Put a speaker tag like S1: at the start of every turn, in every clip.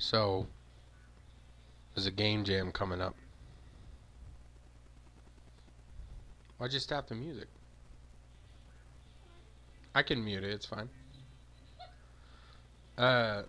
S1: So, there's a game jam coming up. Why'd you stop the music? I can mute it, it's fine. Uh,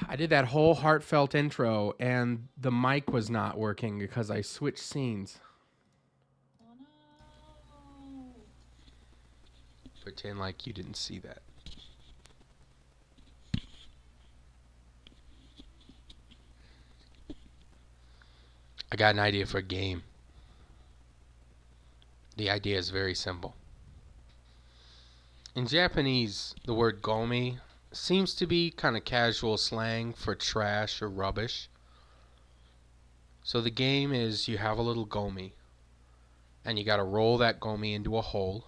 S1: I did that whole heartfelt intro, and the mic was not working because I switched scenes.
S2: Oh no.
S1: Pretend like you didn't see that. I got an idea for a game. The idea is very simple. In Japanese, the word gomi seems to be kind of casual slang for trash or rubbish. So the game is you have a little gomi, and you got to roll that gomi into a hole,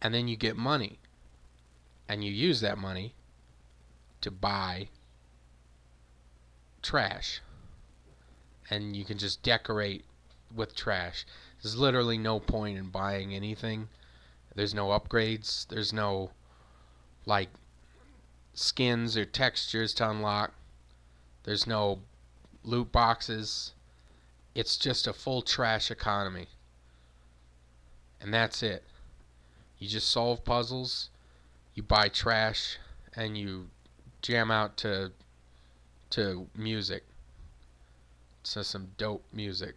S1: and then you get money, and you use that money to buy trash, and you can just decorate with trash. There's literally no point in buying anything. There's no upgrades. There's no like skins or textures to unlock. There's no loot boxes. It's just a full trash economy. And that's it. You just solve puzzles, you buy trash, and you jam out to music. So some dope music.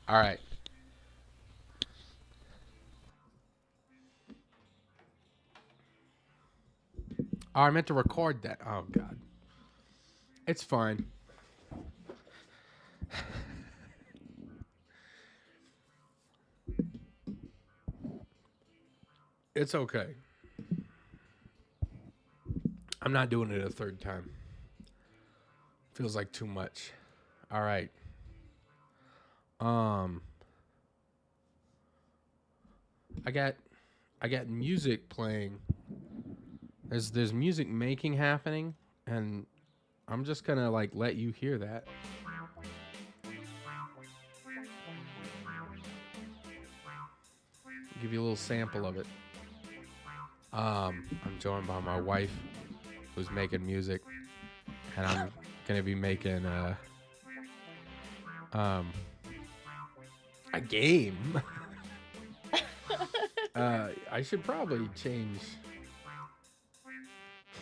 S1: All right. Oh, I meant to record that. Oh god. It's fine. It's okay. I'm not doing it a third time. Feels like too much. All right. Um I got I got music playing. There's music making happening, and I'm just going to like let you hear that. Give you a little sample of it. I'm joined by my wife, who's making music, and I'm gonna be making um, a game. I should probably change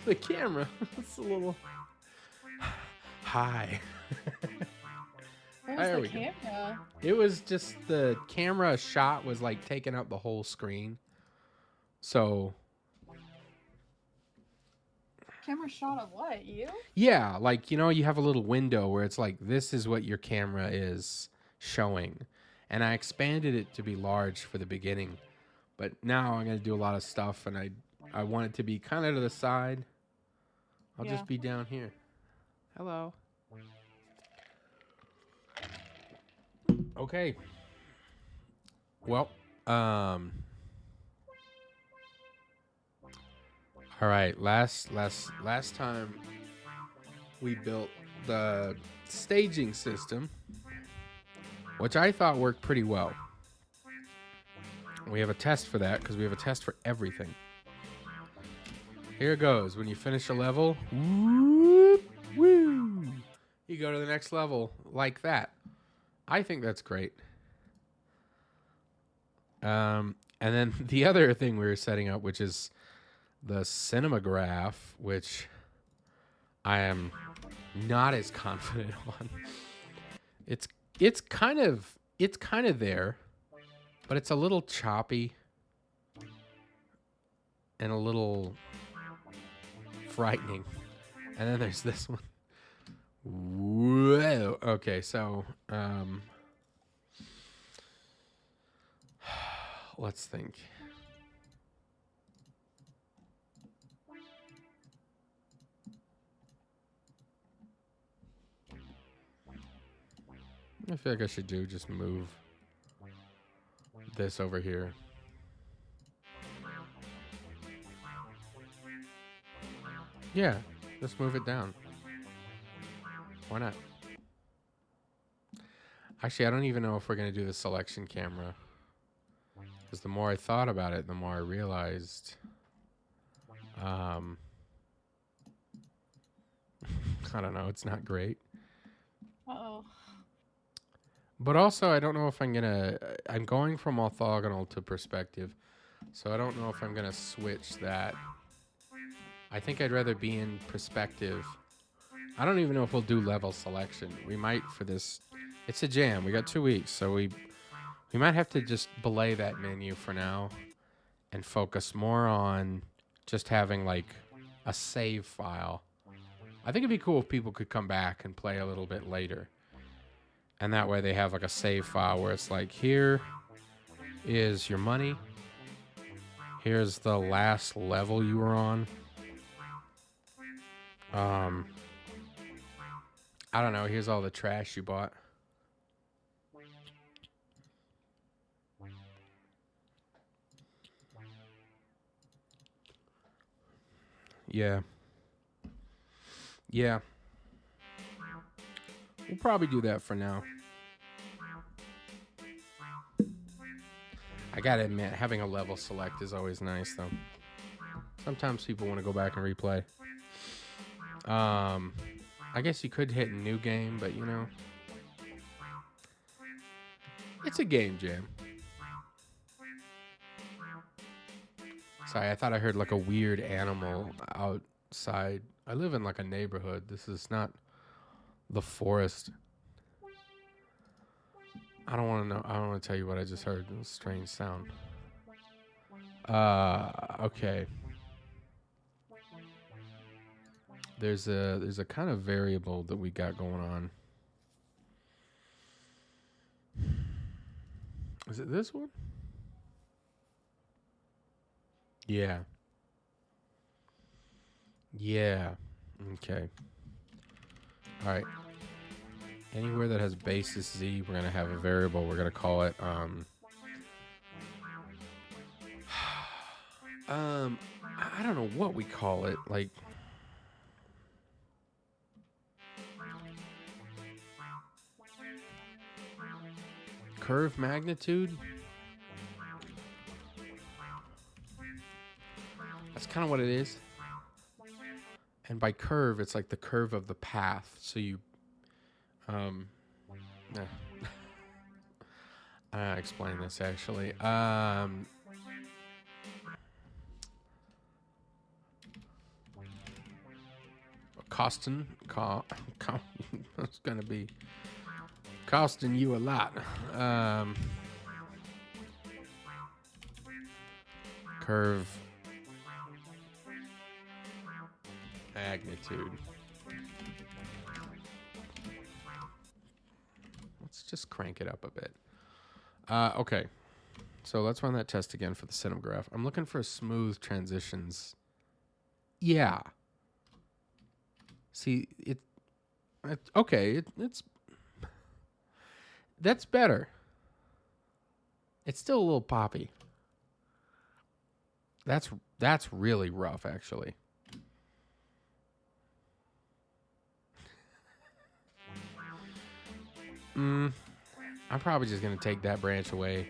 S1: the camera. It's a little high.
S2: Where's
S1: There
S2: the
S1: we go.
S2: camera?
S1: It was just the camera shot was like taking up the whole screen. So
S2: Camera shot of what? You?
S1: yeah, like you know, you have a little window where it's like this is what your camera is showing. And I expanded it to be large for the beginning. But now I'm going to do a lot of stuff, and I want it to be kind of to the side. I'll
S2: Yeah.
S1: just be down here. Hello. Okay. Well, all right. Last time we built the staging system, which I thought worked pretty well. We have a test for that because we have a test for everything. Here it goes. When you finish a level, whoop, woo, you go to the next level like that. I think that's great. And then the other thing we were setting up, which is the cinematograph, which I am not as confident on. It's kind of there, but it's a little choppy and a little frightening. And then there's this one. Whoa. Okay, so let's think. I feel like I should just move this over here. Yeah, just move it down. Why not? Actually, I don't even know if we're going to do the selection camera. Because the more I thought about it, the more I realized... I don't know, it's not great.
S2: Uh-oh.
S1: But also, I don't know if I'm going to... I'm going from orthogonal to perspective. So I don't know if I'm going to switch that. I think I'd rather be in perspective. I don't even know if we'll do level selection. We might for this. It's a jam. We got 2 weeks, so we might have to just belay that menu for now and focus more on just having like a save file. I think it'd be cool if people could come back and play a little bit later. And that way they have like a save file where it's like, here is your money. Here's the last level you were on. I don't know. Here's all the trash you bought. Yeah. Yeah. We'll probably do that for now. I gotta admit, having a level select is always nice, though. Sometimes people want to go back and replay. I guess you could hit new game, but you know, it's a game jam. Sorry, I thought I heard like a weird animal outside. I live in like a neighborhood. This is not the forest. I don't want to know. I don't want to tell you what I just heard. It was a strange sound. Okay. There's a kind of variable that we got going on. Is it this one? Yeah. Yeah. Okay. All right. Anywhere that has basis z, we're going to have a variable. We're going to call it I don't know what we call it. Like curve magnitude. That's kind of what it is. And by curve, it's like the curve of the path. So you I explain this actually. It's gonna be costing you a lot. Curve magnitude. Let's just crank it up a bit. Okay. So let's run that test again for the cinematograph. I'm looking for smooth transitions. Yeah. See, okay. It's that's better. It's still a little poppy. That's really rough, actually. I'm probably just gonna take that branch away.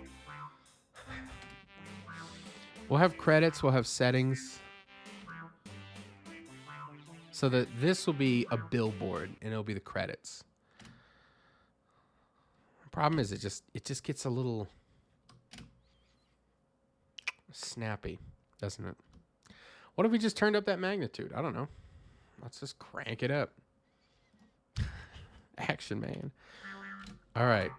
S1: We'll have credits. We'll have settings. So that this will be a billboard, and it'll be the credits. Problem is, it just gets a little snappy, doesn't it? What if we just turned up that magnitude? I don't know. Let's just crank it up. Action man. All right.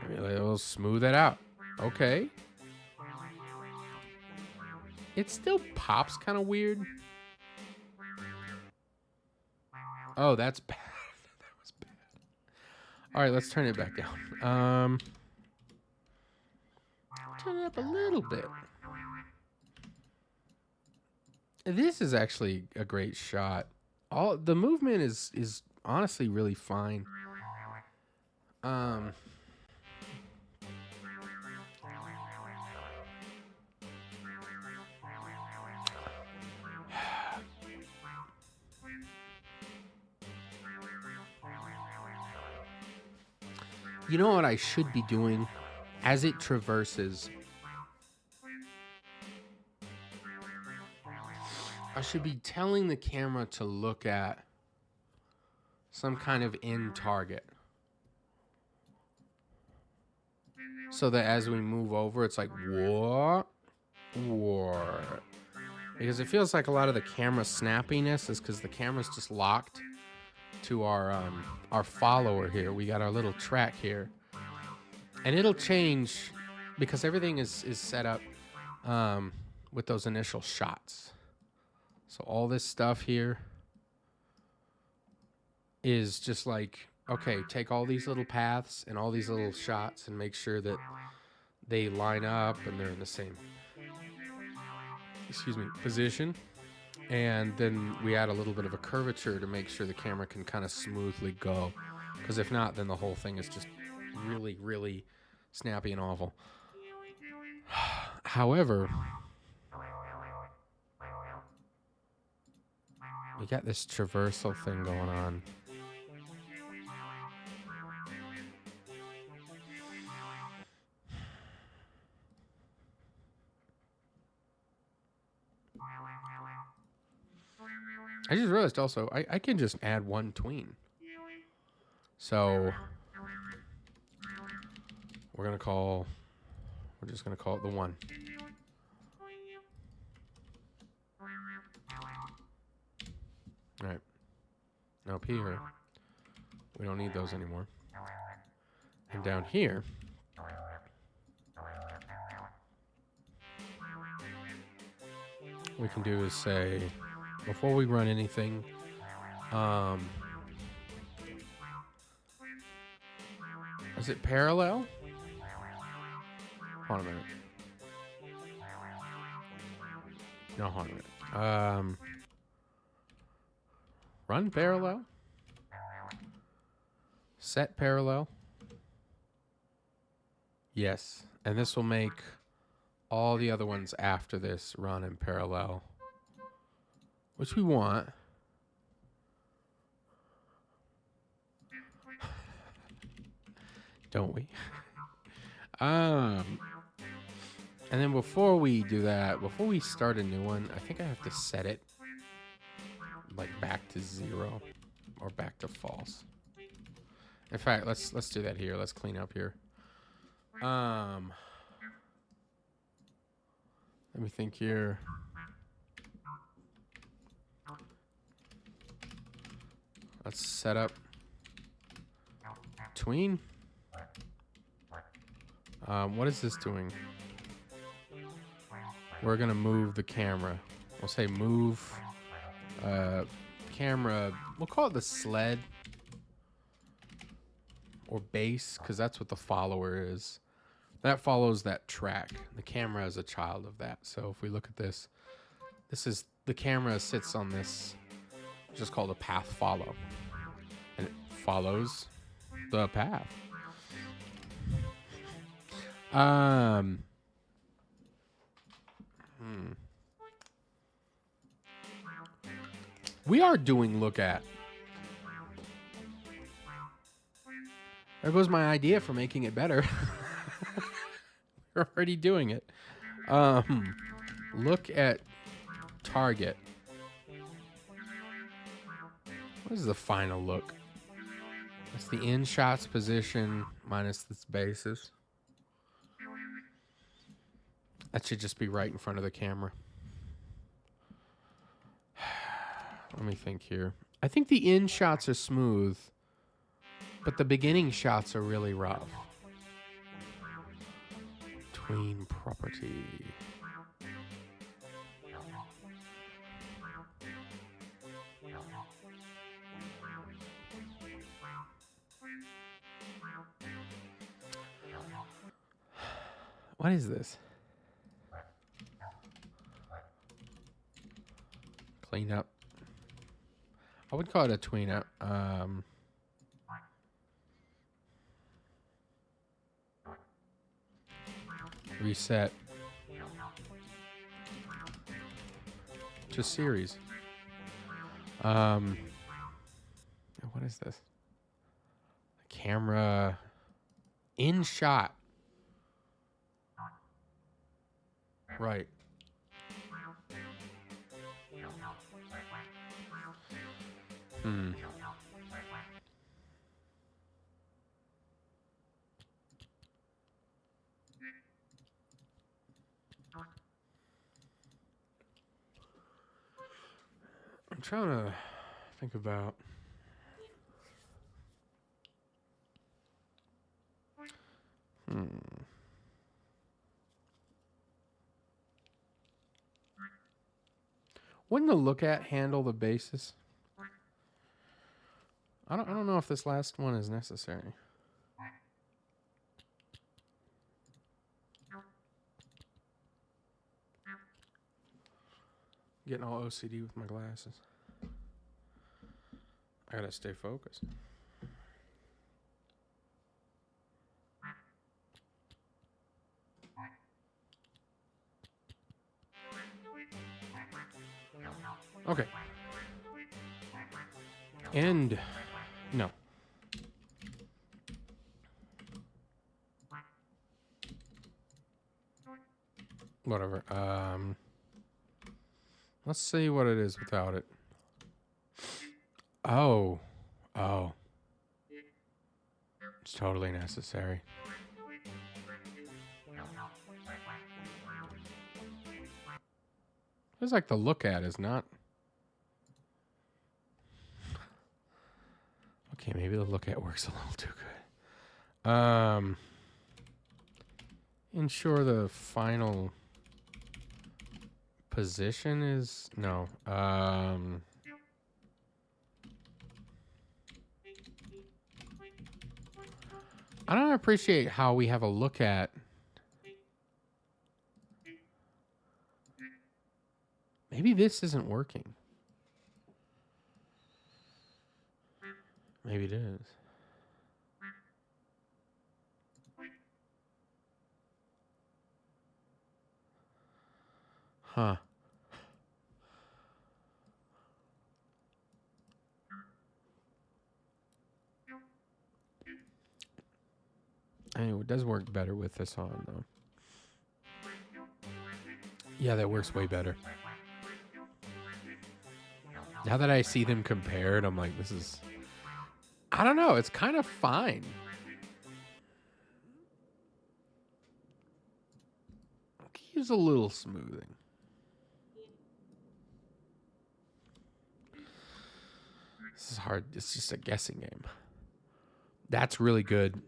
S1: Maybe we'll smooth that out. Okay. It still pops kind of weird. Oh, that's bad. That was bad. All right, let's turn it back down. Turn it up a little bit. This is actually a great shot. All the movement is honestly really fine. You know what I should be doing as it traverses? I should be telling the camera to look at some kind of end target. So that as we move over, it's like, what? What? Because it feels like a lot of the camera snappiness is because the camera's just locked to our follower here. We got our little track here. And it'll change because everything is set up with those initial shots. So all this stuff here is just like, okay, take all these little paths and all these little shots and make sure that they line up and they're in the same, position. And then we add a little bit of a curvature to make sure the camera can kind of smoothly go. Because if not, then the whole thing is just really, really snappy and awful. However, we got this traversal thing going on. I just realized also, I can just add one tween. So we're just gonna call it the one. All right. Now up here, we don't need those anymore. And down here, we can do is say, before we run anything, is it parallel? Hold on a minute. No, hold on a minute. Run parallel? Set parallel? Yes. And this will make all the other ones after this run in parallel, which we want. Don't we? And then before we do that, before we start a new one, I think I have to set it like back to 0 or back to false. In fact, let's do that here. Let's clean up here. Let me think here. Let's set up tween. What is this doing? We're gonna move the camera. We'll say move camera. We'll call it the sled. or base, because that's what the follower is. That follows that track. The camera is a child of that. So if we look at this, this is the camera sits on this, just called a path follow, and it follows the path. We are doing look at. There goes my idea for making it better. We're already doing it. Look at target. What is the final look? That's the in shots position minus this basis. That should just be right in front of the camera. Let me think here. I think the in shots are smooth, but the beginning shots are really rough. Tween property. What is this? Clean up. I would call it a tween up. Reset. To series. What is this? Camera in shot. Right. I'm trying to think about. Wouldn't the look at handle the basis? I don't know if this last one is necessary. Getting all OCD with my glasses. I gotta stay focused. Okay. And no. Whatever. Let's see what it is without it. Oh. It's totally necessary. Feels like the look at is not. Okay, maybe the look at works a little too good. Ensure the final position is no. I don't appreciate how we have a look at. Maybe this isn't working. Maybe it is. Huh. Anyway, it does work better with this on, though. Yeah, that works way better. Now that I see them compared, I'm like, this is... I don't know. It's kind of fine. Use a little smoothing. This is hard. It's just a guessing game. That's really good.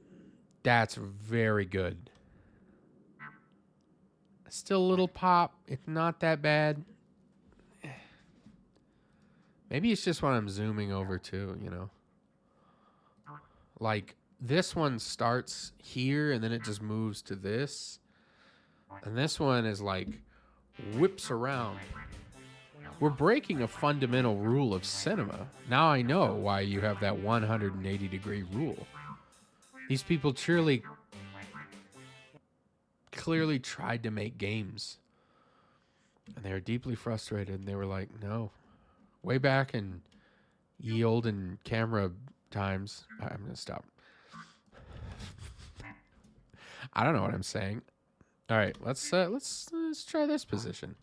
S1: That's very good. Still a little pop. It's not that bad. Maybe it's just when I'm zooming over too, you know. Like, this one starts here and then it just moves to this. And this one is like whips around. We're breaking a fundamental rule of cinema. Now I know why you have that 180-degree rule. These people clearly tried to make games. And they were deeply frustrated. And they were like, no. Way back in ye olden camera times. I'm going to stop. I don't know what I'm saying. All right, let's try this position.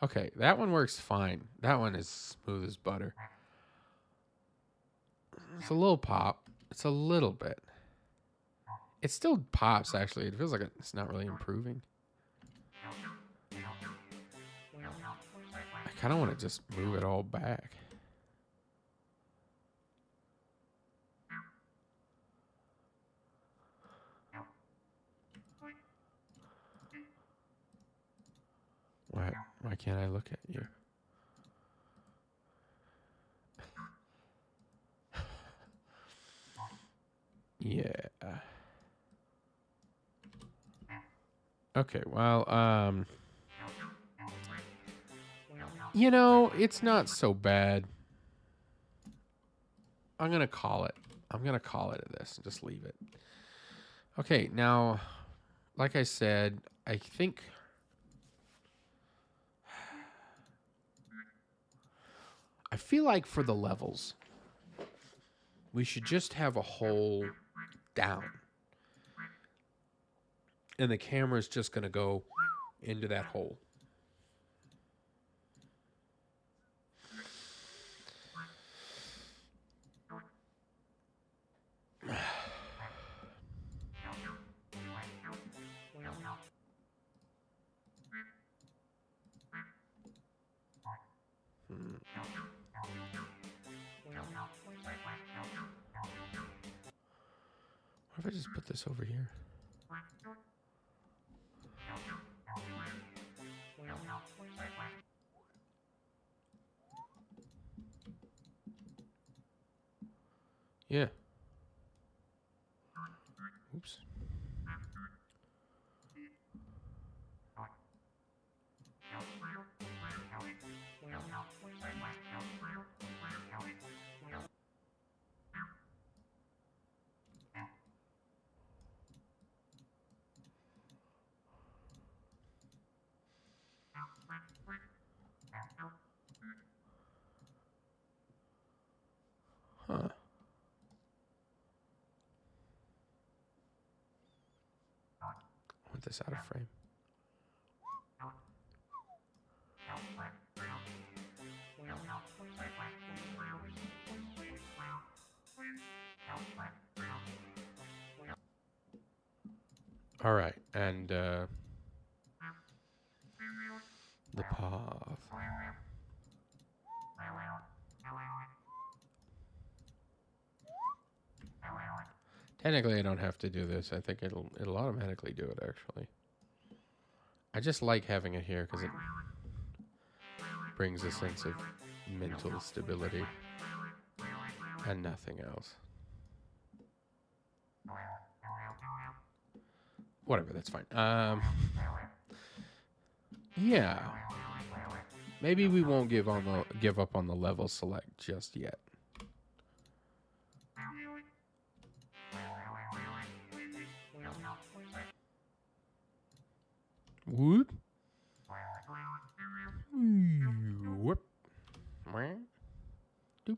S1: Okay, that one works fine. That one is smooth as butter. It's a little pop. It's a little bit. It still pops, actually. It feels like it's not really improving. I kind of want to just move it all back. Why can't I look at you? Yeah. Okay, well, you know, it's not so bad. I'm going to call it. I'm going to call it this and just leave it. Okay, now, like I said, I think I feel like for the levels, we should just have a hole down. And the camera's just going to go into that hole. What if I just put this over here? Yeah. Oops. Huh. I want this out of frame. All right, and the path. Technically, I don't have to do this. I think it'll automatically do it, actually. I just like having it here because it brings a sense of mental stability and nothing else. Whatever, that's fine. Yeah. Maybe we won't give up on the level select just yet. Whoop. Whoop. Doop.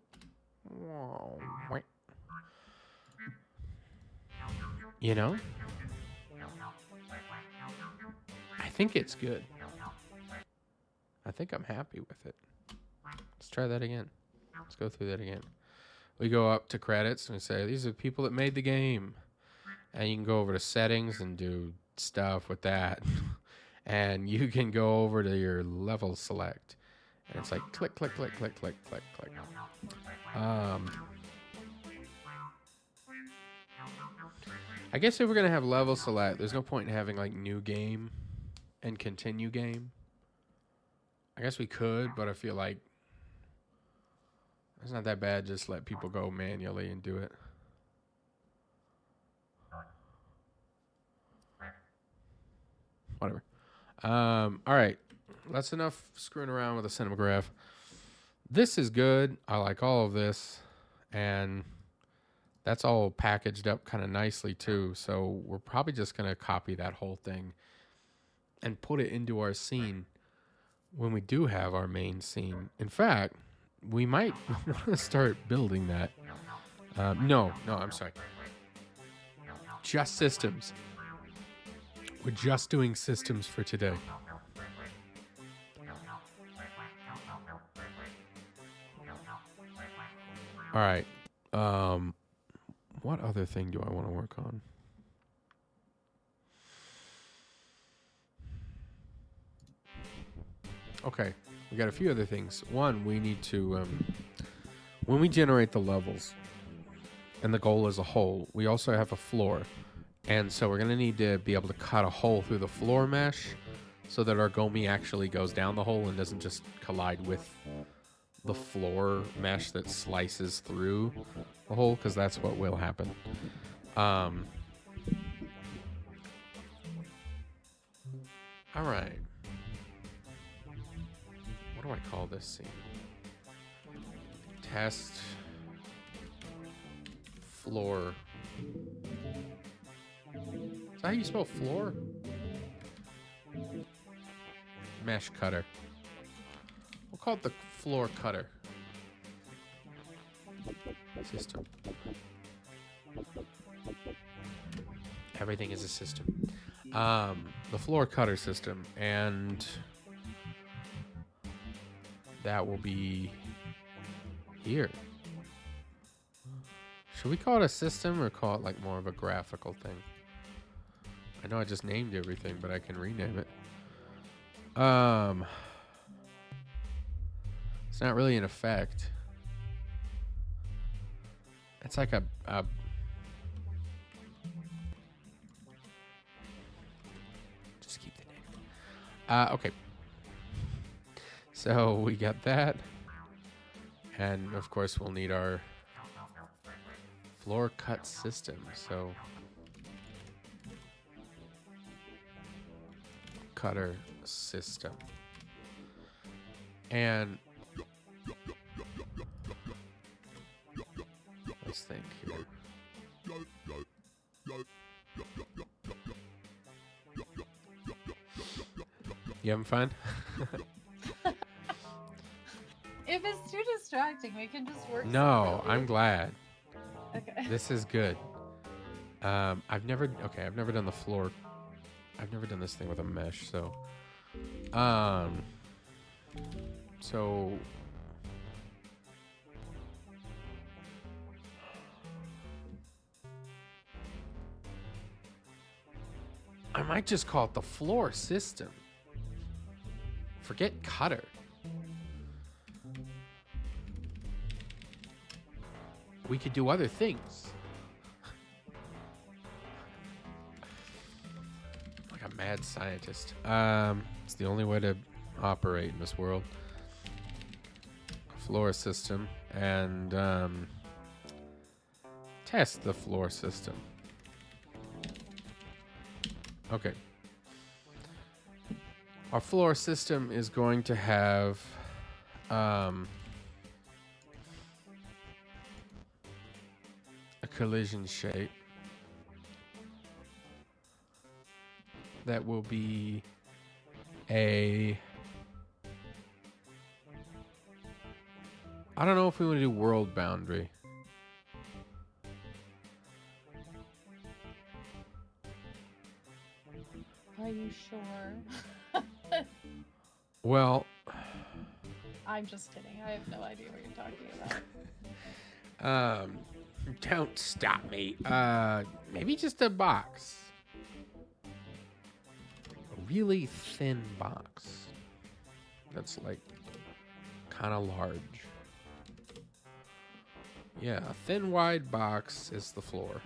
S1: You know? I think it's good. I think I'm happy with it. Let's try that again. Let's go through that again. We go up to credits and we say, these are the people that made the game. And you can go over to settings and do stuff with that. And you can go over to your level select. And it's like click, click, click, click, click, click, click. I guess if we're going to have level select, there's no point in having like new game and continue game. I guess we could, but I feel like it's not that bad. Just let people go manually and do it. Whatever. All right. That's enough screwing around with a cinematograph. This is good. I like all of this. And that's all packaged up kind of nicely too. So we're probably just going to copy that whole thing and put it into our scene when we do have our main scene. In fact, we might want to start building that. No, I'm sorry. Just systems. We're just doing systems for today. All right. What other thing do I want to work on? Okay, we got a few other things. One, we need to, when we generate the levels and the goal as a whole, we also have a floor. And so we're going to need to be able to cut a hole through the floor mesh so that our Gomi actually goes down the hole and doesn't just collide with the floor mesh that slices through the hole, because that's what will happen. All right. What do I call this scene? Test floor. Is that how you spell floor? Mesh cutter. We'll call it the floor cutter system. Everything is a system. The floor cutter system, and that will be here. Should we call it a system or call it like more of a graphical thing? I know I just named everything, but I can rename it. It's not really an effect. It's like a just keep the name. Okay. So we got that. And of course we'll need our floor cut system. So cutter system. And let's think here. You having fun?
S2: If it's too distracting, we can just work.
S1: No, I'm glad.
S2: Okay.
S1: This is good. I've never done the floor. I've never done this thing with a mesh, so so I might just call it the floor system. Forget cutter. We could do other things. Like a mad scientist. It's the only way to operate in this world. Floor system and test the floor system. Okay. Our floor system is going to have a collision shape that will be a... I don't know if we want to do world boundary.
S2: Are you sure?
S1: Well,
S2: I'm just kidding. I have no idea what you're talking about.
S1: Don't stop me. Maybe just a box. A really thin box. That's like kind of large. Yeah, a thin, wide box is the floor.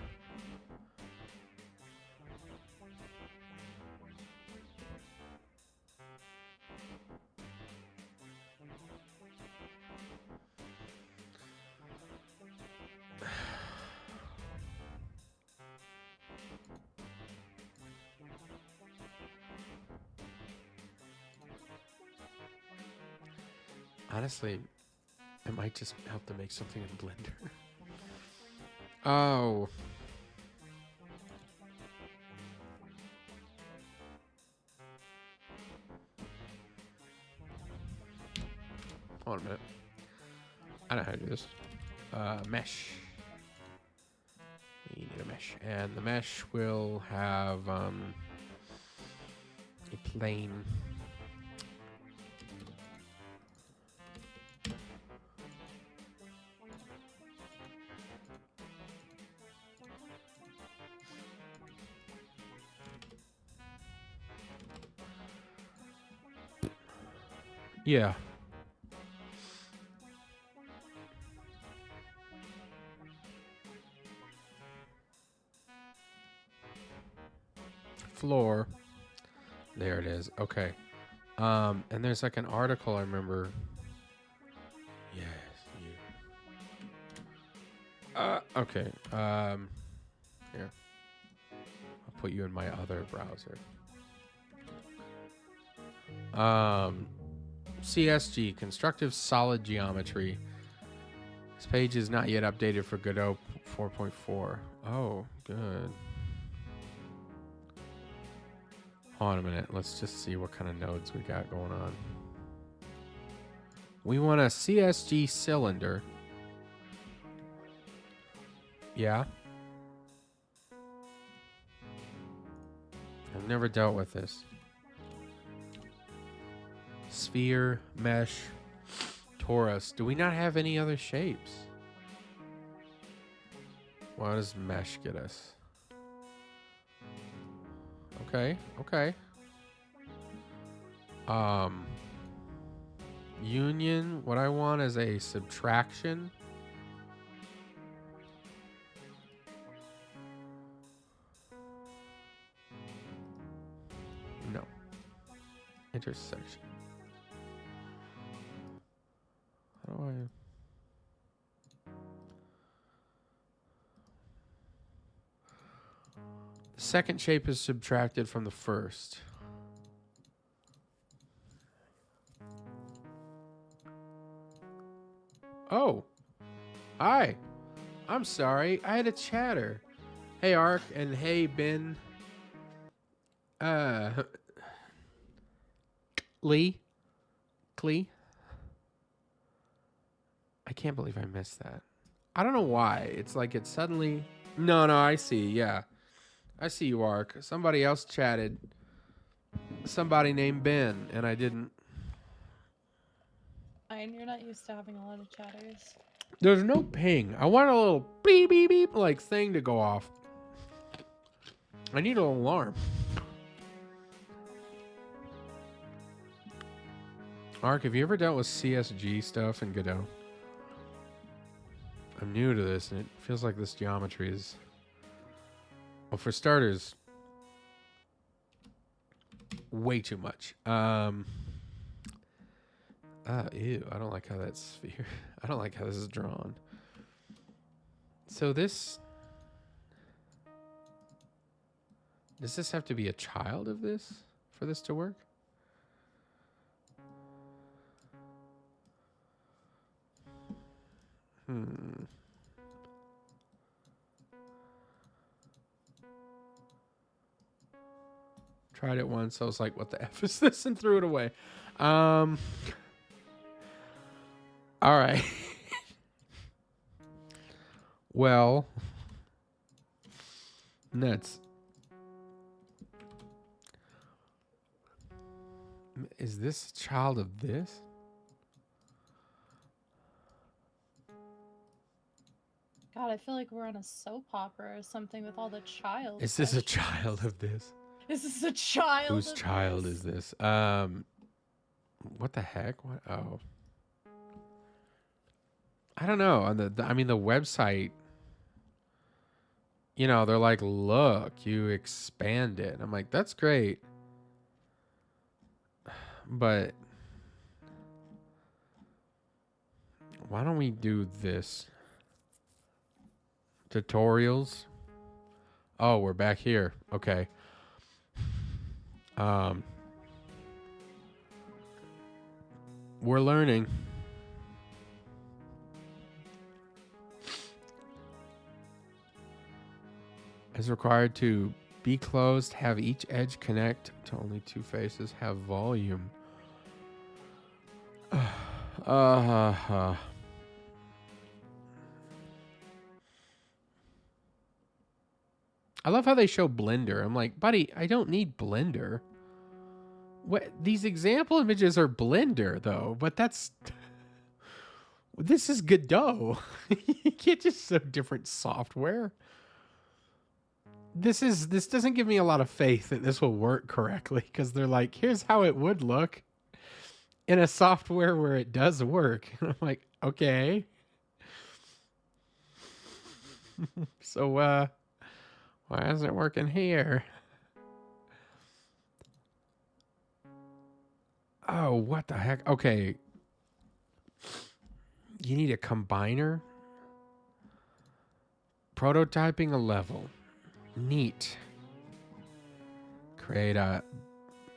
S1: Honestly, it might just help to make something in Blender. Oh. Hold on a minute. I know how to do this. Mesh. We need a mesh. And the mesh will have a plane. Yeah. Floor. There it is. Okay. And there's like an article I remember. Yes, you. Okay. Here. I'll put you in my other browser. CSG, Constructive Solid Geometry. This page is not yet updated for Godot 4.4. Oh, good. Hold on a minute. Let's just see what kind of nodes we got going on. We want a CSG cylinder. Yeah. I've never dealt with this. Sphere, mesh, torus. Do we not have any other shapes? What does mesh get us? Okay, okay. Union, what I want is a subtraction. No. Intersection. How do I... The second shape is subtracted from the first. Oh. Hi. I'm sorry. I had a chatter. Hey, Ark, and hey, Ben. Lee? Clee? I can't believe I missed that. I don't know why. It's like it suddenly... No, I see. Yeah. I see you, Ark. Somebody else chatted. Somebody named Ben, and I didn't...
S2: Fine, you're not used to having a lot of chatters.
S1: There's no ping. I want a little beep, beep, beep, like thing to go off. I need an alarm. Ark, have you ever dealt with CSG stuff in Godot? I'm new to this, and it feels like this geometry is... Well, for starters, way too much. Ew, I don't like how that sphere... I don't like how this is drawn. So this... Does this have to be a child of this for this to work? Tried it once. I was like, what the F is this? And threw it away. All right. Well, nuts. Is this a child of this?
S2: God, I feel like we're on a soap opera or something with all the child.
S1: Is this a child of this?
S2: Is this a child?
S1: Whose child is this? What the heck? What? Oh, I don't know. On the I mean, the website. You know, they're like, look, you expand it. I'm like, that's great, but why don't we do this? Tutorials. Oh, we're back here. Okay. We're learning.
S3: is required to be closed, have each edge connect to only two faces, have volume. I love how they show Blender. I'm like, buddy, I don't need Blender. What these example images are Blender though, but this is Godot. You can't just show different software. This doesn't give me a lot of faith that this will work correctly because they're like, here's how it would look in a software where it does work. And I'm like, okay. So why isn't it working here? Oh, what the heck? Okay. You need a combiner. Prototyping a level. Neat. Create a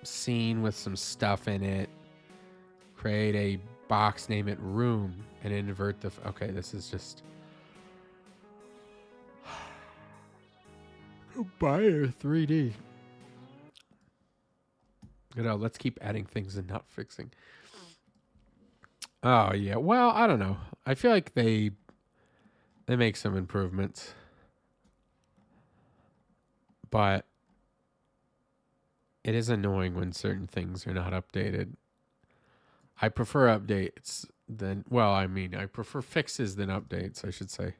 S3: scene with some stuff in it. Create a box, name it room, and invert the... Okay, this is just... Combiner 3D. Let's keep adding things and not fixing. Oh, yeah. Well, I don't know. I feel like they make some improvements. But it is annoying when certain things are not updated. I prefer updates than... Well, I mean, I prefer fixes than updates, I should say.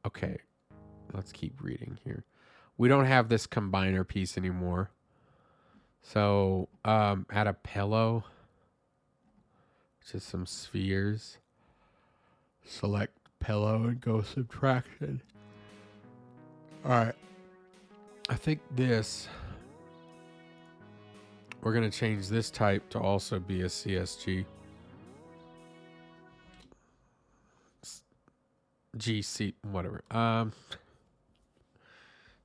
S3: Okay. Let's keep reading here. We don't have this combiner piece anymore. So, add a pillow. Just some spheres. Select pillow and go subtraction. Alright. I think this... We're going to change this type to also be a CSG. GC, whatever.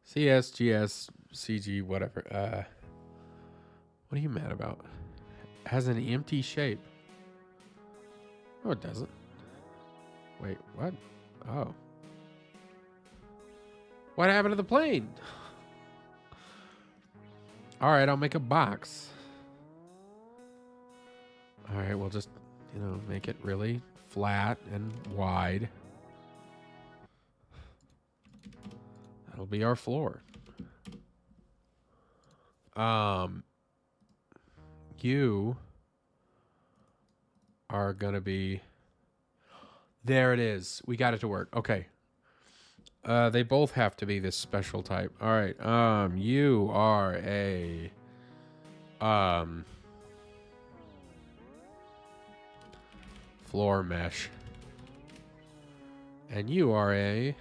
S3: CSGS, CG, whatever. What are you mad about? It has an empty shape. No, it doesn't. Wait, what? Oh. What happened to the plane? All right, I'll make a box. All right, we'll just, make it really flat and wide. That'll be our floor. You are gonna be... There it is. We got it to work. Okay. They both have to be this special type. All right. You are a floor mesh. And you are a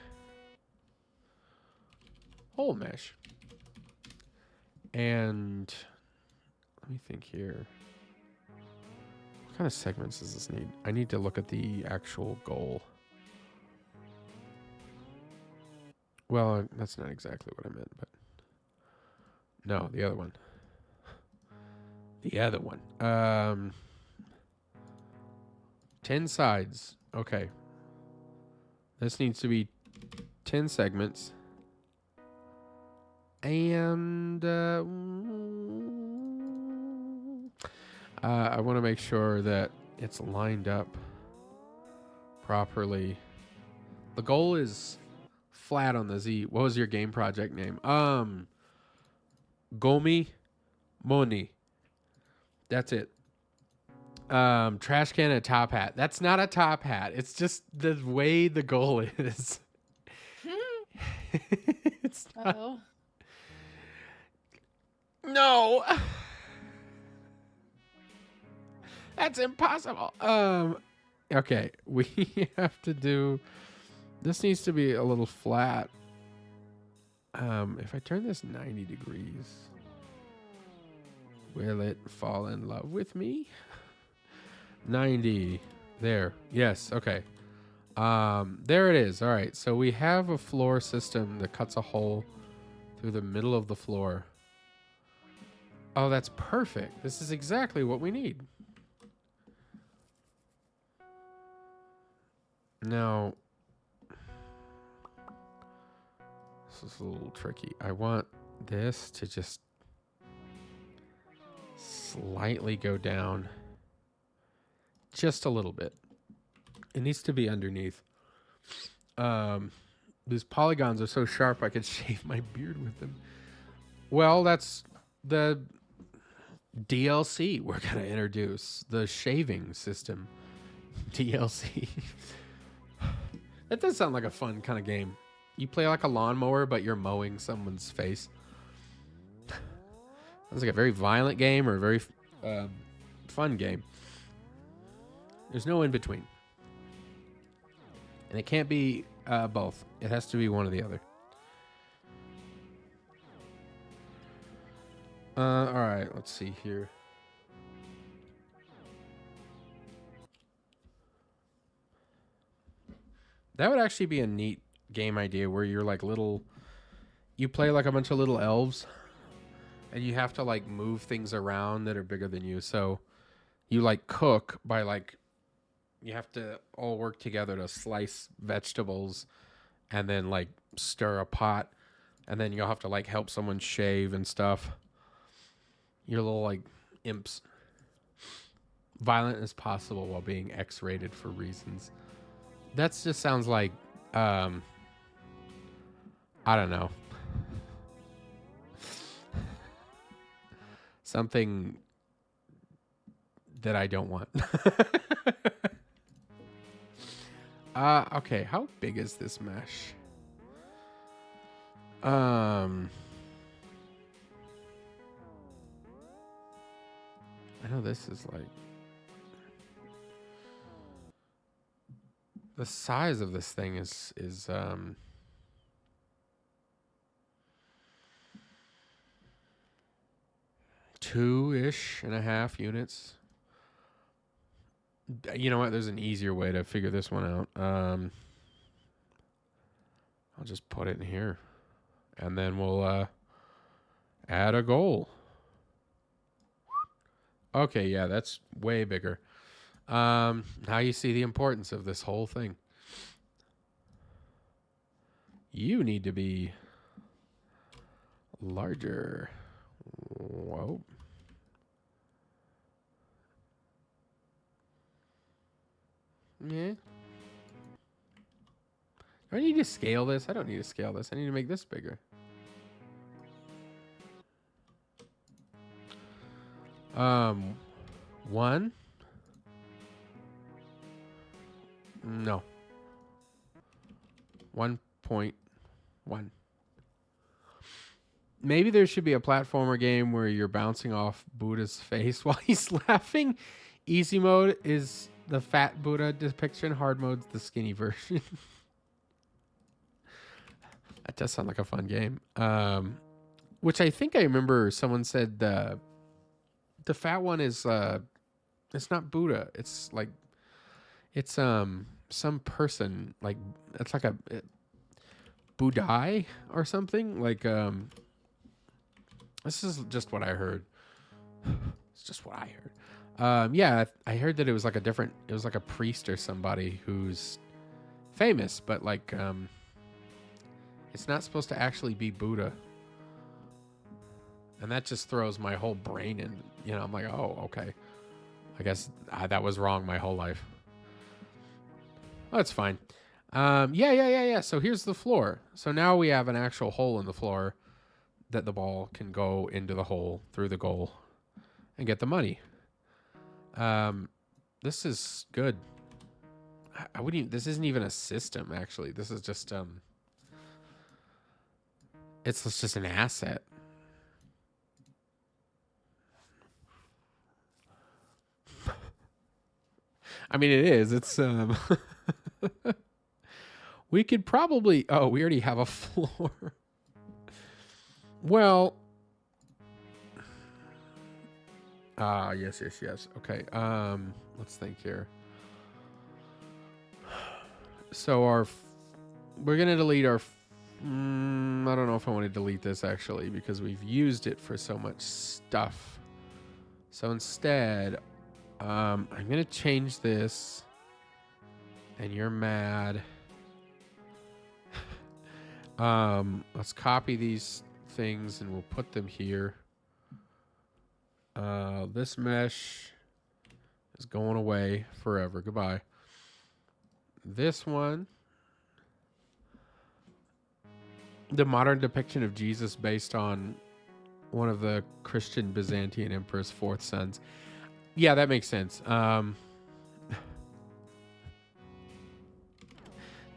S3: hole mesh. And let me think here. What kind of segments does this need? I need to look at the actual goal. Well, that's not exactly what I meant, but... No, the other one. The other one. 10 sides. Okay. This needs to be 10 segments. And... I want to make sure that it's lined up properly. The goal is... flat on the Z. What was your game project name? Gomi Moni. That's it. Trash can and a top hat. That's not a top hat. It's just the way the goal is. It's not.
S2: Uh-oh.
S3: No. That's impossible. Okay, we have to do... This needs to be a little flat. If I turn this 90 degrees, will it fall in love with me? 90. There. Yes. Okay. There it is. All right. So we have a floor system that cuts a hole through the middle of the floor. Oh, that's perfect. This is exactly what we need. Now, this is a little tricky. I want this to just slightly go down just a little bit. It needs to be underneath. These polygons are so sharp I could shave my beard with them. Well, that's the DLC we're going to introduce. The shaving system. DLC. That does sound like a fun kind of game. You play like a lawnmower, but you're mowing someone's face. Sounds like a very violent game or a very fun game. There's no in between. And it can't be both. It has to be one or the other. All right, let's see here. That would actually be a neat game idea where you're like you play like a bunch of little elves and you have to like move things around that are bigger than you. So you like cook by like, you have to all work together to slice vegetables and then like stir a pot, and then you'll have to like help someone shave and stuff. Your little like imps. Violent as possible while being X-rated for reasons. That just sounds like, I don't know. Something that I don't want. Okay, how big is this mesh? I know this is like the size of this thing is 2.5 units. You know what? There's an easier way to figure this one out. I'll just put it in here, and then we'll add a goal. Okay, yeah, that's way bigger. Now you see the importance of this whole thing. You need to be larger. Whoa. Yeah. Do I need to scale this? I don't need to scale this. I need to make this bigger. One. No. 1.1. Maybe there should be a platformer game where you're bouncing off Buddha's face while he's laughing. Easy mode is the fat Buddha depiction. Hard mode's the skinny version. That does sound like a fun game. Which I think I remember someone said the fat one is it's not Buddha. It's like it's some person, like it's like a Budai or something. Like this is just what I heard. It's just what I heard. Yeah, I heard that it was like it was like a priest or somebody who's famous, but like it's not supposed to actually be Buddha. And that just throws my whole brain in. You know, I'm like, oh, okay. I guess that was wrong my whole life. Oh, it's fine. Yeah. So here's the floor. So now we have an actual hole in the floor that the ball can go into the hole through the goal and get the money. This is good. I wouldn't even, this isn't even a system, actually. This is just, it's just an asset. I mean, it is. It's, we could probably, oh, we already have a floor. Well, yes. Okay. Let's think here. So we're going to delete our I don't know if I want to delete this actually because we've used it for so much stuff. So instead, I'm going to change this. And you're mad. Let's copy these things and we'll put them here. This mesh is going away forever. Goodbye. This one, the modern depiction of Jesus based on one of the Christian Byzantine emperor's fourth sons. Yeah, that makes sense.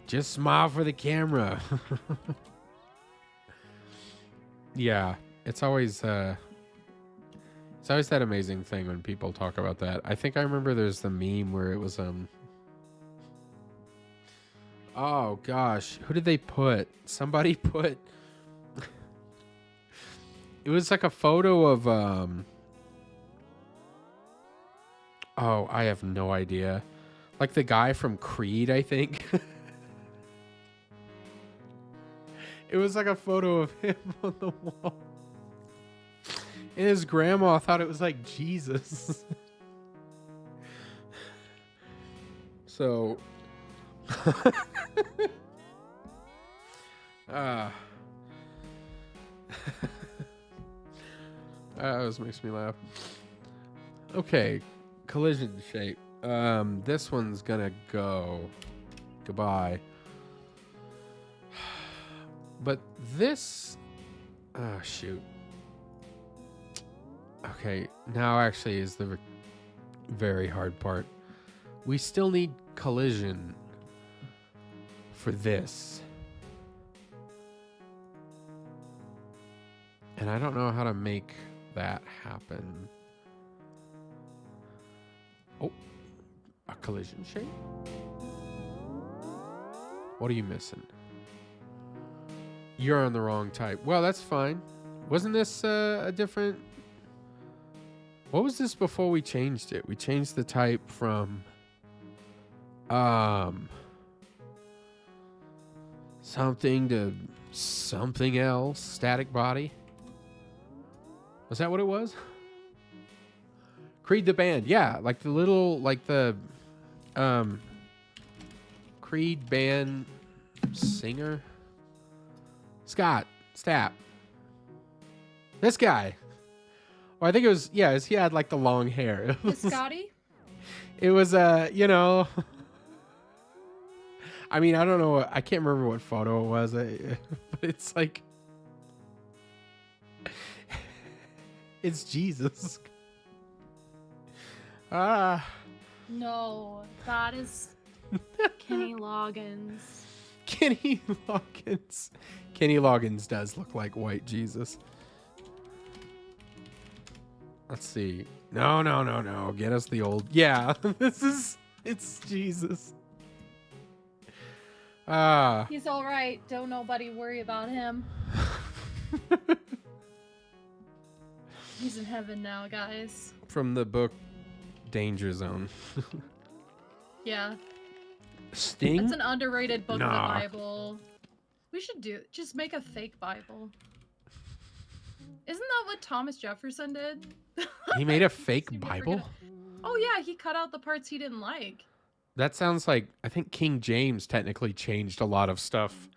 S3: Just smile for the camera. Yeah, it's always that amazing thing when people talk about that. I think I remember there's the meme where it was oh gosh, who did they put? Somebody put it was like a photo of oh, I have no idea. Like the guy from Creed, I think. It was like a photo of him on the wall. And his grandma thought it was like Jesus. So that always makes me laugh. Okay, collision shape. This one's gonna go. Goodbye. But this... Oh, shoot. Okay, now actually is the very hard part. We still need collision for this. And I don't know how to make that happen. Oh, a collision shape? What are you missing? You're on the wrong type. Well, that's fine. Wasn't this a different... What was this before we changed it? We changed the type from... something to something else. Static body. Was that what it was? Creed the band. Yeah, like the little... Like the... Creed band singer... Scott Stapp. This guy. Well, I think it was, yeah, he had like the long hair.
S2: Scotty?
S3: It was, you know, I mean, I don't know. I can't remember what photo it was, but it's like, it's Jesus.
S2: No, that is Kenny Loggins.
S3: Kenny Loggins. Kenny Loggins does look like white Jesus. Let's see. No. Get us the old. Yeah, it's Jesus.
S2: He's all right. Don't nobody worry about him. He's in heaven now, guys.
S3: From the book Danger Zone.
S2: Yeah.
S3: Sting?
S2: That's an underrated book of the
S3: Nah.
S2: Bible. We should just make a fake Bible. Isn't that what Thomas Jefferson did?
S3: He made a fake
S2: You may
S3: Bible?
S2: forget Oh yeah, he cut out the parts he didn't like.
S3: That sounds like, I think King James technically changed a lot of stuff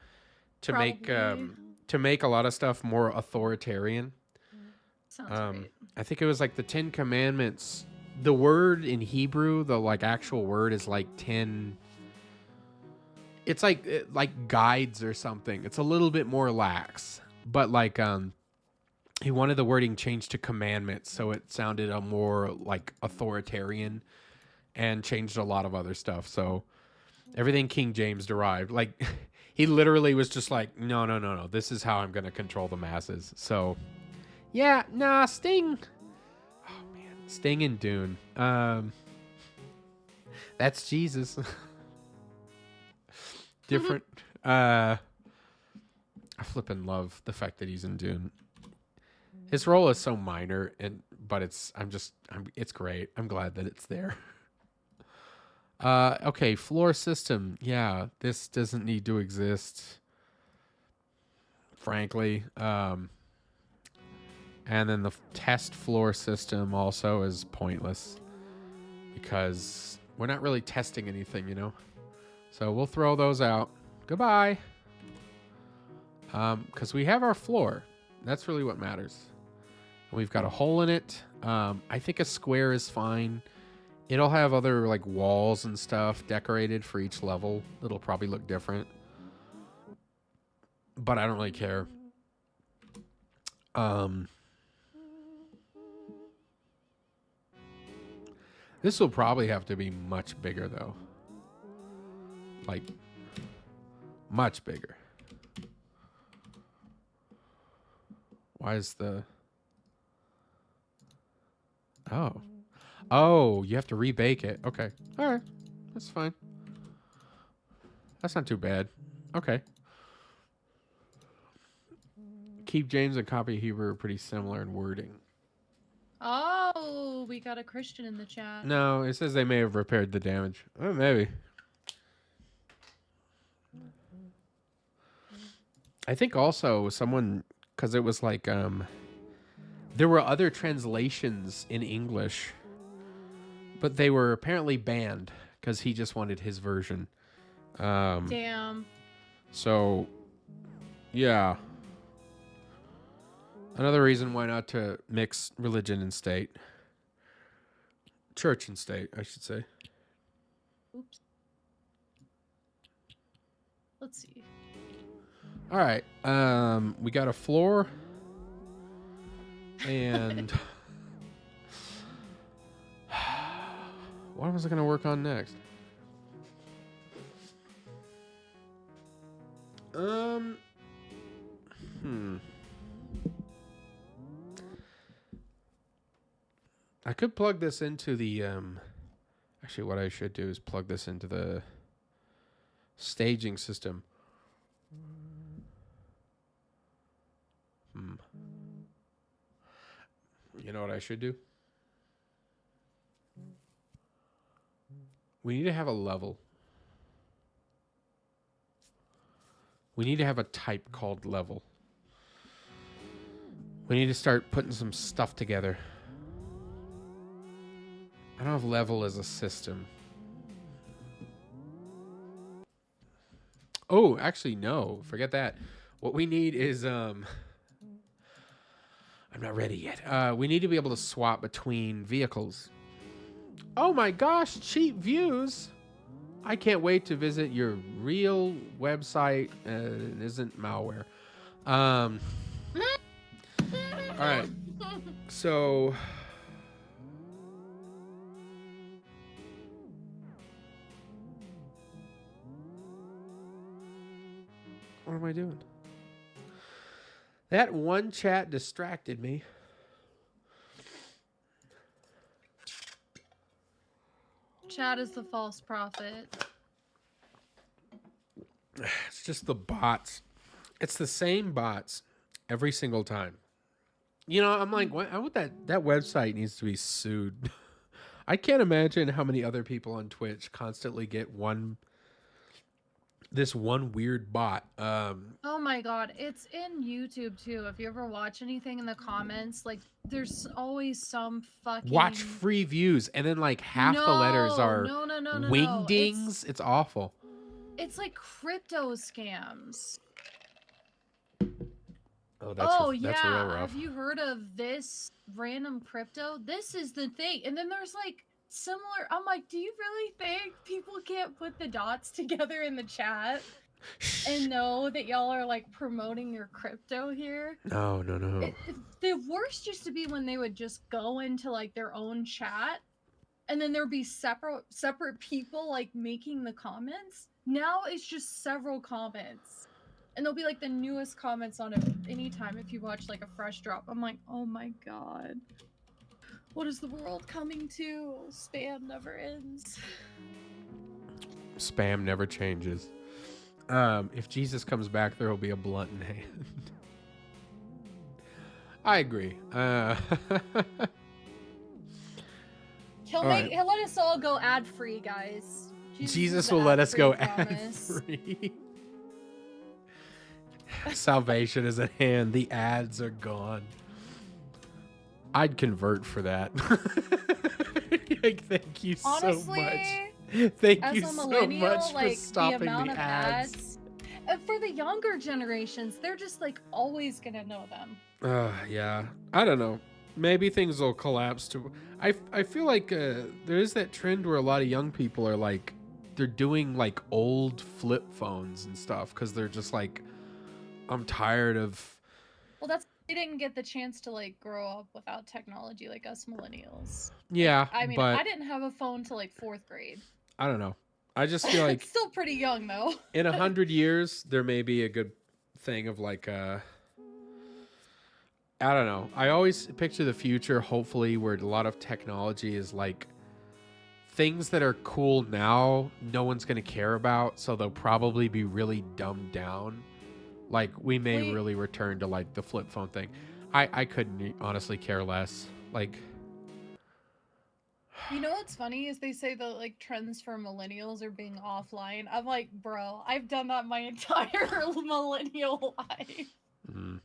S3: to make a lot of stuff more authoritarian.
S2: Sounds right.
S3: I think it was like the 10 Commandments. The word in Hebrew, the like actual word is like 10. It's like guides or something. It's a little bit more lax, but like he wanted the wording changed to commandments, so it sounded a more like authoritarian, and changed a lot of other stuff. So everything King James derived, like he literally was just like, no, this is how I'm gonna control the masses. So yeah, nah, Sting. Oh man, Sting and Dune. That's Jesus. Different. I flippin' love the fact that he's in Dune. His role is so minor, but it's great. I'm glad that it's there. Okay, floor system. Yeah, this doesn't need to exist. frankly. And then the test floor system also is pointless because we're not really testing anything, you know? So we'll throw those out. Goodbye. Because we have our floor. That's really what matters. We've got a hole in it. I think a square is fine. It'll have other like walls and stuff decorated for each level. It'll probably look different. But I don't really care. This will probably have to be much bigger though. Like much bigger. Why is the... Oh, you have to rebake it. Okay. All right. That's fine. That's not too bad. Okay. Keep James and copy Hebrew are pretty similar in wording.
S2: Oh, we got a Christian in the chat.
S3: No, it says they may have repaired the damage. Oh, maybe. I think also someone, because it was like, there were other translations in English, but they were apparently banned because he just wanted his version.
S2: Damn.
S3: So, yeah. Another reason why not to mix religion and state. Church and state, I should say.
S2: Oops. Let's see.
S3: All right. We got a floor. And what was I going to work on next? I could plug this into the actually what I should do is plug this into the staging system. You know what I should do? We need to have a level. We need to have a type called level. We need to start putting some stuff together. I don't have level as a system. Oh, actually, no. Forget that. What we need is... I'm not ready yet. We need to be able to swap between vehicles. Oh my gosh, cheap views. I can't wait to visit your real website. It isn't malware. All right. So... what am I doing? That one chat distracted me.
S2: Chat is the false prophet.
S3: It's just the bots. It's the same bots every single time. You know, I'm like, what? That website needs to be sued. I can't imagine how many other people on Twitch constantly get this one weird bot.
S2: Oh my god, it's in YouTube too. If you ever watch anything in the comments, like there's always some fucking
S3: watch free views, and then like half the letters are
S2: no.
S3: wingdings. It's awful.
S2: It's like crypto scams.
S3: Oh, that's real rough.
S2: Have you heard of this random crypto? This is the thing. And then there's like similar. I'm like, do you really think people can't put the dots together in the chat and know that y'all are like promoting your crypto here?
S3: No.
S2: The worst used to be when they would just go into like their own chat and then there'd be separate people like making the comments. Now it's just several comments. And they'll be like the newest comments on it anytime if you watch like a fresh drop. I'm like, oh my god. What is the world coming to? Spam never ends.
S3: Spam never changes. If Jesus comes back, there will be a blunt in hand. I agree.
S2: He'll let us all go ad free, guys.
S3: Jesus will let us go ad free. Salvation is at hand. The ads are gone. I'd convert for that. Like, thank you so much.
S2: Honestly,
S3: Thank
S2: as
S3: you
S2: a
S3: so
S2: millennial,
S3: much for
S2: like the
S3: stopping
S2: amount
S3: the
S2: of
S3: ads.
S2: ads. For the younger generations, they're just like always gonna know them.
S3: Yeah. I don't know. Maybe things will collapse to. I feel like there is that trend where a lot of young people are like, they're doing like old flip phones and stuff because they're just like, I'm tired of.
S2: Well, that's they didn't get the chance to like grow up without technology like us millennials.
S3: Yeah,
S2: I mean,
S3: but
S2: I didn't have a phone till like 4th grade.
S3: I don't know. I just feel
S2: It's
S3: like
S2: still pretty young though.
S3: in 100 years there may be a good thing of like I don't know. I always picture the future, hopefully, where a lot of technology is like things that are cool now, no one's going to care about, so they'll probably be really dumbed down. Like, we may really return to like the flip phone thing. I couldn't honestly care less. Like,
S2: You know what's funny is they say the like trends for millennials are being offline. I'm like, bro, I've done that my entire millennial life.
S3: mm,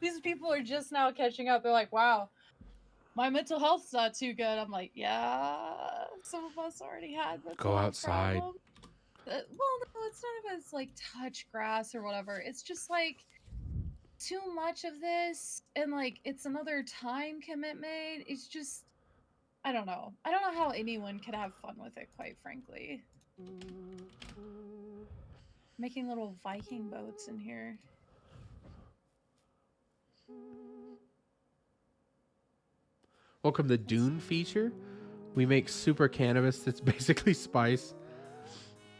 S2: These people are just now catching up. They're like, wow, my mental health's not too good. I'm like, yeah, some of us already had mental
S3: go
S2: health
S3: outside.
S2: problems. Well, no, it's not if it's like touch grass or whatever. It's just like too much of this, and like it's another time commitment. It's just, I don't know. I don't know how anyone could have fun with it, quite frankly. Making little Viking boats in here.
S3: Welcome to Dune feature. We make super cannabis that's basically spice.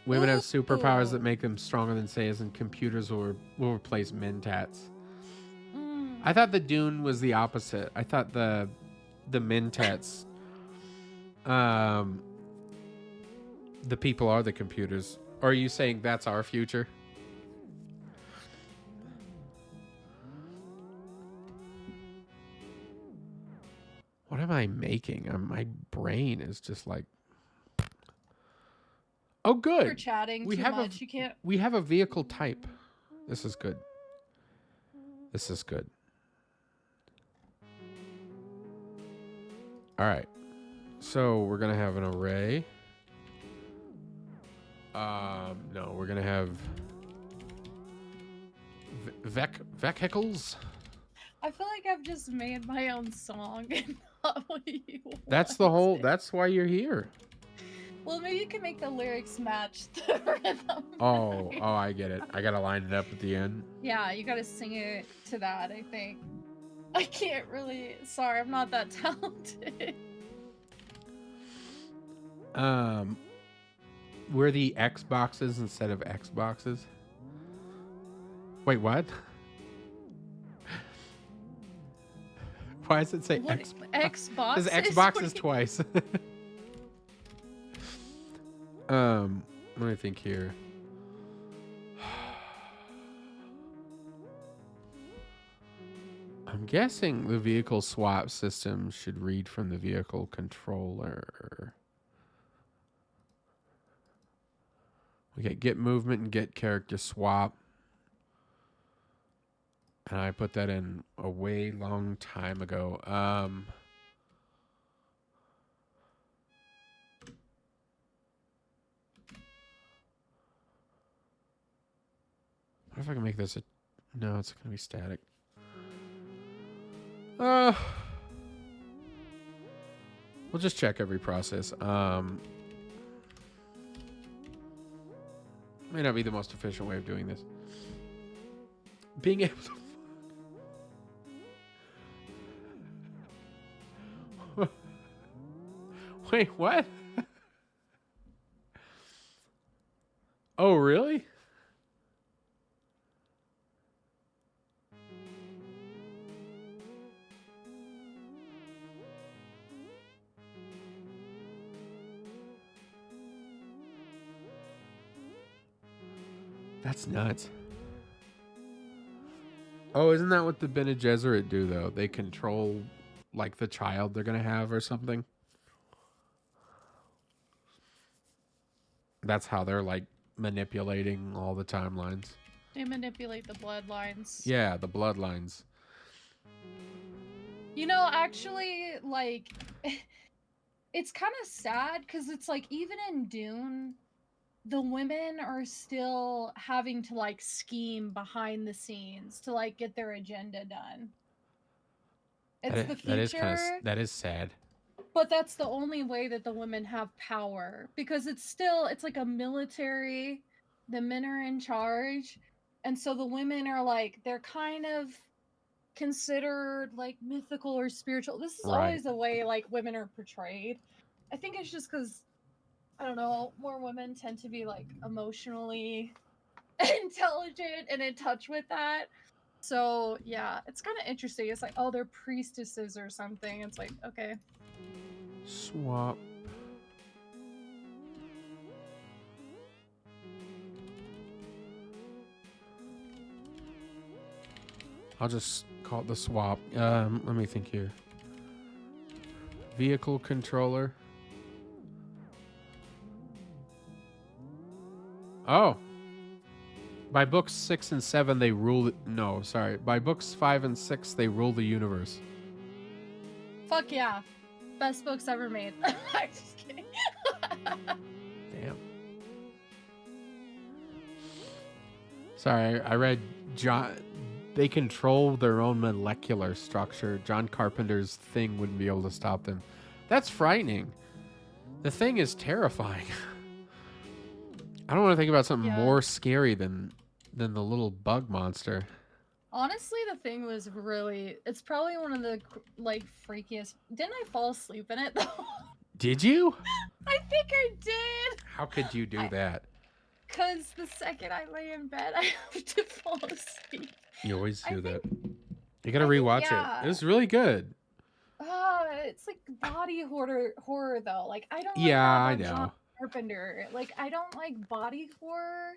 S3: Women have superpowers that make them stronger than Saiyans, and computers will replace mentats. I thought the Dune was the opposite. I thought the mentats, the people are the computers. Or are you saying that's our future? What am I making? My brain is just like, oh, good.
S2: We're chatting
S3: We
S2: too
S3: have
S2: much. You can't.
S3: We have a vehicle type. This is good. This is good. All right. So we're gonna have an array. No, we're gonna have vehicles.
S2: I feel like I've just made my own song and not what you
S3: That's the whole.
S2: wanted.
S3: That's why you're here.
S2: Well, maybe you can make the lyrics match the rhythm.
S3: Oh, I get it. I gotta line it up at the end.
S2: Yeah, you gotta sing it to that, I think. I can't really. Sorry, I'm not that talented.
S3: We're the Xboxes instead of Xboxes. Wait, what? Why does it say
S2: What,
S3: Xbox?
S2: Xbox?
S3: There's Xboxes twice. Let me think here. I'm guessing the vehicle swap system should read from the vehicle controller. We get movement and get character swap. And I put that in a way long time ago. What if I can make this a... No, it's going to be static. We'll just check every process. May not be the most efficient way of doing this. Being able to... Wait, what? Oh, really? That's nuts. Oh, isn't that what the Bene Gesserit do, though? They control, like, the child they're going to have or something? That's how they're, like, manipulating all the timelines.
S2: They manipulate the bloodlines.
S3: Yeah, the bloodlines.
S2: You know, actually, like, it's kind of sad because it's like even in Dune, the women are still having to like scheme behind the scenes to like get their agenda done. It's the
S3: That is kind of
S2: future,
S3: that is sad.
S2: but that's the only way that the women have power because it's like a military, the men are in charge, and so the women are like they're kind of considered like mythical or spiritual. This is
S3: Right.
S2: always the way like women are portrayed. I think it's just because I don't know, more women tend to be like emotionally intelligent and in touch with that. So yeah, it's kind of interesting. It's like, oh, they're priestesses or something. It's like, okay.
S3: Swap. I'll just call it the swap. Let me think here. Vehicle controller. Oh. By books 6 and 7, they rule it. No, sorry. By books 5 and 6, they rule the universe.
S2: Fuck yeah. Best books ever made. I'm just kidding.
S3: Damn. Sorry, I read John. They control their own molecular structure. John Carpenter's Thing wouldn't be able to stop them. That's frightening. The Thing is terrifying. I don't want to think about something more scary than the little bug monster.
S2: Honestly, the Thing was really. It's probably one of the like freakiest. Didn't I fall asleep in it though?
S3: Did you?
S2: I think I did.
S3: How could you do that?
S2: Because the second I lay in bed, I have to fall asleep.
S3: You always do that.
S2: think-
S3: You gotta rewatch it. It was really good.
S2: It's like body horror though. Like I don't.
S3: Yeah, I
S2: like that about
S3: know.
S2: John Carpenter. Like I don't like body horror.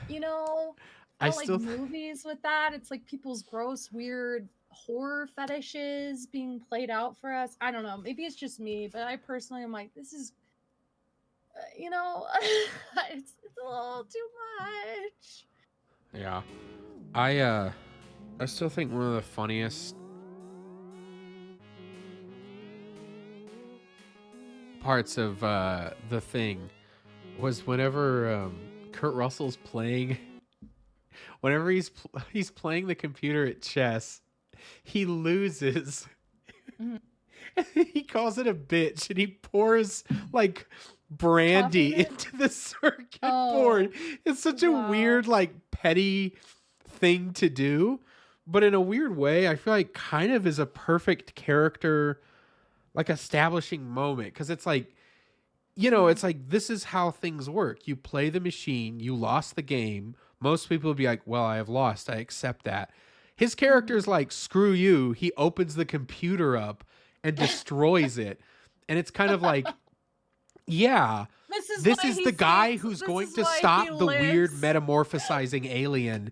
S2: You know,
S3: I
S2: I don't
S3: still.
S2: like movies with that. It's like people's gross, weird horror fetishes being played out for us. I don't know. Maybe it's just me, but I personally am like, this is, you know, it's a little too much.
S3: Yeah. I still think one of the funniest parts of The Thing was whenever Kurt Russell's playing whenever he's playing the computer at chess, he loses.
S2: Mhm.
S3: He calls it a bitch and he pours like brandy
S2: Coffee?
S3: into the circuit
S2: Oh,
S3: board. It's such a
S2: wow.
S3: weird, like, petty thing to do, but in a weird way, I feel like kind of is a perfect character, like, establishing moment. Because it's like, you know, it's like, this is how things work. You play the machine, you lost the game. Most people would be like, well, I have lost. I accept that. His character's like, screw you. He opens the computer up and destroys it. And it's kind of like, yeah, this is the guy who's going to stop the weird metamorphosizing alien.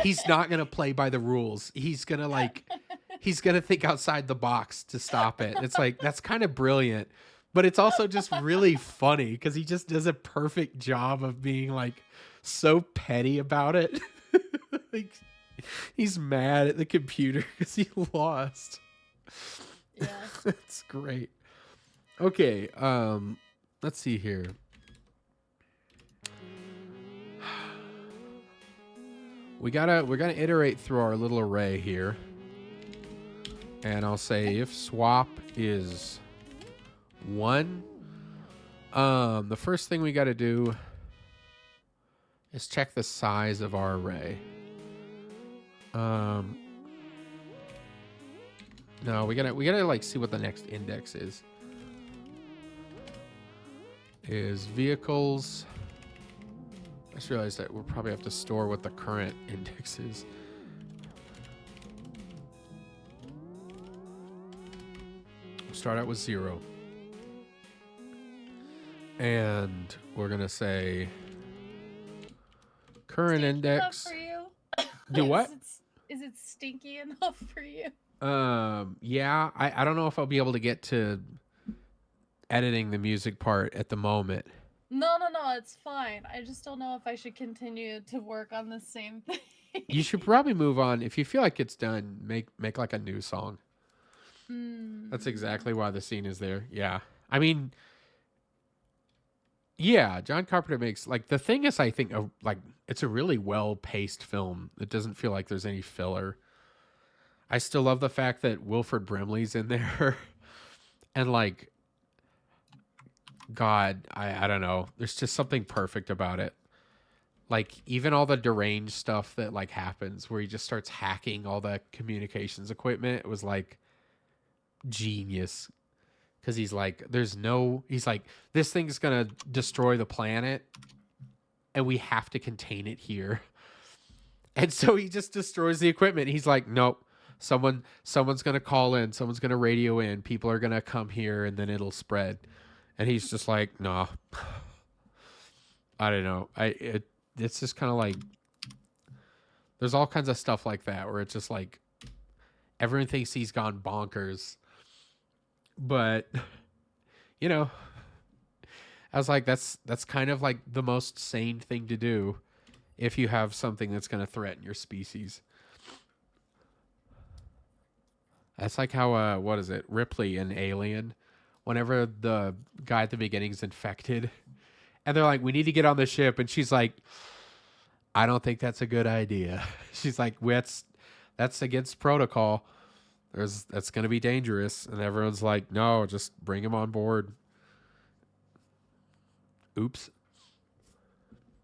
S3: He's not going to play by the rules. He's going to think outside the box to stop it. It's like, that's kind of brilliant. But it's also just really funny because he just does a perfect job of being like so petty about it. Like, he's mad at the computer because he lost.
S2: Yeah.
S3: That's great. Okay, let's see here. We're gonna iterate through our little array here. And I'll say if swap is 1, the first thing we gotta do is check the size of our array. No, we gotta like see what the next index is. Is vehicles. I just realized that we'll probably have to store what the current index is. We'll start out with 0. And we're gonna say current
S2: Stinky
S3: index.
S2: enough for you?
S3: Do what?
S2: Is it stinky enough for you?
S3: Yeah, I don't know if I'll be able to get to editing the music part at the moment.
S2: No, it's fine. I just don't know if I should continue to work on the same thing.
S3: You should probably move on. If you feel like it's done, make like a new song. That's exactly why the scene is there. Yeah. I mean, yeah, John Carpenter makes like the thing is I think like it's a really well-paced film. It doesn't feel like there's any filler. I still love the fact that Wilford Brimley's in there. And like God, I don't know. There's just something perfect about it. Like even all the deranged stuff that like happens where he just starts hacking all the communications equipment, it was like genius. Because he's like, he's like, this thing's gonna destroy the planet and we have to contain it here. And so he just destroys the equipment. He's like, nope. Someone's gonna call in, someone's gonna radio in, people are gonna come here and then it'll spread. And he's just like, nah. I don't know. It's just kind of like there's all kinds of stuff like that where it's just like everyone thinks he's gone bonkers. But you know, I was like, that's kind of like the most sane thing to do if you have something that's going to threaten your species. That's like how what is it, Ripley in Alien, whenever the guy at the beginning is infected, and they're like, we need to get on the ship, and she's like, I don't think that's a good idea. She's like, that's against protocol. That's going to be dangerous. And everyone's like, no, just bring him on board. Oops.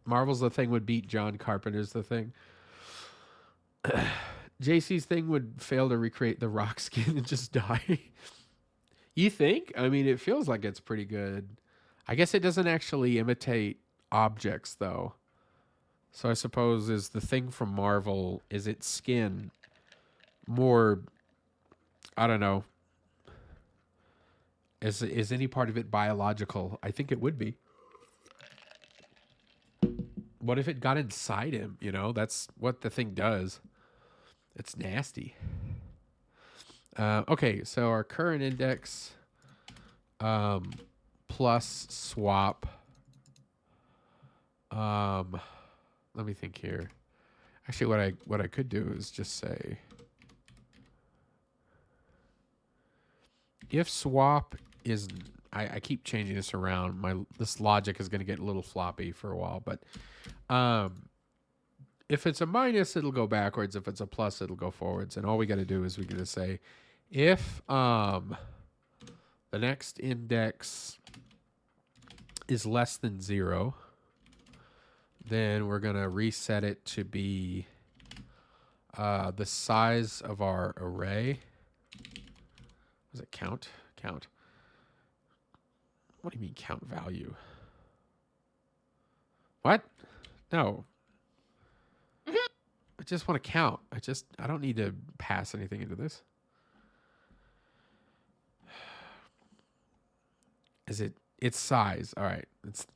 S3: Marvel's The Thing would beat John Carpenter's The Thing. JC's Thing would fail to recreate the rock skin and just die. You think? I mean, it feels like it's pretty good. I guess it doesn't actually imitate objects, though. So I suppose is the Thing from Marvel, is its skin more, I don't know, is any part of it biological? I think it would be. What if it got inside him? You know, that's what the Thing does. It's nasty. Okay, so our current index plus swap. Let me think here. Actually, what I could do is just say if swap is, I keep changing this around. This logic is going to get a little floppy for a while, but if it's a minus, it'll go backwards. If it's a plus, it'll go forwards. And all we got to do is we got to say if the next index is less than 0, then we're going to reset it to be the size of our array. Was it count? Count. What do you mean count value? What? No. I just want to count. I don't need to pass anything into this. It's size. All right. It's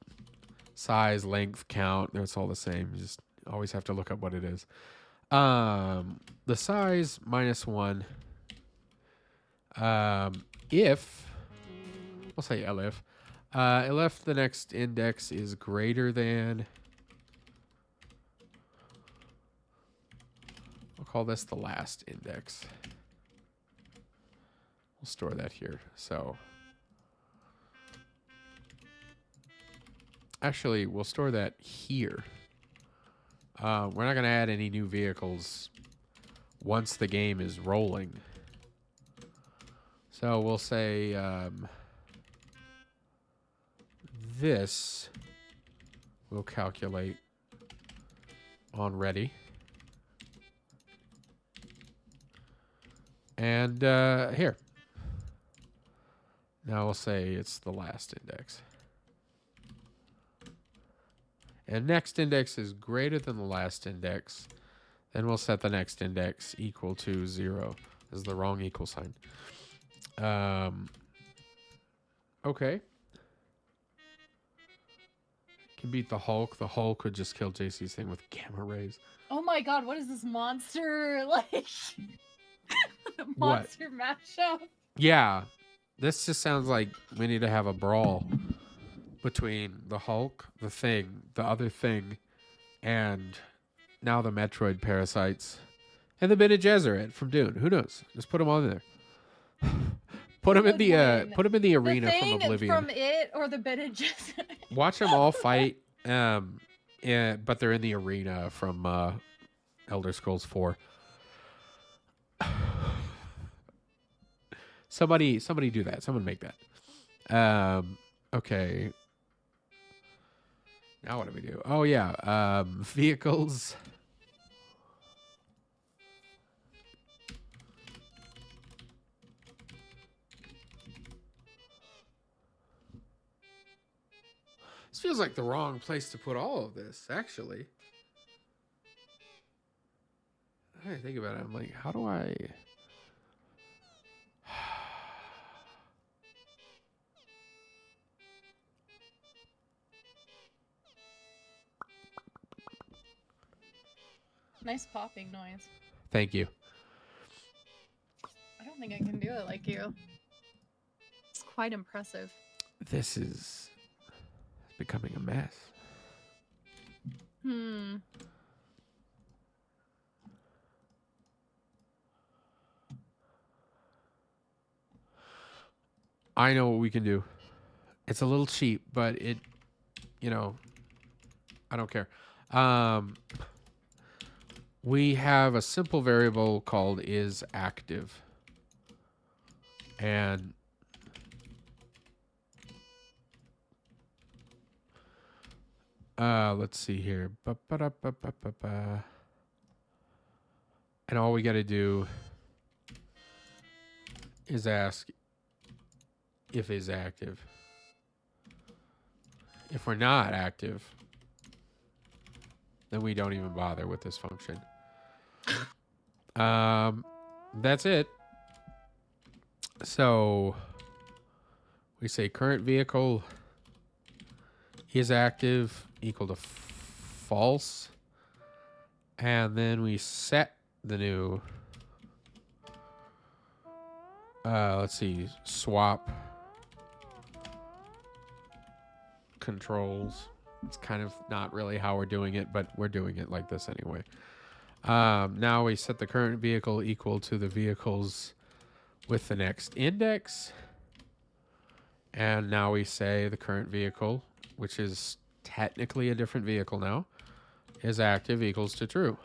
S3: size, length, count. It's all the same. You just always have to look up what it is. The size -1. If we'll say elif, elif the next index is greater than, we'll call this the last index. We'll store that here. So actually, we'll store that here. We're not going to add any new vehicles once the game is rolling. So we'll say this will calculate on ready. And here. Now we'll say it's the last index. And next index is greater than the last index. Then we'll set the next index equal to 0. This is the wrong equal sign. Okay. Can beat the Hulk. The Hulk would just kill JC's Thing with gamma rays.
S2: Oh my god, what is this monster, like, monster mashup?
S3: Yeah. This just sounds like we need to have a brawl between the Hulk, the Thing, the other Thing, and now the Metroid parasites, and the Bene Gesserit from Dune. Who knows? Just put them all in there. Put
S2: Who
S3: them in
S2: would
S3: the
S2: win? The
S3: arena from
S2: Thing
S3: Oblivion.
S2: from it or the Bene Gesserit?
S3: Watch them all fight. Yeah, but they're in the arena from Elder Scrolls 4. Somebody do that. Someone make that. Okay. Now what do we do? Oh yeah. Vehicles. This feels like the wrong place to put all of this, actually. I think about it. I'm like, how do I...
S2: Nice popping noise.
S3: Thank you.
S2: I don't think I can do it like you. It's quite impressive.
S3: This is becoming a mess. I know what we can do. It's a little cheap, but it, I don't care. We have a simple variable called isActive. And let's see here. And all we got to do is ask if is active. If we're not active, then we don't even bother with this function. That's it. So we say current vehicle is active equal to false. And then we set the new, let's see, swap controls. It's kind of not really how we're doing it, but we're doing it like this anyway. Now we set the current vehicle equal to the vehicles with the next index. And now we say the current vehicle, which is technically a different vehicle now, is active equals to true.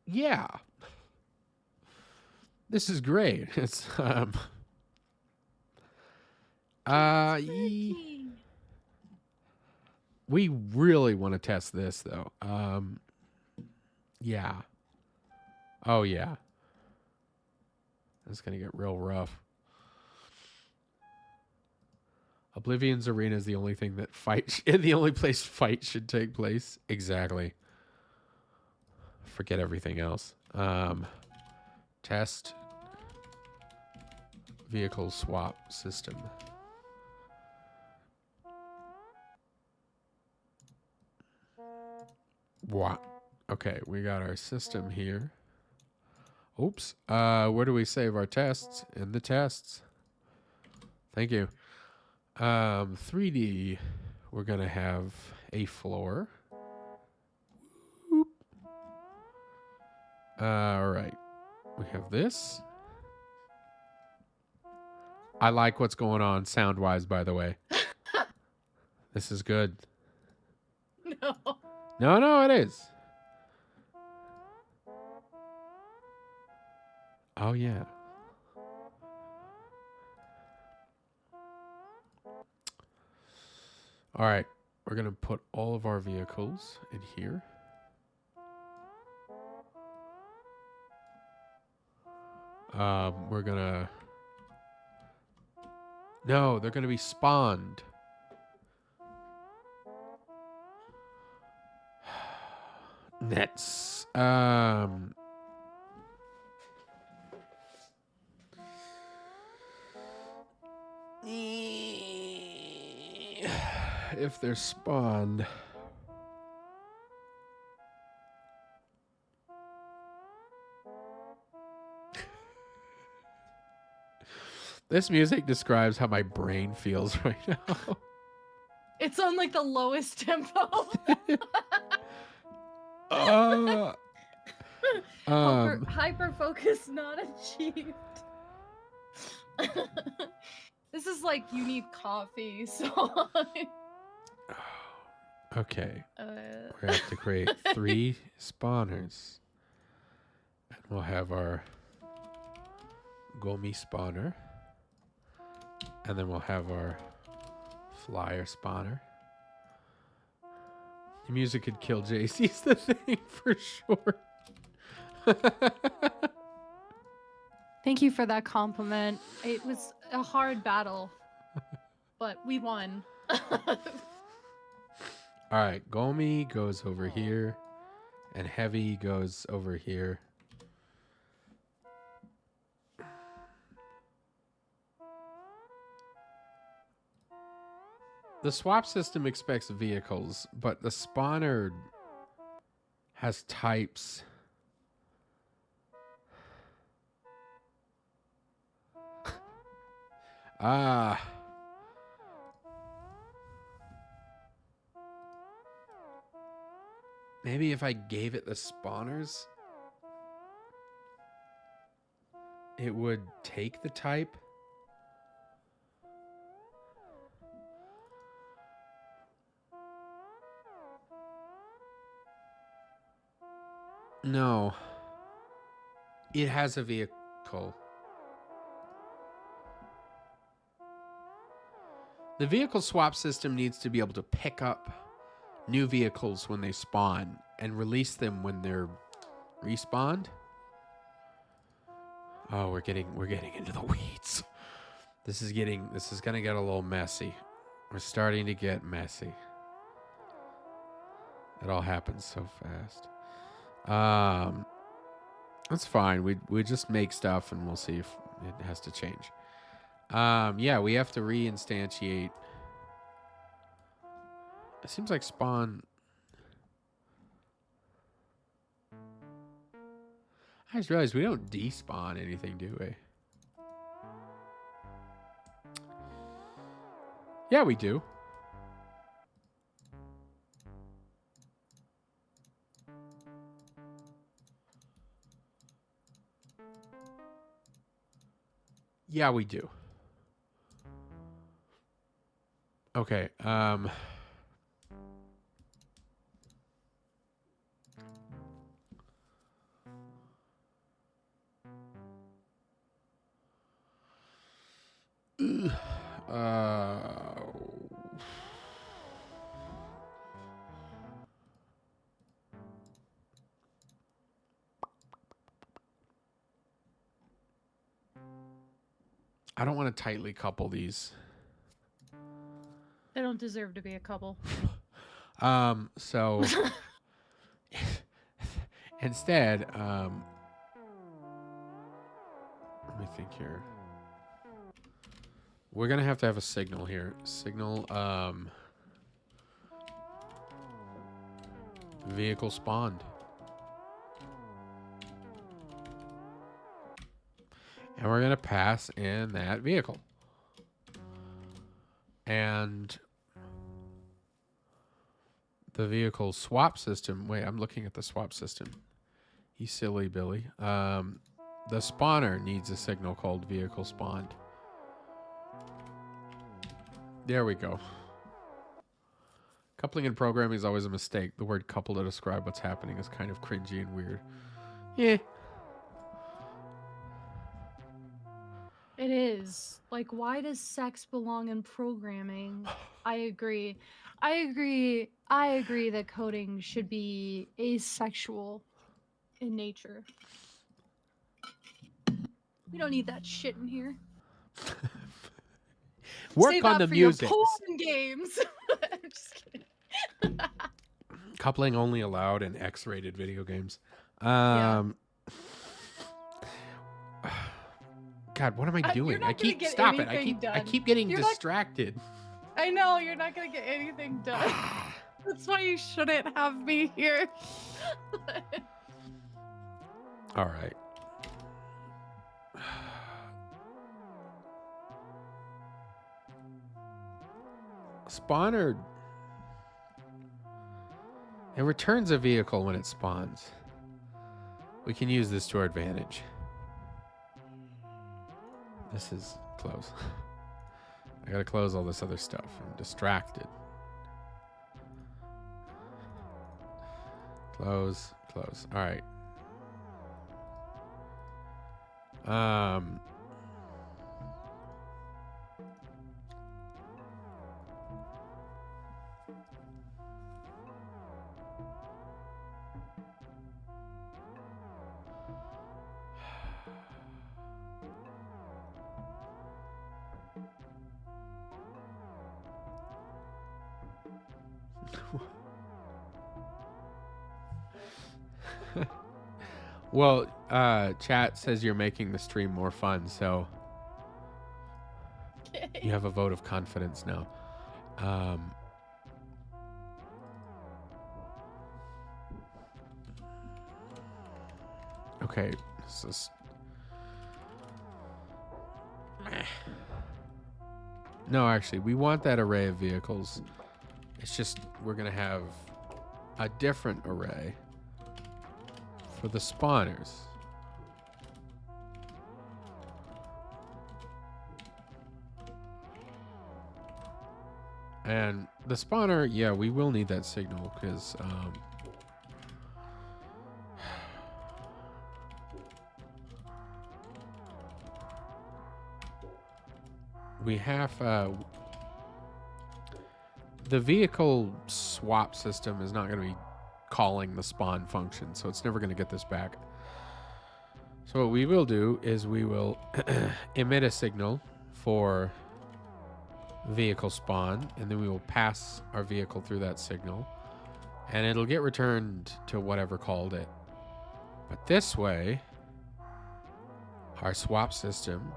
S3: Yeah. This is great. It's we really want to test this though. Yeah. Oh yeah. It's gonna get real rough. Oblivion's arena is the only thing that the only place fight should take place. Exactly. Forget everything else. Test vehicle swap system. What? Okay, we got our system here. Oops. Where do we save our tests? In the tests. Thank you. 3D. We're gonna have a floor. Whoop. All right. We have this. I like what's going on sound-wise, by the way. This is good.
S2: No.
S3: No, it is. Oh, yeah. All right. We're going to put all of our vehicles in here. We're going to... No, they're going to be spawned. That's... If they're spawned... This music describes how my brain feels right now.
S2: It's on like the lowest tempo. Hyper focus not achieved. This is like you need coffee, so.
S3: Okay. We have to create 3 spawners. And we'll have our Gomi spawner. And then we'll have our flyer spawner. The music could kill JC's the thing for sure.
S2: Thank you for that compliment. It was a hard battle, but we won.
S3: All right, Gomi goes over here, and Heavy goes over here. The swap system expects vehicles, but the spawner has types. Maybe if I gave it the spawners, it would take the type. No. It has a vehicle. The vehicle swap system needs to be able to pick up new vehicles when they spawn and release them when they're respawned. Oh, we're getting into the weeds. This is gonna get a little messy. We're starting to get messy. It all happens so fast. That's fine. We just make stuff and we'll see if it has to change. Yeah, we have to reinstantiate. It seems like spawn. I just realized we don't despawn anything, do we? Yeah, we do. Yeah, we do. Okay. I don't want to tightly couple these.
S2: They don't deserve to be a couple.
S3: So instead, let me think here. We're gonna have to have a signal here. Signal, vehicle spawned. And we're gonna pass in that vehicle. And the vehicle swap system. Wait, I'm looking at the swap system. You silly Billy. The spawner needs a signal called vehicle spawned. There we go. Coupling in programming is always a mistake. The word couple to describe what's happening is kind of cringy and weird. Yeah.
S2: It is. Like, why does sex belong in programming? I agree. I agree that coding should be asexual in nature. We don't need that shit in here.
S3: Work
S2: Save
S3: on
S2: that
S3: the
S2: for
S3: music.
S2: your porn games. I'm just kidding.
S3: Coupling only allowed in X-rated video games.
S2: Yeah.
S3: God, what am I doing?
S2: You're not
S3: I keep
S2: gonna get
S3: stop it.
S2: anything
S3: I
S2: done.
S3: keep getting
S2: You're not-
S3: distracted.
S2: I know you're not gonna get anything done. That's why you shouldn't have me here.
S3: All right. spawner. It returns a vehicle when it spawns. We can use this to our advantage. This is close. I gotta close all this other stuff. I'm distracted. Close, close. All right. Well, chat says you're making the stream more fun, so you have a vote of confidence now. Okay, this is... No, actually, we want that array of vehicles. It's just we're going to have a different array for the spawners. And the spawner, yeah, we will need that signal because we have the vehicle swap system is not going to be calling the spawn function, so it's never going to get this back. So what we will do is we will emit a signal for vehicle spawn, and then we will pass our vehicle through that signal, and it'll get returned to whatever called it. But this way, our swap system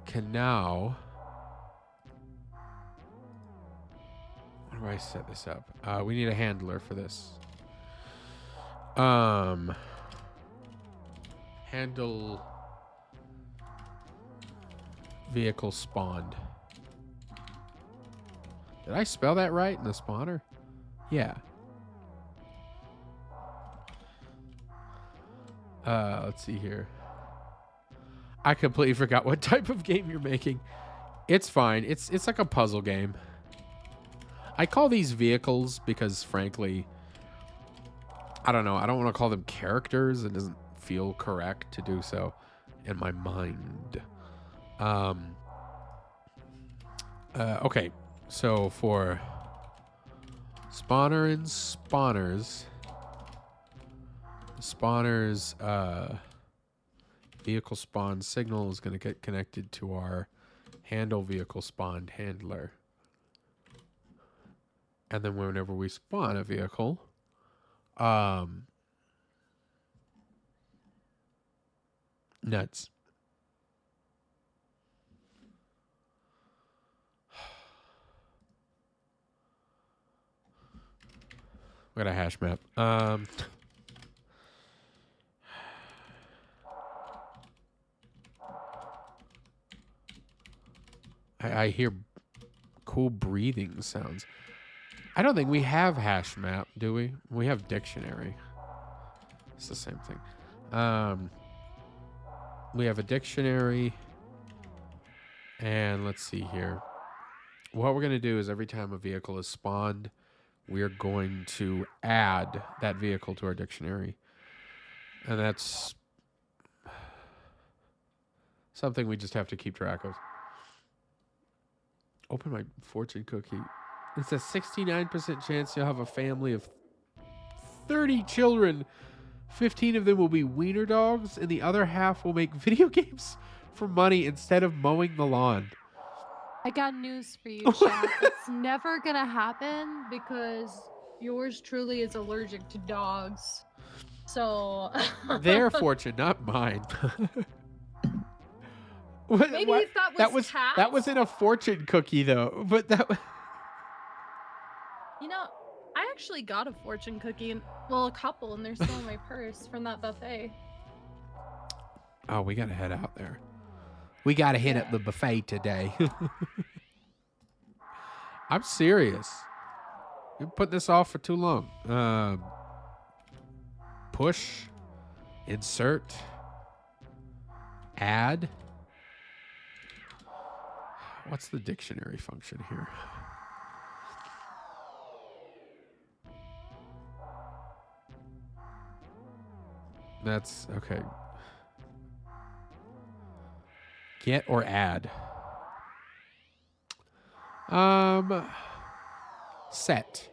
S3: can now... How do I set this up? We need a handler for this. Handle vehicle spawned. Did I spell that right in the spawner? Yeah. Let's see here. I completely forgot what type of game you're making. It's fine. It's like a puzzle game. I call these vehicles because, frankly, I don't know. I don't want to call them characters. It doesn't feel correct to do so in my mind. Okay. So for spawner and spawners, vehicle spawn signal is going to get connected to our handle vehicle spawned handler. And then whenever we spawn a vehicle, nuts. We got a hash map. I hear cool breathing sounds. I don't think we have hash map, do we? We have dictionary. It's the same thing. We have a dictionary. And let's see here. What we're going to do is every time a vehicle is spawned, we're going to add that vehicle to our dictionary. And that's something we just have to keep track of. Open my fortune cookie. It's a 69% chance you'll have a family of 30 children. 15 of them will be wiener dogs, and the other half will make video games for money instead of mowing the lawn.
S2: I got news for you, chat. It's never gonna happen because yours truly is allergic to dogs. So
S3: Their fortune, not mine.
S2: Maybe if that was cats?
S3: That was in a fortune cookie though. But that
S2: You know, I actually got a fortune cookie, and well, a couple, and they're still in my purse from that buffet.
S3: Oh, we gotta head out there. We gotta hit up the buffet today. I'm serious. You put this off for too long. Push, insert, add. What's the dictionary function here? That's okay. Get or add. Set.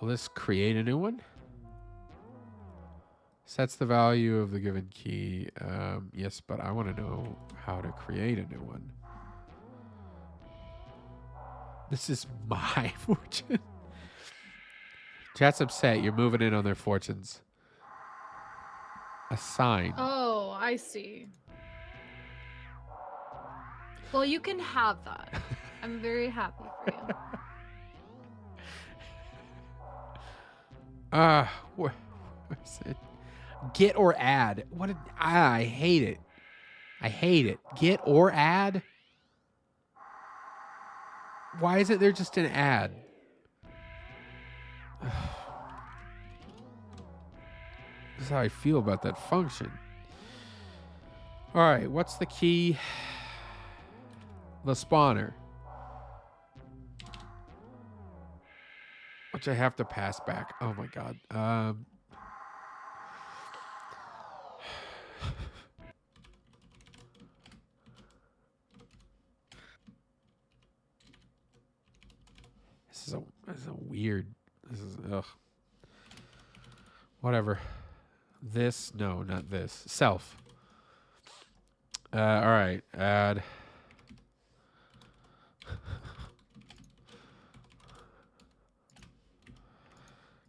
S3: Will this create a new one? Sets the value of the given key. Yes, but I want to know how to create a new one. This is my fortune. Chat's upset. You're moving in on their fortunes. Assign.
S2: Oh, I see. Well, you can have that. I'm very happy for you.
S3: Where's it? Get or add. I hate it. I hate it. Get or add? Why isn't there just an add? This is how I feel about that function. All right, what's the key? The spawner. Which I have to pass back. Oh my god. This is a weird. This is ugh. Whatever. This, no, not this. Self. All right. Add.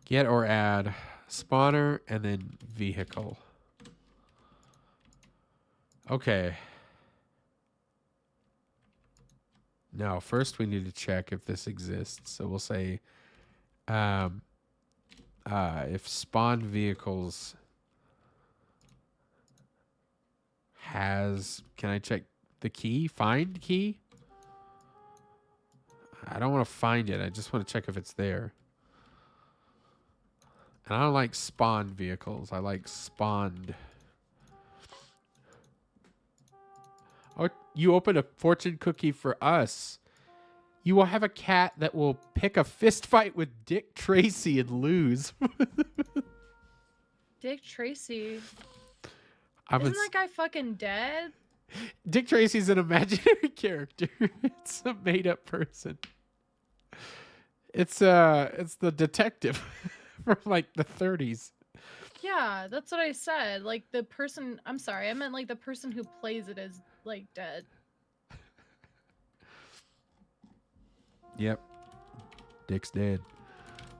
S3: Get or add spawner and then vehicle. Okay. Now, first we need to check if this exists. So we'll say if spawn vehicles has, can I check the key? Find key? I don't want to find it. I just want to check if it's there. And I don't like spawned vehicles. I like spawned. Oh, you open a fortune cookie for us. You will have a cat that will pick a fist fight with Dick Tracy and lose.
S2: Dick Tracy.
S3: Isn't
S2: that guy fucking dead?
S3: Dick Tracy's an imaginary character. It's a made-up person. It's the detective from like the 30s.
S2: Yeah, that's what I said. Like the person, I'm sorry, I meant like the person who plays it is like dead.
S3: Yep. Dick's dead.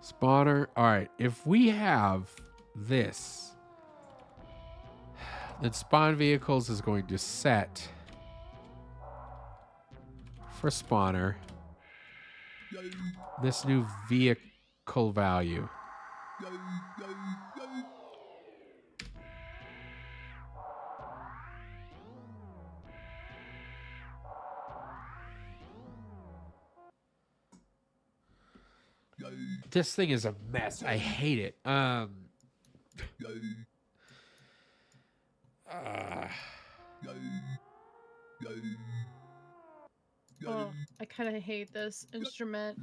S3: Spawner. All right. If we have this, then spawn vehicles is going to set for spawner this new vehicle value. This thing is a mess. I hate it.
S2: Oh, I kind of hate this instrument.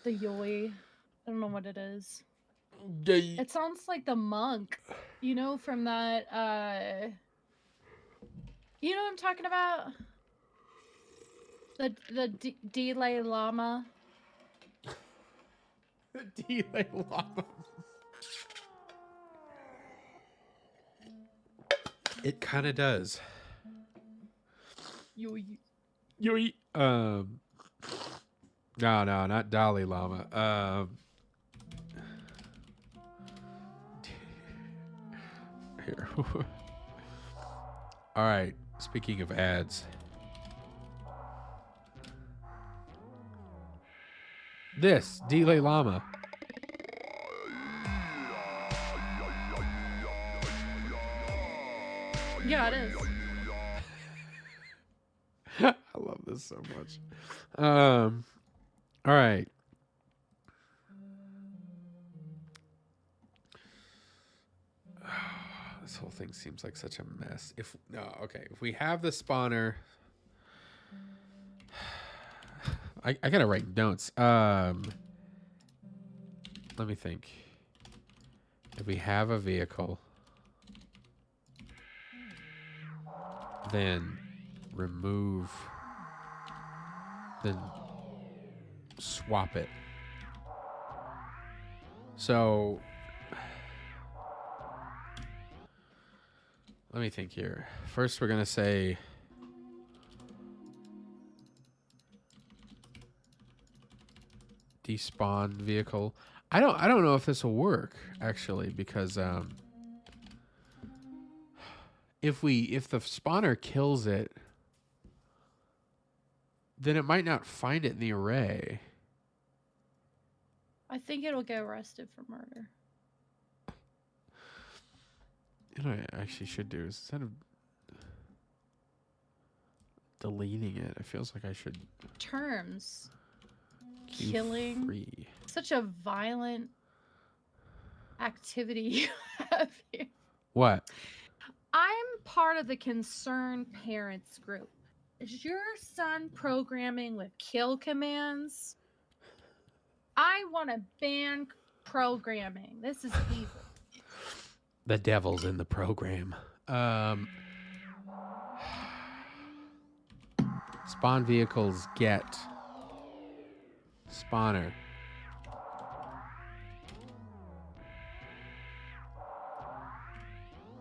S2: The yoi. I don't know what it is. It sounds like the monk, you know, from that, you know what I'm talking about? The Dalai Lama.
S3: Delay llama. It kind of does.
S2: Yoi.
S3: No, not Dalai Lama. Here. All right. Speaking of ads. This, Dalai Lama.
S2: Yeah, it is.
S3: I love this so much. All right. This whole thing seems like such a mess. If we have the spawner, I gotta write notes. Let me think. If we have a vehicle, then remove, then swap it. So let me think here. First, we're gonna say despawn vehicle. I don't know if this will work actually, because if the spawner kills it, then it might not find it in the array.
S2: I think it'll get arrested for murder.
S3: You know what I actually should do is, instead of deleting it, it feels like I should
S2: Terms.
S3: Q
S2: Killing.
S3: free.
S2: Such a violent activity you have here.
S3: What?
S2: I'm part of the concerned parents group. Is your son programming with kill commands? I want to ban programming. This is evil.
S3: The devil's in the program. Spawn vehicles get spawner.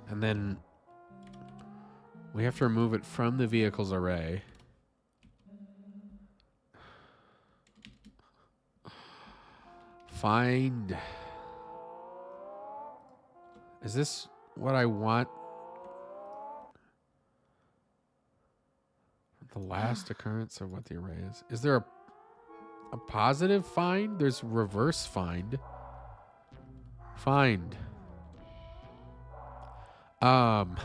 S3: And then we have to remove it from the vehicles array. Find. Is this what I want? The last occurrence of what the array is. Is there a positive find? There's reverse find. Find. Find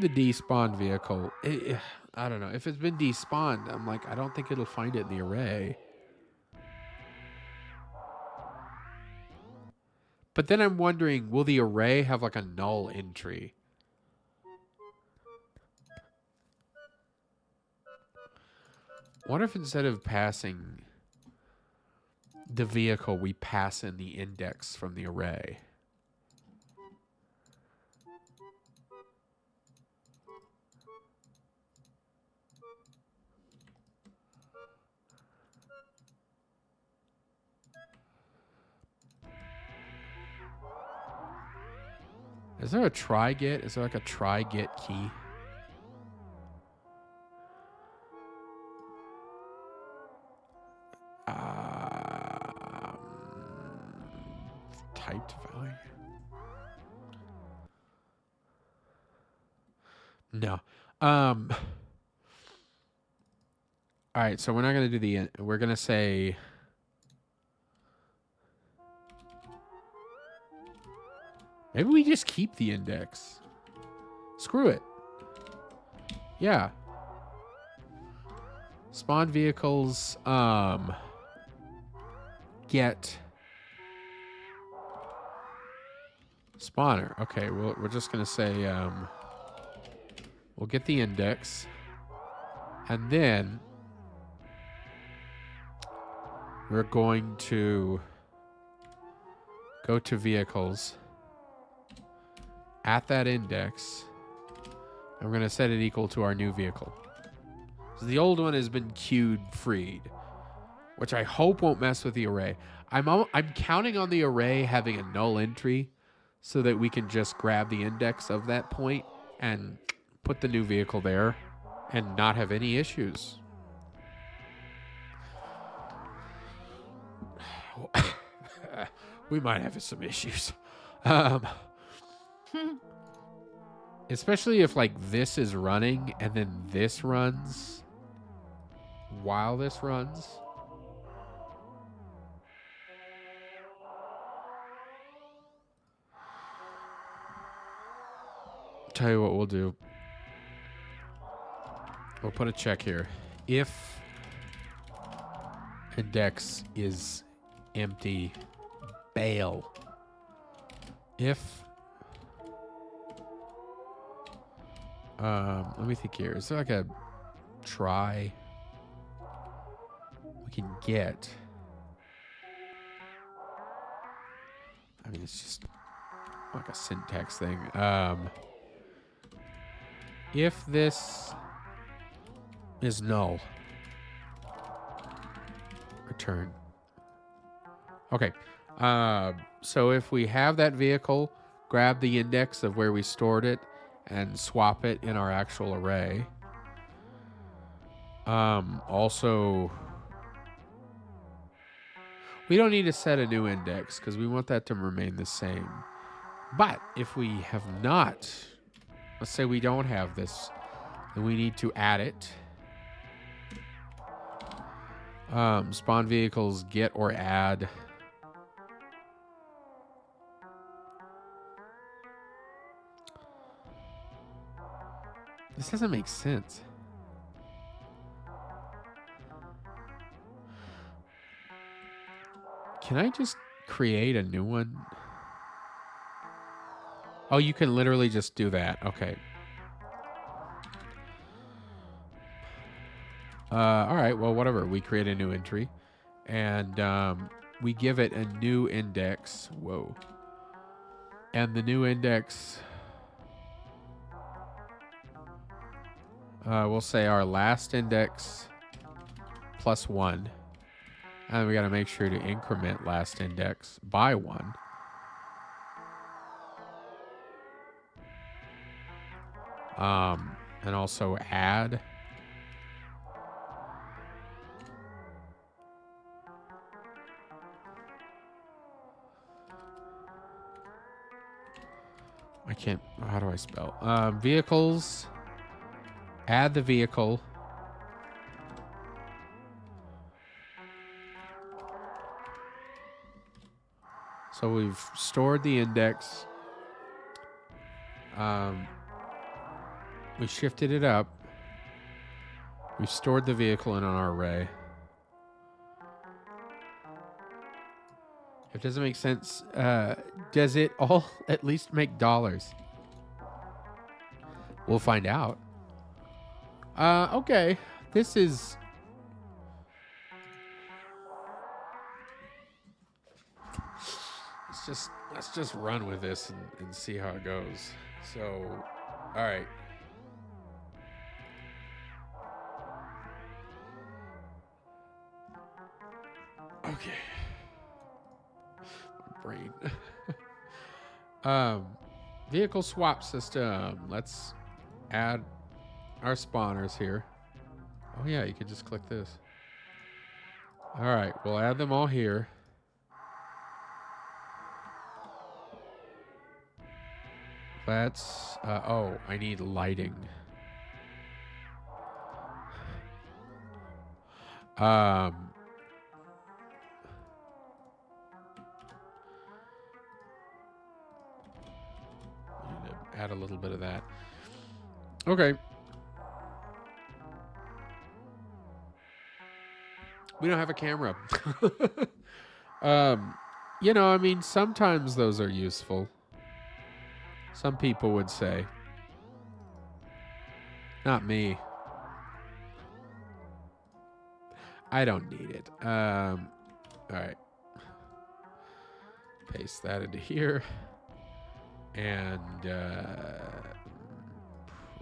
S3: the despawned vehicle. I don't know. If it's been despawned, I'm like, I don't think it'll find it in the array. But then I'm wondering, will the array have like a null entry? What if instead of passing the vehicle, we pass in the index from the array? Is there a try get? Is there like a try get key? Typed value. No. All right, so we're not going to do the, we're going to say, maybe we just keep the index. Screw it. Yeah. Spawn vehicles, get spawner. Okay, we're just going to say, we'll get the index, and then we're going to go to vehicles at that index, and we're going to set it equal to our new vehicle. So the old one has been queued freed, which I hope won't mess with the array. I'm counting on the array having a null entry so that we can just grab the index of that point and put the new vehicle there and not have any issues. We might have some issues. Especially if like this is running and then this runs while this runs. Tell you what we'll do. We'll put a check here. if index is empty, bail. If let me think here. Is there like a try we can get? I mean, it's just like a syntax thing. If this is null, return. Okay. So if we have that vehicle, grab the index of where we stored it and swap it in our actual array. Also, we don't need to set a new index because we want that to remain the same. But if we have not, let's say we don't have this, then we need to add it. Spawn vehicles, get or add. This doesn't make sense. Can I just create a new one? Oh, you can literally just do that. Okay. All right. Well, whatever. We create a new entry, and we give it a new index. Whoa. And the new index, we'll say our last index plus 1. And we got to make sure to increment last index by 1. And also add. I can't, how do I spell? Vehicles, add the vehicle. So we've stored the index. We shifted it up. We've stored the vehicle in our array. If it doesn't make sense, does it all at least make dollars? We'll find out. Okay. This is... Let's just run with this and see how it goes. So, all right. Okay. My brain. Vehicle swap system. Let's add our spawners here. Oh yeah, you can just click this. All right, we'll add them all here. Let's, oh, I need lighting. We need to add a little bit of that. Okay. We don't have a camera. You know, I mean, sometimes those are useful. Some people would say. Not me. I don't need it. All right. Paste that into here. And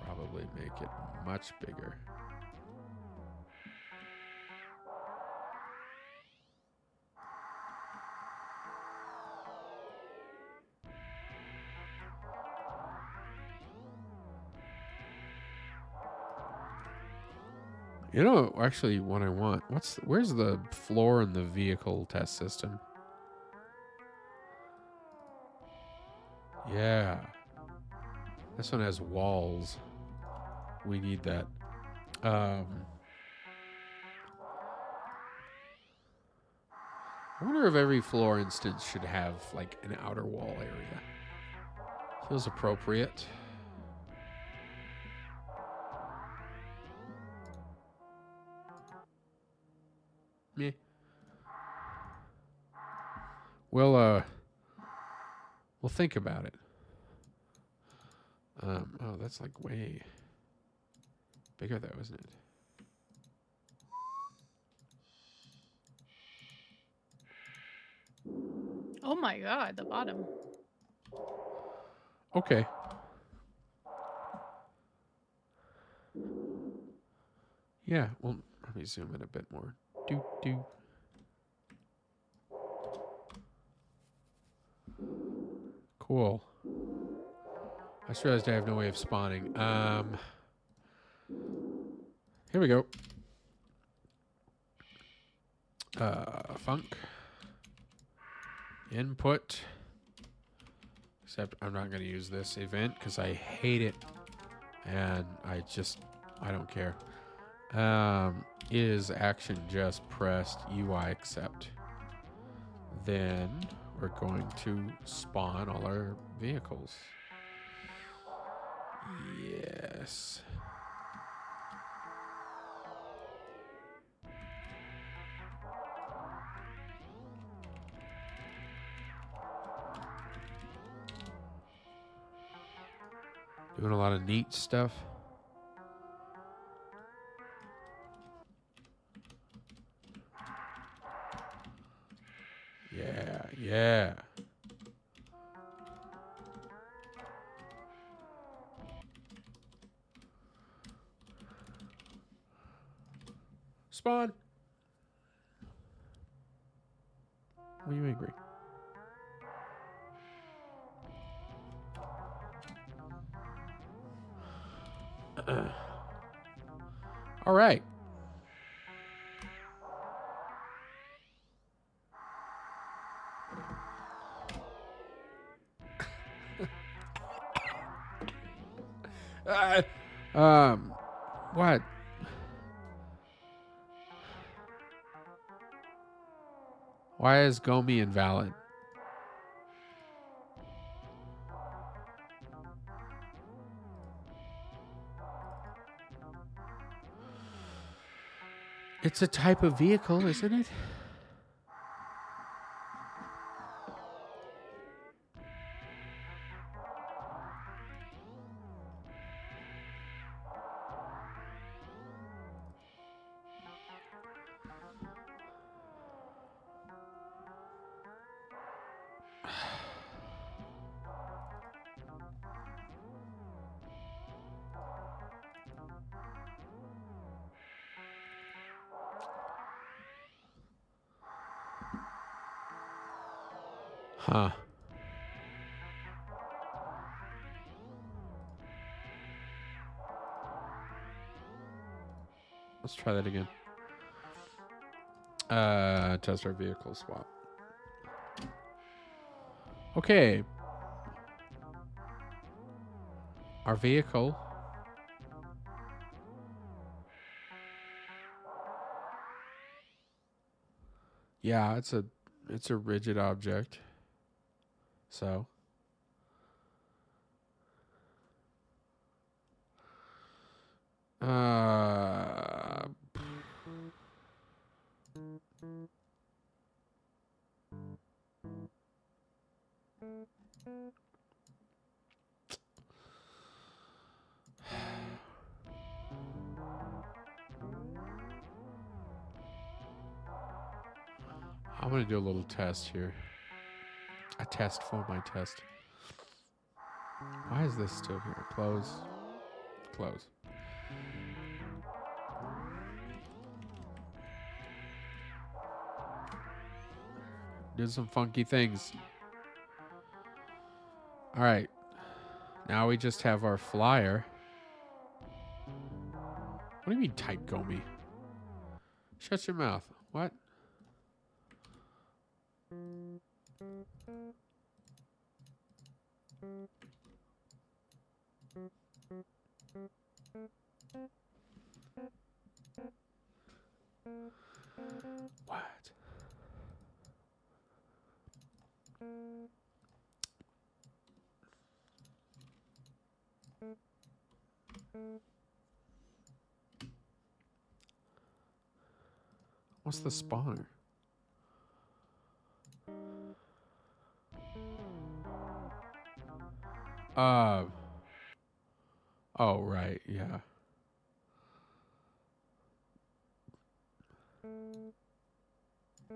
S3: probably make it much bigger. You know, actually, what I want. Where's the floor in the vehicle test system? Yeah. This one has walls. We need that. I wonder if every floor instance should have like an outer wall area. Feels appropriate. Meh. We'll think about it. Oh, that's like way bigger though, isn't it?
S2: Oh my god, the bottom.
S3: Okay. Yeah, well, let me zoom in a bit more. Do. Cool. I just realized I have no way of spawning. Here we go. Funk. Input. Except I'm not going to use this event because I hate it. And I don't care. Is action just pressed UI accept? Then we're going to spawn all our vehicles. Yes. Doing a lot of neat stuff. Yeah. Spawn. Why are you angry? All right. What? Why is Gomi invalid? It's a type of vehicle, isn't it? Huh. Let's try that again. Test our vehicle swap. Okay. Our vehicle. Yeah, it's a rigid object. So. I'm going to do a little test here. A test for my test. Why is this still here? Close. Close. Did some funky things. All right. Now we just have our flyer. What do you mean type Gomi? Shut your mouth. What? What? What's the spawner? Oh, right, yeah. It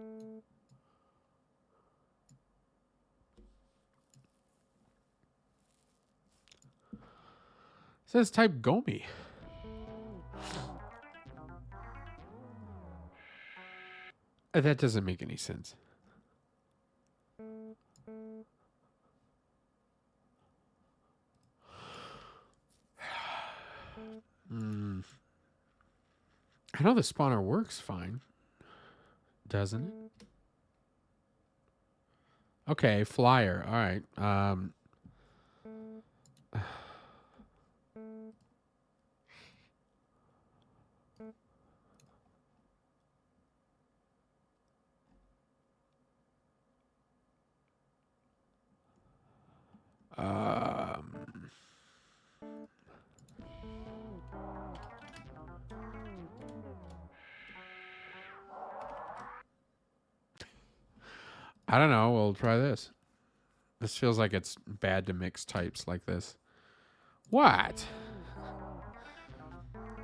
S3: says type Gomi. That doesn't make any sense. I know the spawner works fine, doesn't it? Okay, flyer. All right. Um, I don't know. We'll try this. This feels like it's bad to mix types like this. What?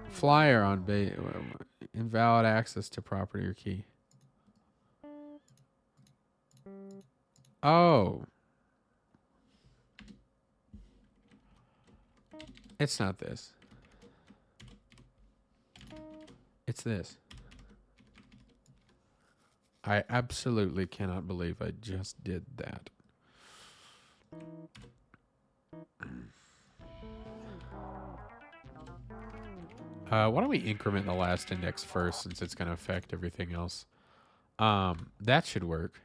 S3: Flyer on invalid access to property or key. Oh. It's not this. It's this. I absolutely cannot believe I just did that. Why don't we increment the last index first, since it's going to affect everything else? That should work.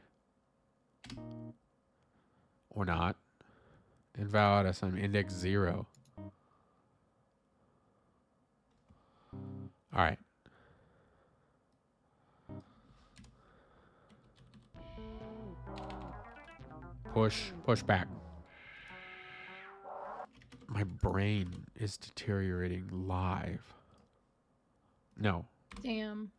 S3: Or not. Invalid assignment index 0. All right. Push back. My brain is deteriorating live. No.
S2: Damn.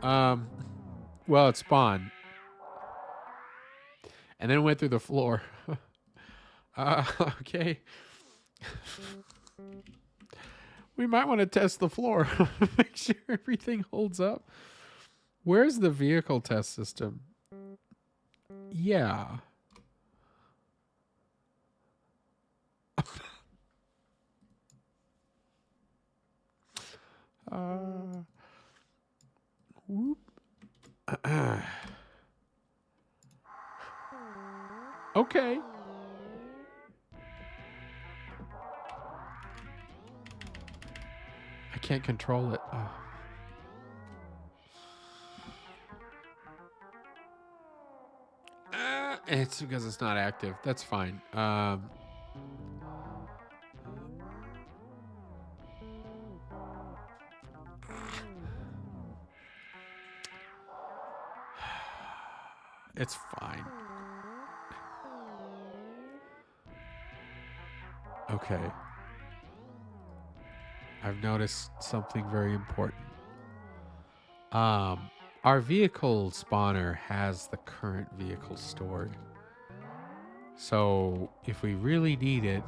S3: Well, it spawned. And then went through the floor. Okay. We might want to test the floor. Make sure everything holds up. Where's the vehicle test system? Yeah. Whoop. Okay. I can't control it. It's because it's not active. That's fine. It's fine. Okay. I've noticed something very important. Our vehicle spawner has the current vehicle stored. So if we really need it,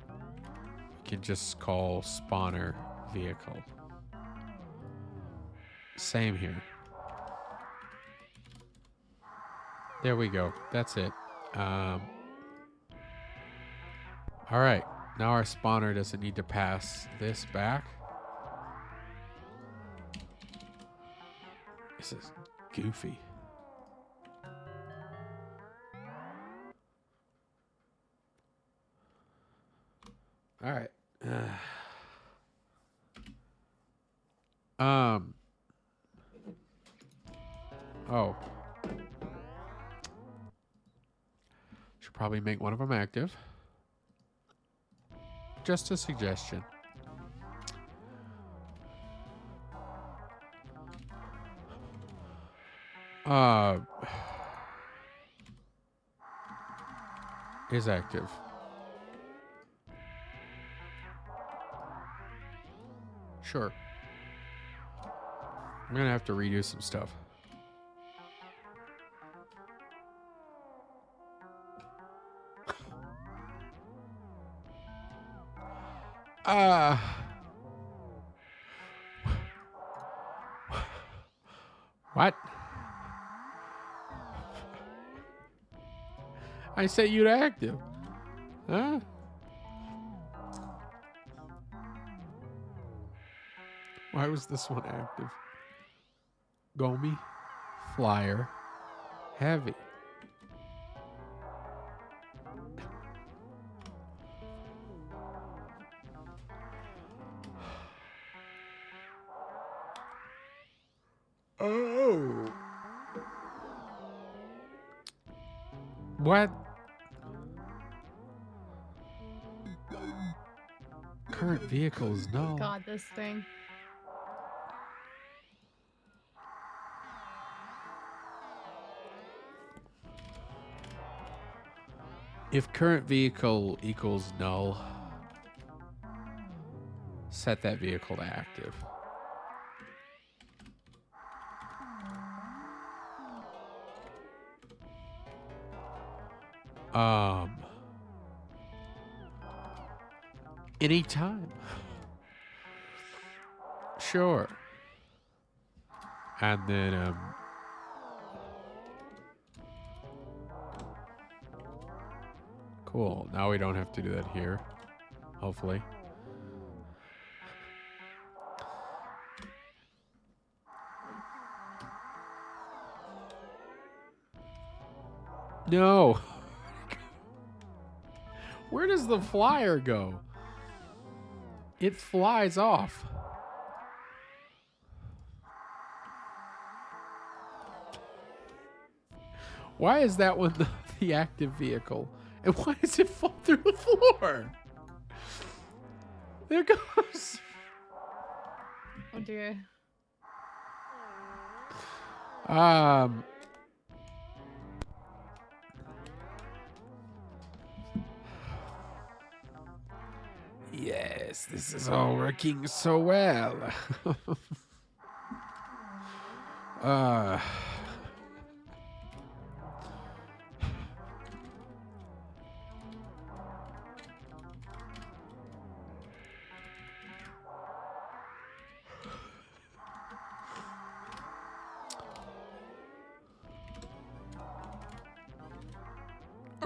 S3: we can just call spawner vehicle. Same here. There we go. That's it. All right. Now our spawner doesn't need to pass this back. This is goofy. All right. Oh. Should probably make one of them active. Just a suggestion. Is active. Sure. I'm gonna have to redo some stuff. What? I set you to active. Huh? Why was this one active? Gomi, flyer, heavy. Oh. What? Current vehicles, no.
S2: God, this thing.
S3: If current vehicle equals null, set that vehicle to active. Anytime. Sure. And then, cool. Now we don't have to do that here. Hopefully. No. Where does the flyer go? It flies off. Why is that one the active vehicle? And why does it fall through the floor? There it goes.
S2: Oh dear.
S3: Yes, this is all working so well. All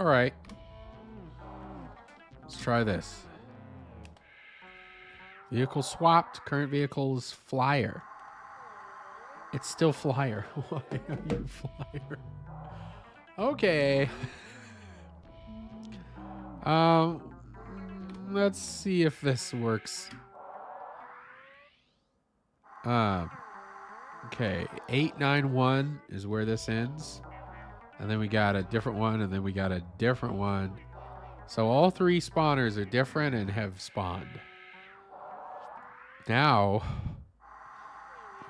S3: right. Let's try this. Vehicle swapped. Current vehicle is flyer. It's still flyer. Why are you flyer? Okay. Let's see if this works. Okay. 891 is where this ends. And then we got a different one, and then we got a different one. So all three spawners are different and have spawned. Now,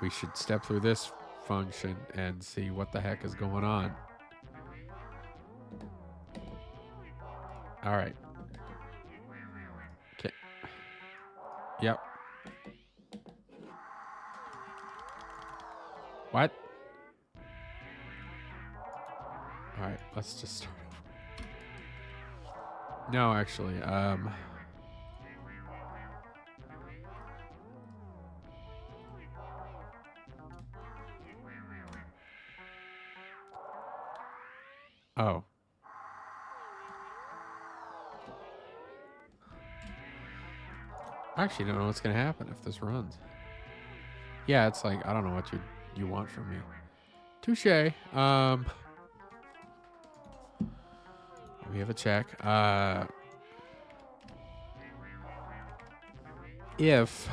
S3: we should step through this function and see what the heck is going on. All right. Okay. Yep. What? All right, let's just start over. No, actually, oh. I actually don't know what's gonna happen if this runs. Yeah, it's like I don't know what you want from me. Touche. We have a check. If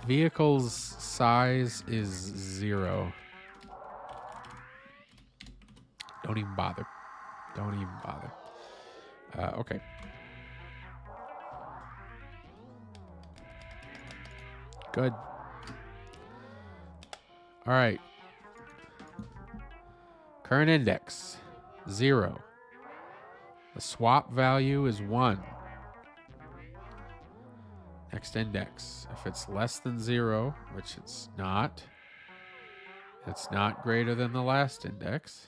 S3: vehicle's size is 0, don't even bother. Don't even bother. Okay. Good. All right. Current index, 0. The swap value is 1. Next index. If it's less than 0, which it's not greater than the last index.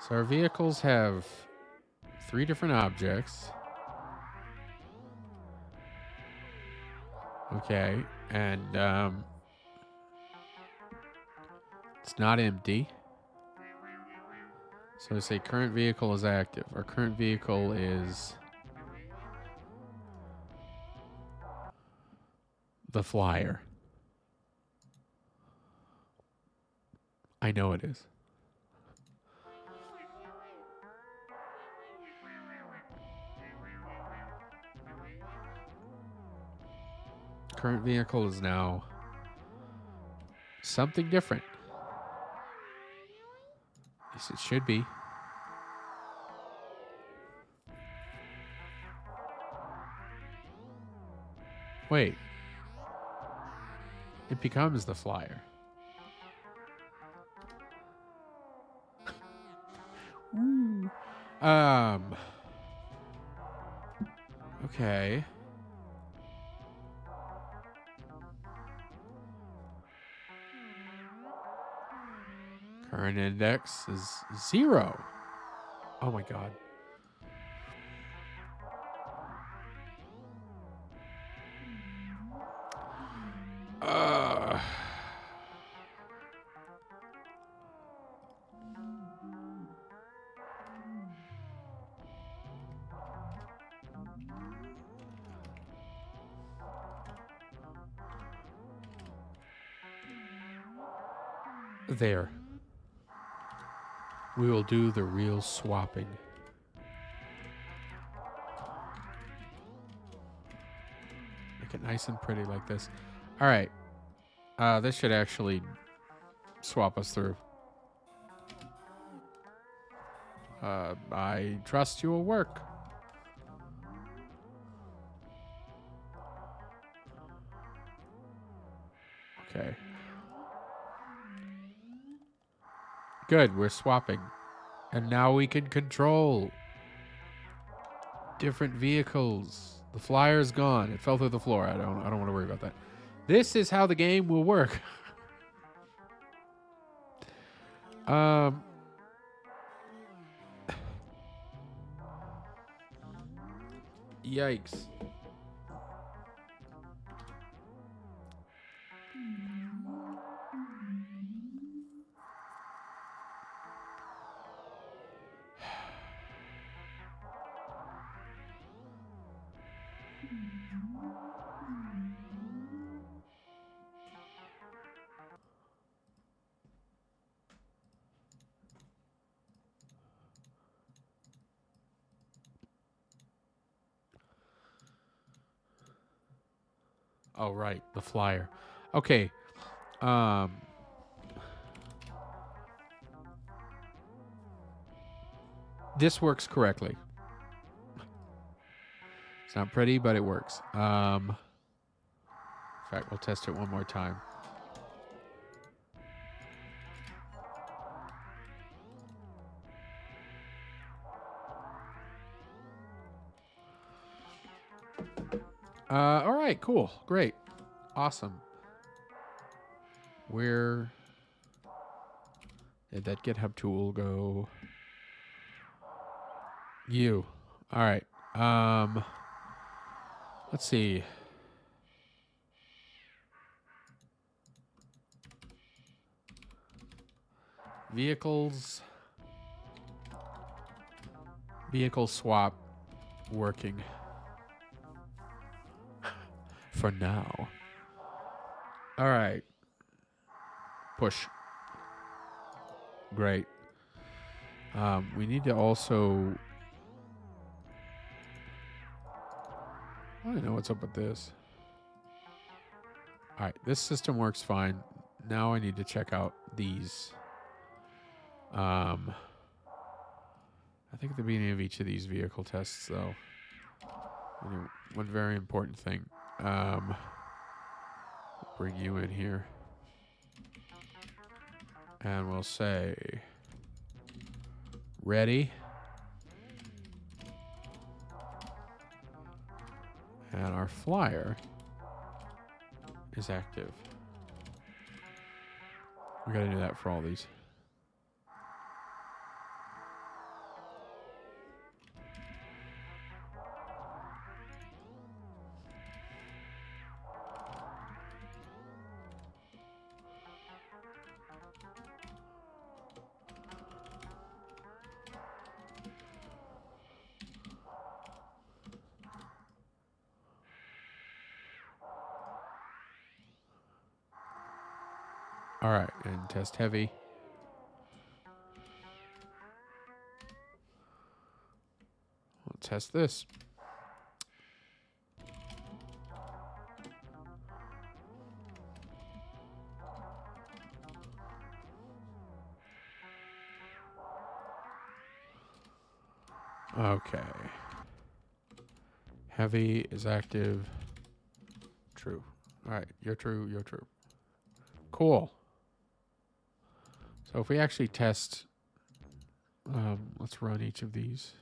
S3: So our vehicles have 3 different objects. Okay, and it's not empty. So I say current vehicle is active. Our current vehicle is the flyer. I know it is. Current vehicle is now something different. At least it should be. Wait. It becomes the flyer. Ooh. Okay. Current index is 0. Oh my god. There. We will do the real swapping. Make it nice and pretty like this. All right. This should actually swap us through. I trust you will work. Okay. Good, we're swapping. And now we can control different vehicles. The flyer's gone. It fell through the floor. I don't want to worry about that. This is how the game will work. Yikes. Oh, right. The flyer. Okay. This works correctly. It's not pretty, but it works. In fact, we'll test it one more time. All right, cool. Great. Awesome. Where did that GitHub tool go? You. All right. Let's see. Vehicles. Vehicle swap working. For now. All right. Push. Great. We need to also... I don't know what's up with this. All right. This system works fine. Now I need to check out these. I think at the beginning of each of these vehicle tests, though, one very important thing. Bring you in here. And we'll say, ready. And our flyer is active. We gotta do that for all these. All right, and test heavy. We'll test this. Okay. Heavy is active. True. All right, you're true, you're true. Cool. So if we actually test, let's run each of these.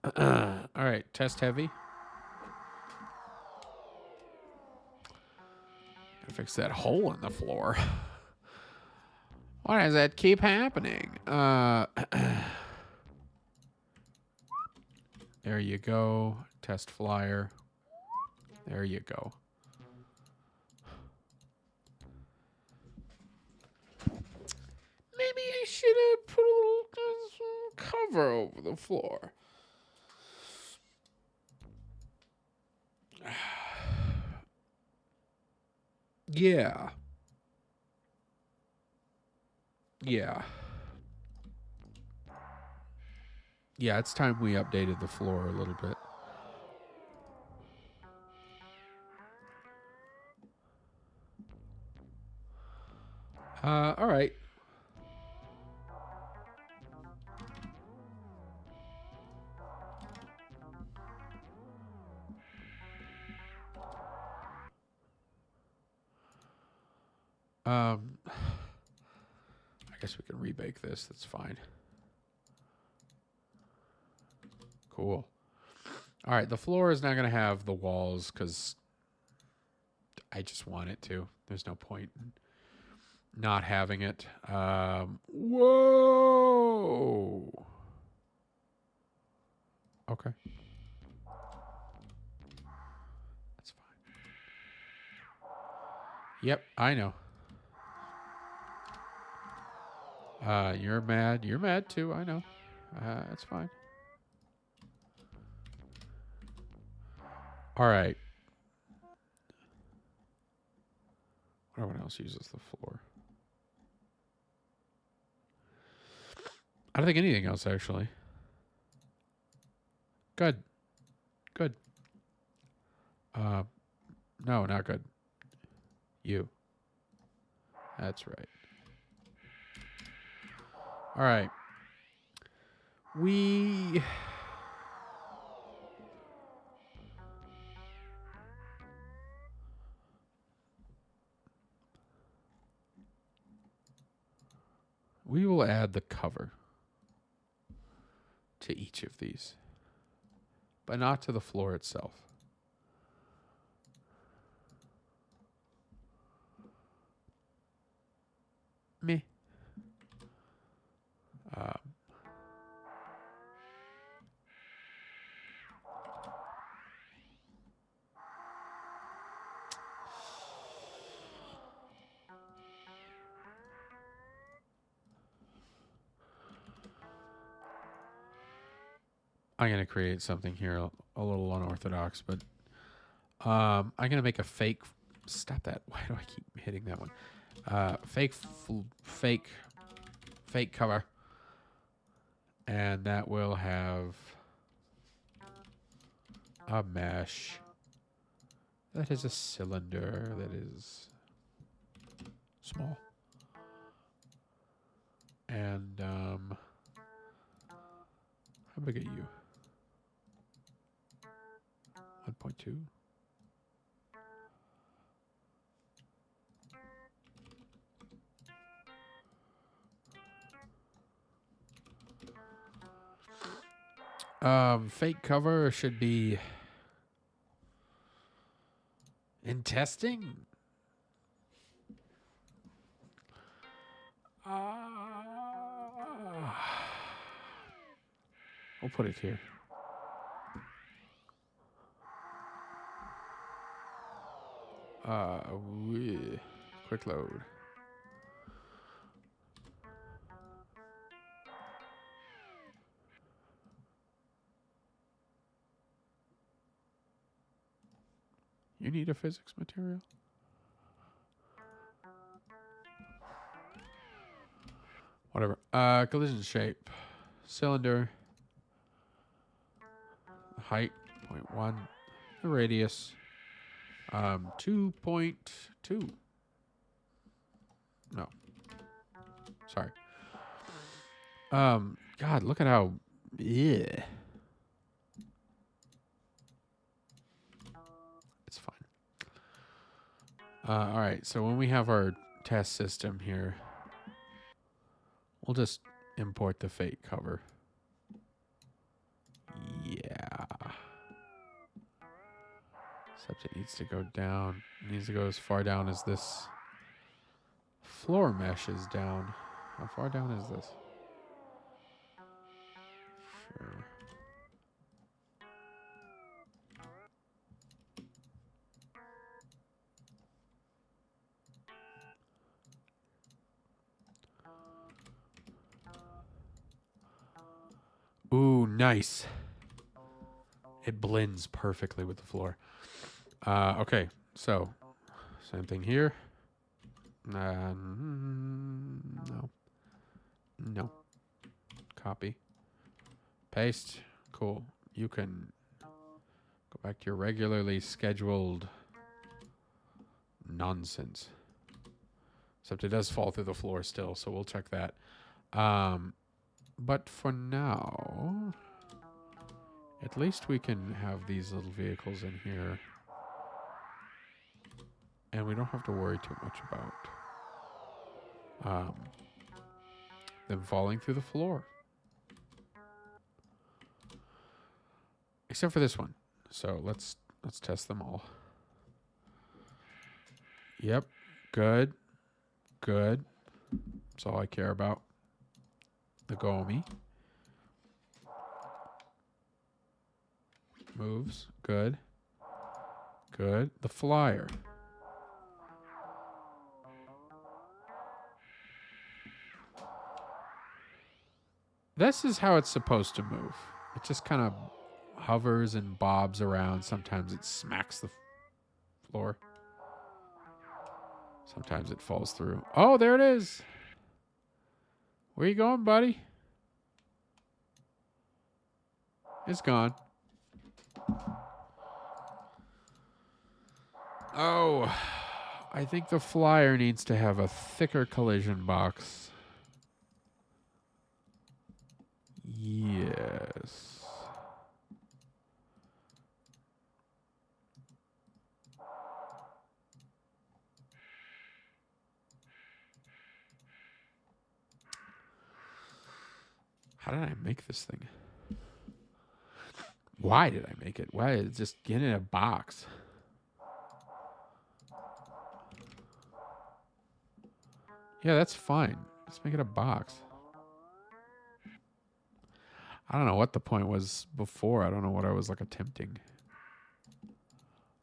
S3: All right, test heavy. Gotta fix that hole in the floor. Why does that keep happening? There you go. Test flyer. There you go. Maybe I should have put a little cover over the floor. Yeah. Yeah. Yeah, it's time we updated the floor a little bit. All right. I guess we can rebake this. That's fine. Cool. All right, the floor is not going to have the walls because I just want it to. There's no point in not having it. Whoa. Okay. That's fine. Yep, I know. You're mad. You're mad too. I know. That's fine. All right. Everyone else uses the floor. I don't think anything else, actually. Good. Good. No, not good. You. That's right. All right. We will add the cover to each of these, but not to the floor itself. Meh. I'm going to create something here a little unorthodox, but I'm going to make a fake. Stop that. Why do I keep hitting that one? Fake cover. And that will have a mesh. That is a cylinder that is small. And how big are you? 1.2. Fake cover should be in testing. We'll put it here. Quick load. You need a physics material? Whatever. Collision shape. Cylinder. Height, 0.1. The radius, 2.2. No. Sorry. God, look at how... Yeah. It's fine. All right, so when we have our test system here, we'll just import the fake cover. Yeah. Except it needs to go down. It needs to go as far down as this floor mesh is down. How far down is this? Sure. Ooh, nice. It blends perfectly with the floor. Okay, so same thing here. No. No. Copy. Paste. Cool. You can go back to your regularly scheduled nonsense. Except it does fall through the floor still, so we'll check that. But for now, at least we can have these little vehicles in here. And we don't have to worry too much about them falling through the floor. Except for this one. So let's test them all. Yep. Good. Good. That's all I care about. The Gomi. Moves. Good. Good. The flyer. This is how it's supposed to move. It just kind of hovers and bobs around. Sometimes it smacks the floor. Sometimes it falls through. Oh, there it is. Where you going, buddy? It's gone. Oh, I think the flyer needs to have a thicker collision box. Yes. How did I make this thing? Why did I make it? Why did it just get in a box? Yeah, that's fine. Let's make it a box. I don't know what the point was before. I don't know what I was like attempting.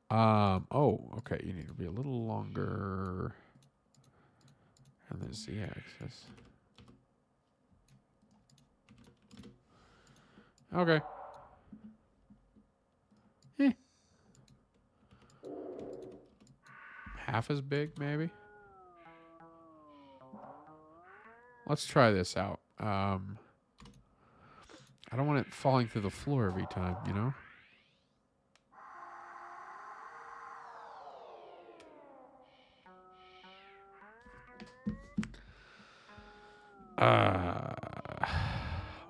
S3: Oh, okay. You need to be a little longer. And there's the axis. Okay. Half as big, maybe? Let's try this out. I don't want it falling through the floor every time, you know?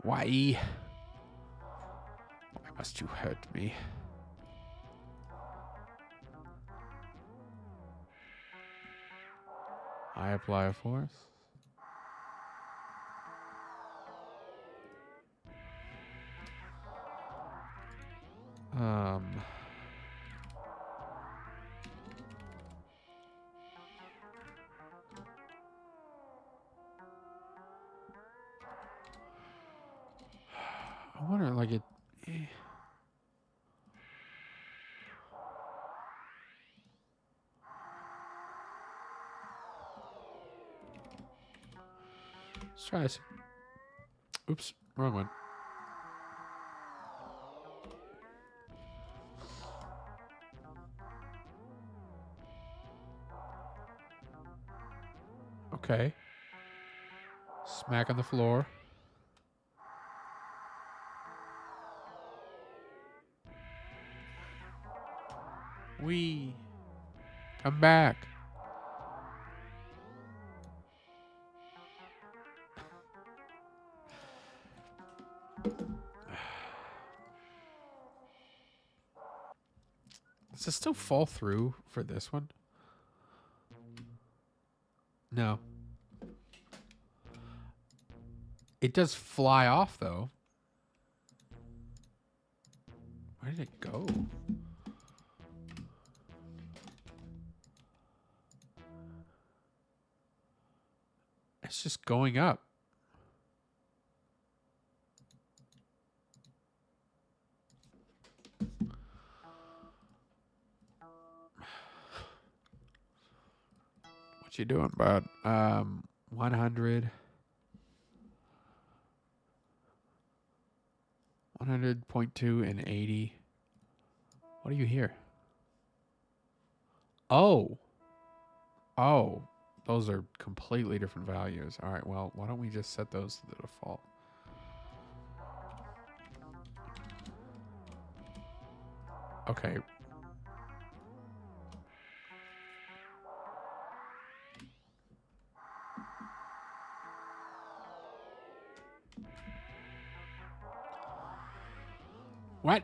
S3: Why? Why must you hurt me? I apply a force. Um. I wonder, like it. Let's try this. Oops, wrong one. Okay. Smack on the floor. We come back. Does it still fall through for this one? No. It does fly off, though. Where did it go? It's just going up. What you doing, bud? 100. 100.2 and 80. What do you hear? Oh. Oh. Those are completely different values. All right, well, why don't we just set those to the default? Okay. What?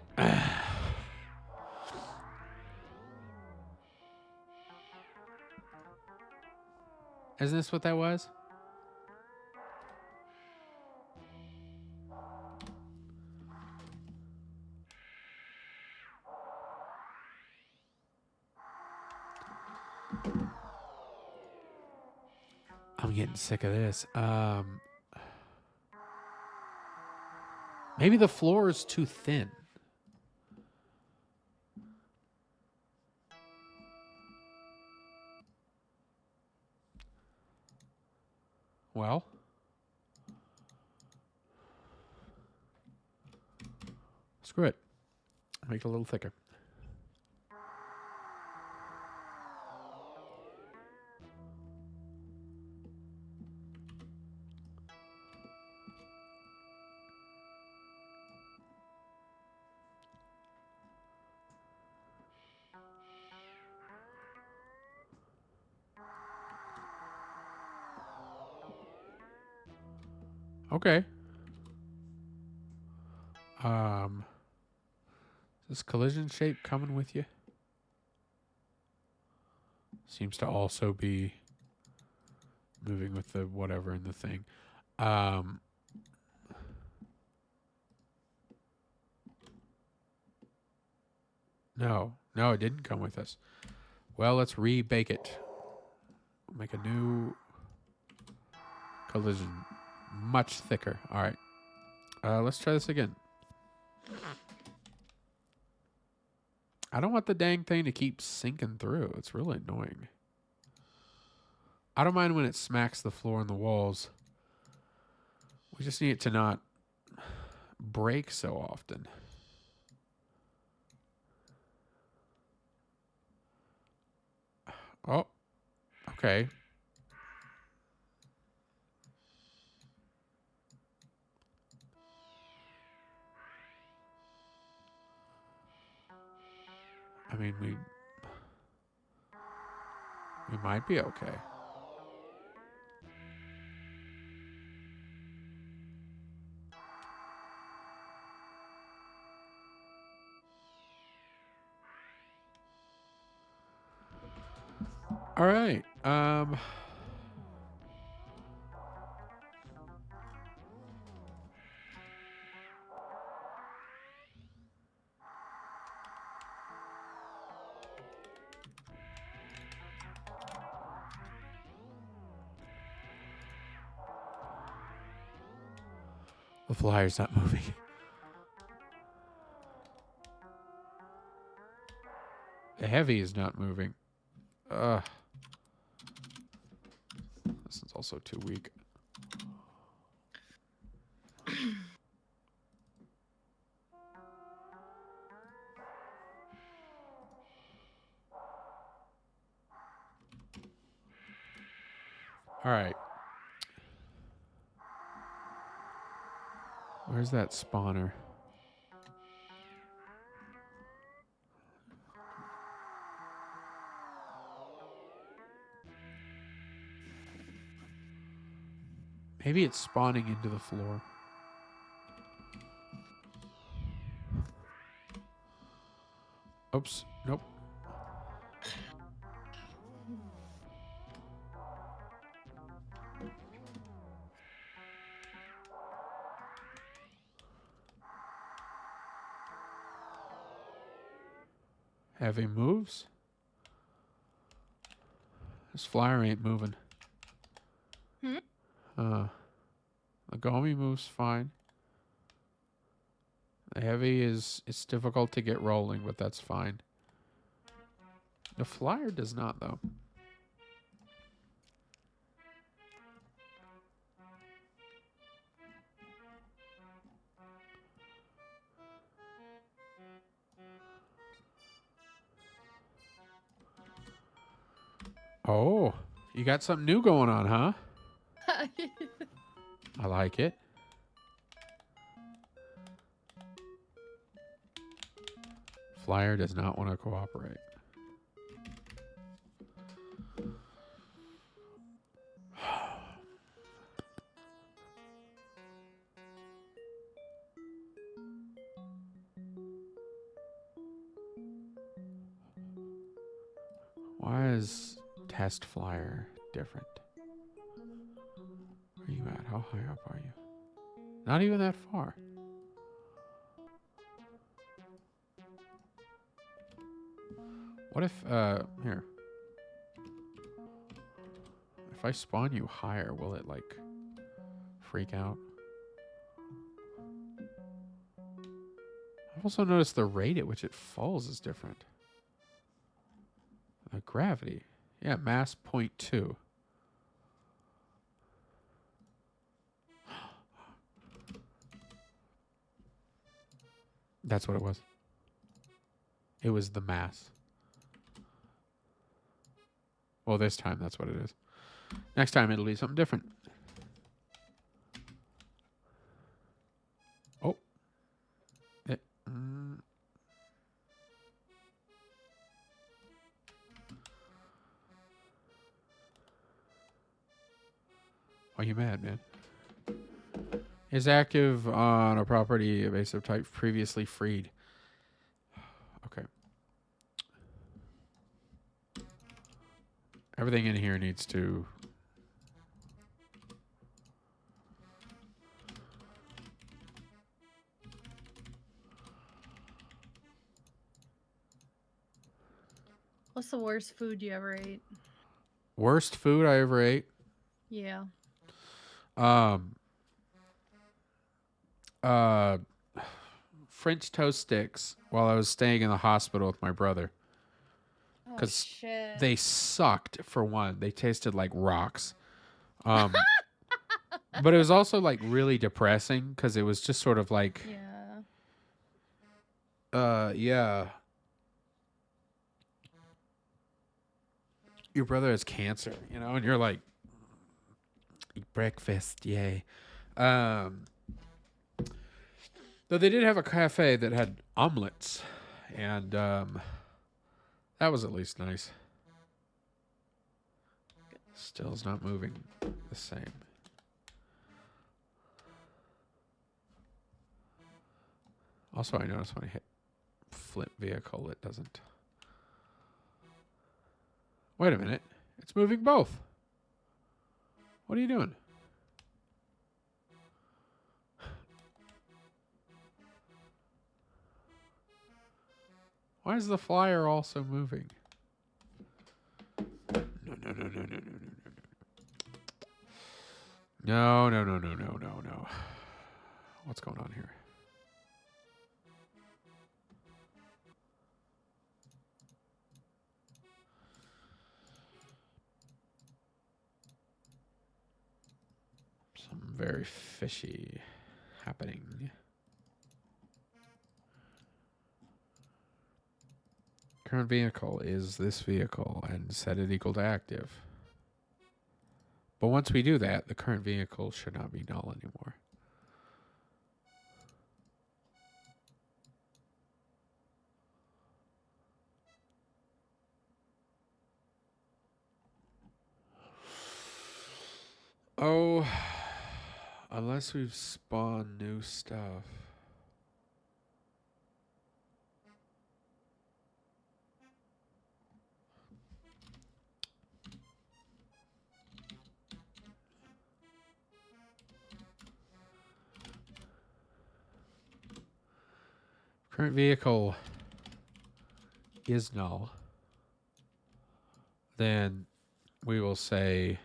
S3: Isn't this what that was? I'm getting sick of this. Maybe the floor is too thin. Well, screw it. Make it a little thicker. Okay. Is this collision shape coming with you? Seems to also be moving with the whatever in the thing. No, it didn't come with us. Well, let's rebake it. Make a new collision. Much thicker. All right. Let's try this again. I don't want the dang thing to keep sinking through. It's really annoying. I don't mind when it smacks the floor and the walls. We just need it to not break so often. Oh, okay. I mean, we might be okay. All right. The flyer's not moving. The heavy is not moving. Ugh. This is also too weak. All right. Where's that spawner? Maybe it's spawning into the floor. Oops. Nope. Heavy moves. This flyer ain't moving.
S2: Hmm?
S3: The Gomi moves fine. The heavy it's difficult to get rolling, but that's fine. The flyer does not, though. Oh, you got something new going on, huh? I like it. Flyer does not want to cooperate. Why is test flyer different? Where are you at? How high up are you? Not even that far. What if, here. If I spawn you higher, will it, like, freak out? I've also noticed the rate at which it falls is different. The gravity. Yeah, mass 0.2. That's what it was. It was the mass. Well, this time that's what it is. Next time it'll be something different. Oh. Why are you mad, man? Is active on a property evasive type previously freed. Okay. Everything in here needs to...
S2: What's the worst food you ever ate?
S3: Worst food I ever ate?
S2: Yeah.
S3: French toast sticks while I was staying in the hospital with my brother.
S2: Oh,
S3: 'Cause
S2: shit.
S3: they sucked, for one. They tasted like rocks. But it was also like really depressing because it was just sort of like, yeah. Your brother has cancer, you know, and you're like, eat breakfast, yay. Though they did have a cafe that had omelets, and that was at least nice. Still is not moving the same. Also, I notice when I hit flip vehicle, it doesn't. Wait a minute. It's moving both. What are you doing? Why is the flyer also moving? No. No. What's going on here? Something very fishy happening. Current vehicle is this vehicle and set it equal to active. But once we do that, the current vehicle should not be null anymore. Oh, unless we've spawned new stuff. Current vehicle is null. Then we will say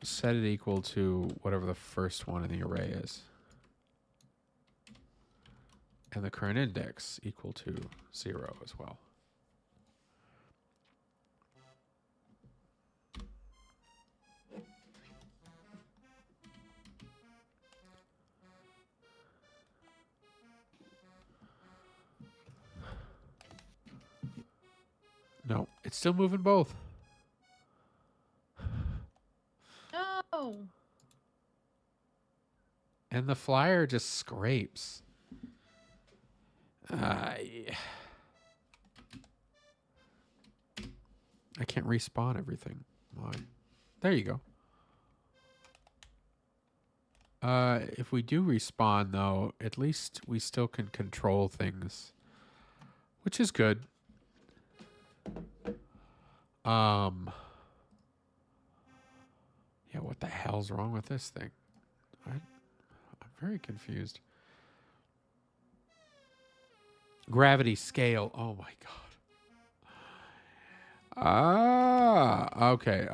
S3: set it equal to whatever the first one in the array is. And the current index equal to 0 as well. No, it's still moving both.
S2: Oh.
S3: And the flyer just scrapes. I can't respawn everything. Why? There you go. If we do respawn, though, at least we still can control things, which is good. Yeah, what the hell's wrong with this thing? I'm very confused. Gravity scale. Oh my god. Ah, okay.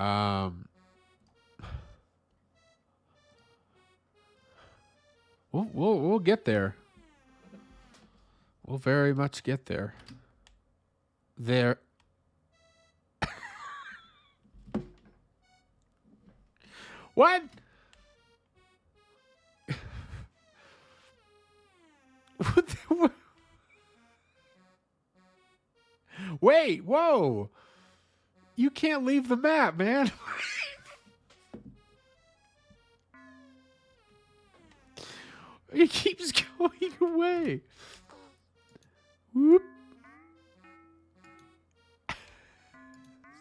S3: We'll get there. We'll very much get there. There. What? What? Wait, whoa. You can't leave the map, man. It keeps going away. Whoop.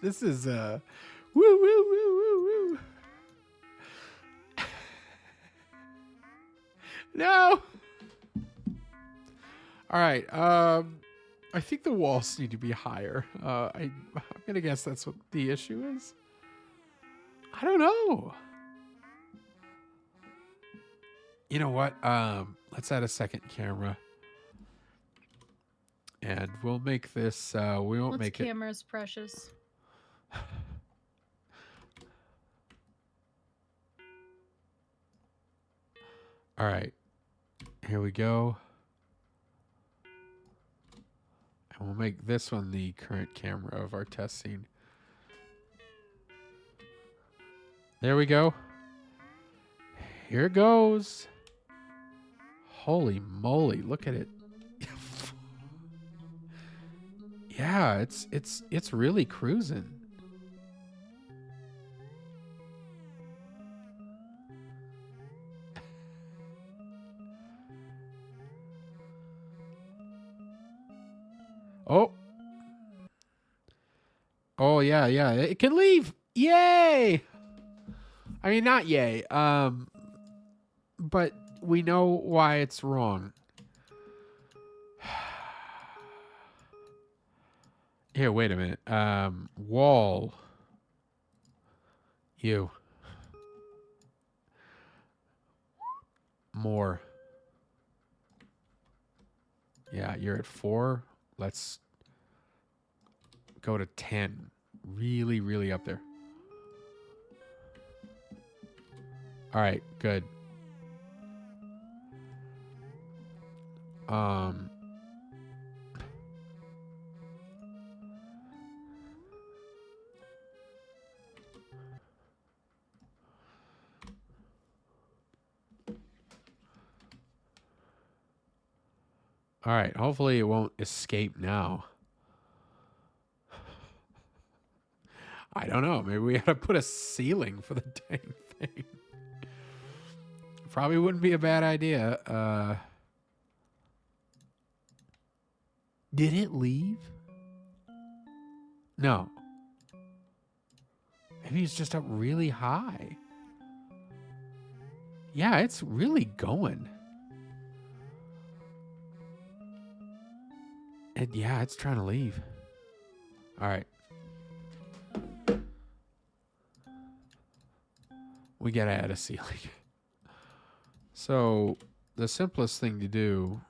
S3: This is woo woo woo woo woo. No. All right. I think the walls need to be higher. I'm gonna guess that's what the issue is. I don't know. You know what? Let's add a second camera, and we'll make this. We won't
S2: What's
S3: make it.
S2: camera's precious?
S3: All right. Here we go. And we'll make this one the current camera of our test scene. There we go. Here it goes. Holy moly, look at it. Yeah, it's really cruising. Oh. Oh yeah, yeah. It can leave. Yay! I mean, not yay. But we know why it's wrong. Here, wait a minute. Wall. You. More. Yeah, you're at 4. Let's go to 10. Really, really up there. All right, good. Um. All right. Hopefully it won't escape now. I don't know. Maybe we gotta put a ceiling for the dang thing. Probably wouldn't be a bad idea. Did it leave? No. Maybe it's just up really high. Yeah, it's really going. And yeah, it's trying to leave. All right. We gotta add a ceiling. So the simplest thing to do.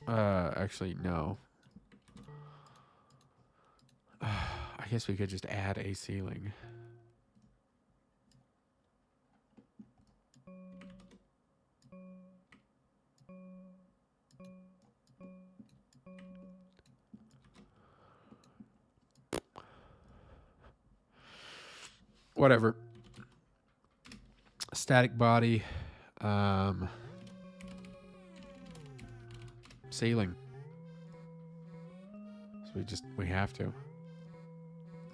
S3: Actually, no. I guess we could just add a ceiling. Whatever. Static body. Ceiling. So we have to.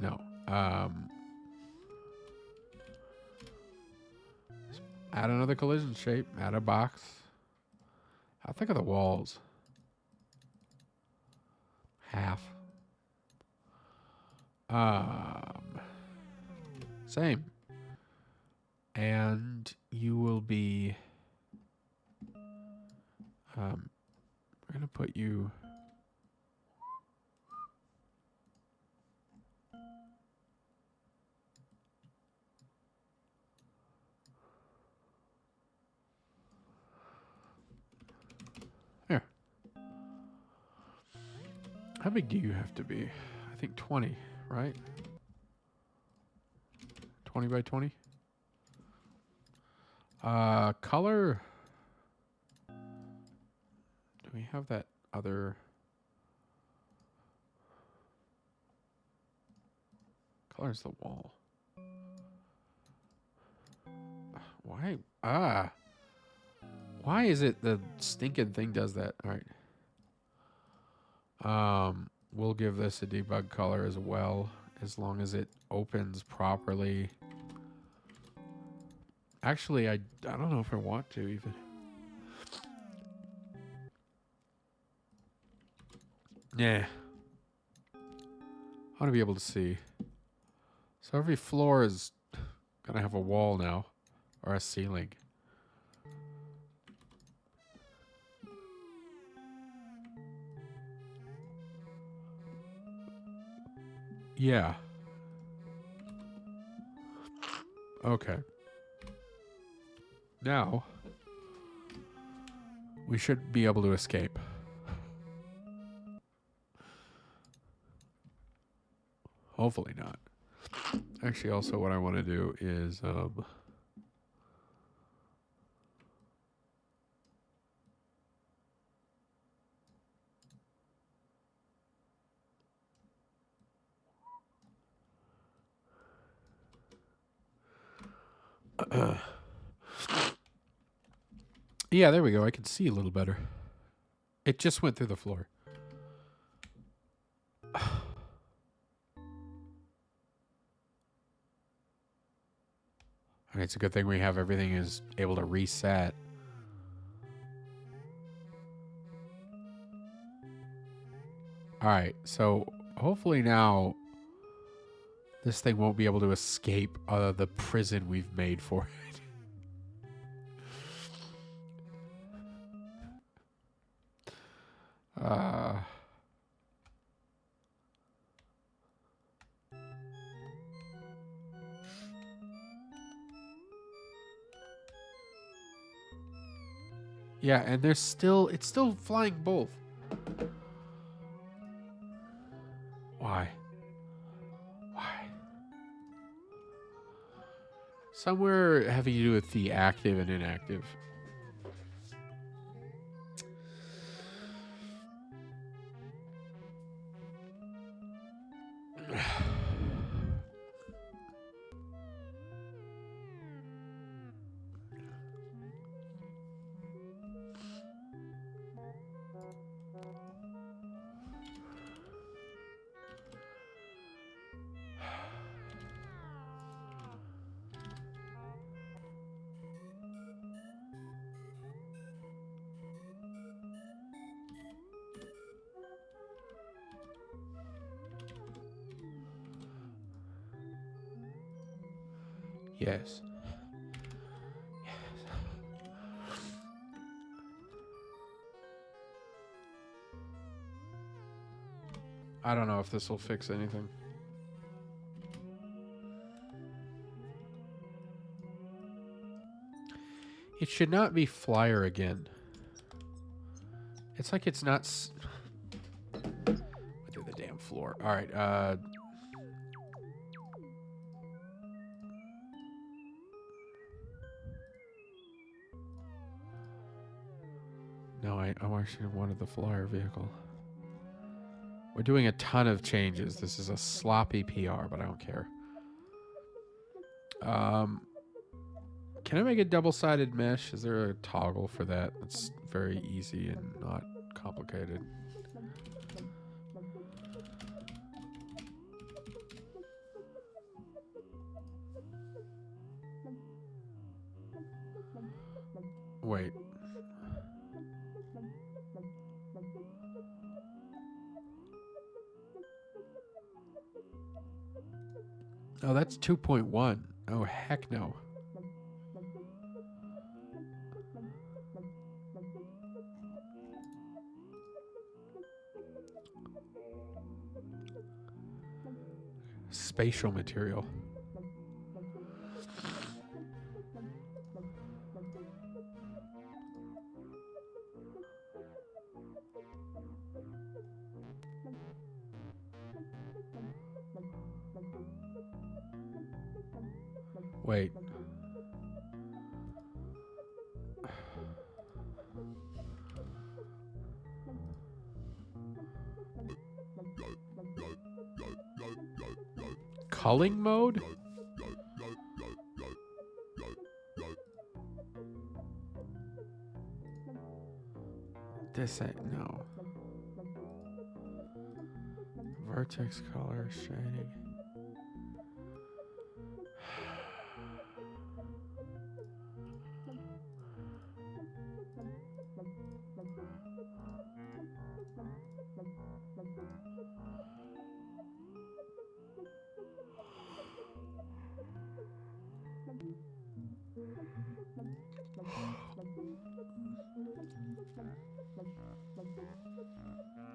S3: No. Add another collision shape. Add a box. How thick are the walls? Half. Same. And you will be. We're gonna put you. Here. How big do you have to be? I think 20, right? 20 by 20? Color. Do we have that other? Color's the wall. Why? Why is it the stinking thing does that? All right. We'll give this a debug color as well, as long as it opens properly. Actually, I don't know if I want to even. Yeah. I want to be able to see. So every floor is going to have a wall now, or a ceiling. Yeah. Okay. Now, we should be able to escape. Hopefully not. Actually, also what I want to do is... yeah, there we go. I can see a little better. It just went through the floor. Okay, it's a good thing we have everything is able to reset. All right, so hopefully now this thing won't be able to escape the prison we've made for it. Yeah, and it's still flying both. Why? Somewhere having to do with the active and inactive. Yes. I don't know if this will fix anything. It should not be flyer again. It's like it's not... Went through the damn floor. All right, no, I actually wanted the flyer vehicle. We're doing a ton of changes. This is a sloppy PR, but I don't care. Can I make a double-sided mesh? Is there a toggle for that? It's very easy and not complicated. Wait. Oh, that's 2.1. Oh, heck no. Spatial material. Wait. Culling mode? This ain't no. Vertex color shading.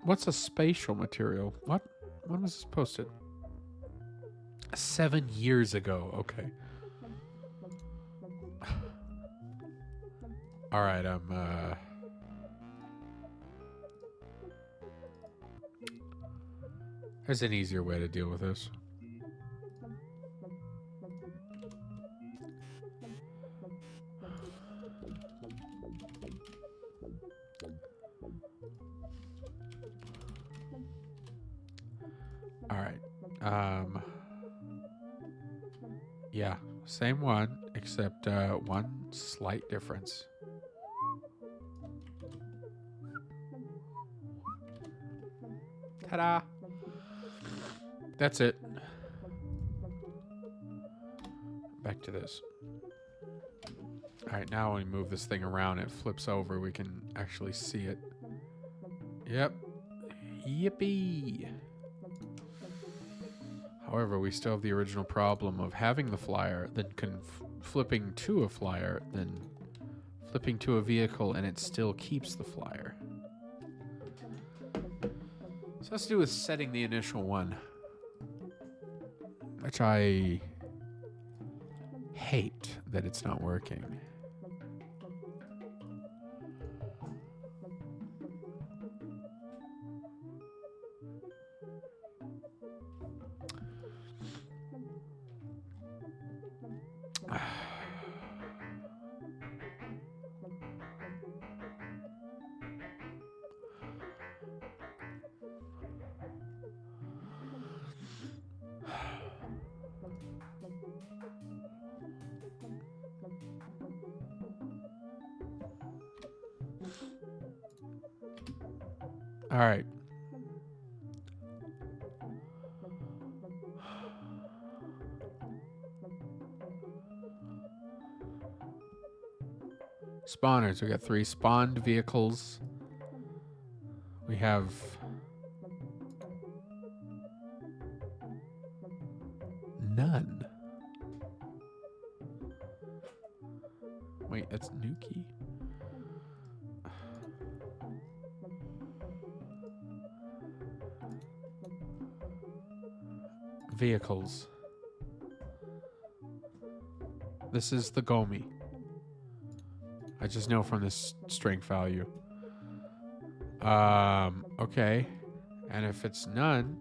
S3: What's a spatial material? What? When was this posted? 7 years ago. Okay. All right. There's an easier way to deal with this. All right. Yeah, same one, except one slight difference. Ta-da! That's it. Back to this. All right, now when we move this thing around, it flips over. We can actually see it. Yep. Yippee! However, we still have the original problem of having the flyer, then flipping to a flyer, then flipping to a vehicle, and it still keeps the flyer. So it has to do with setting the initial one, which I hate that it's not working. All right. Spawners. We got 3 spawned vehicles. We have none. Wait, that's Nuki. Vehicles. This is the Gomi. I just know from this strength value. Okay. And if it's none,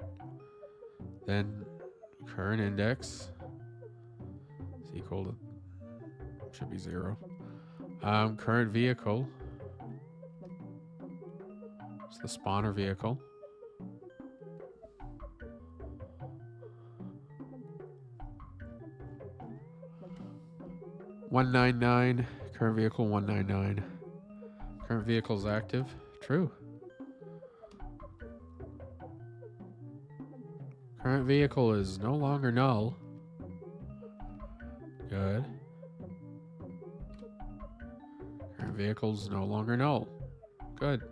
S3: then current index is equal to, should be 0. Current vehicle. It's the spawner vehicle. $199. Current vehicle $199. Current vehicle is active. True. Current vehicle is no longer null. Good. Current vehicle is no longer null. Good.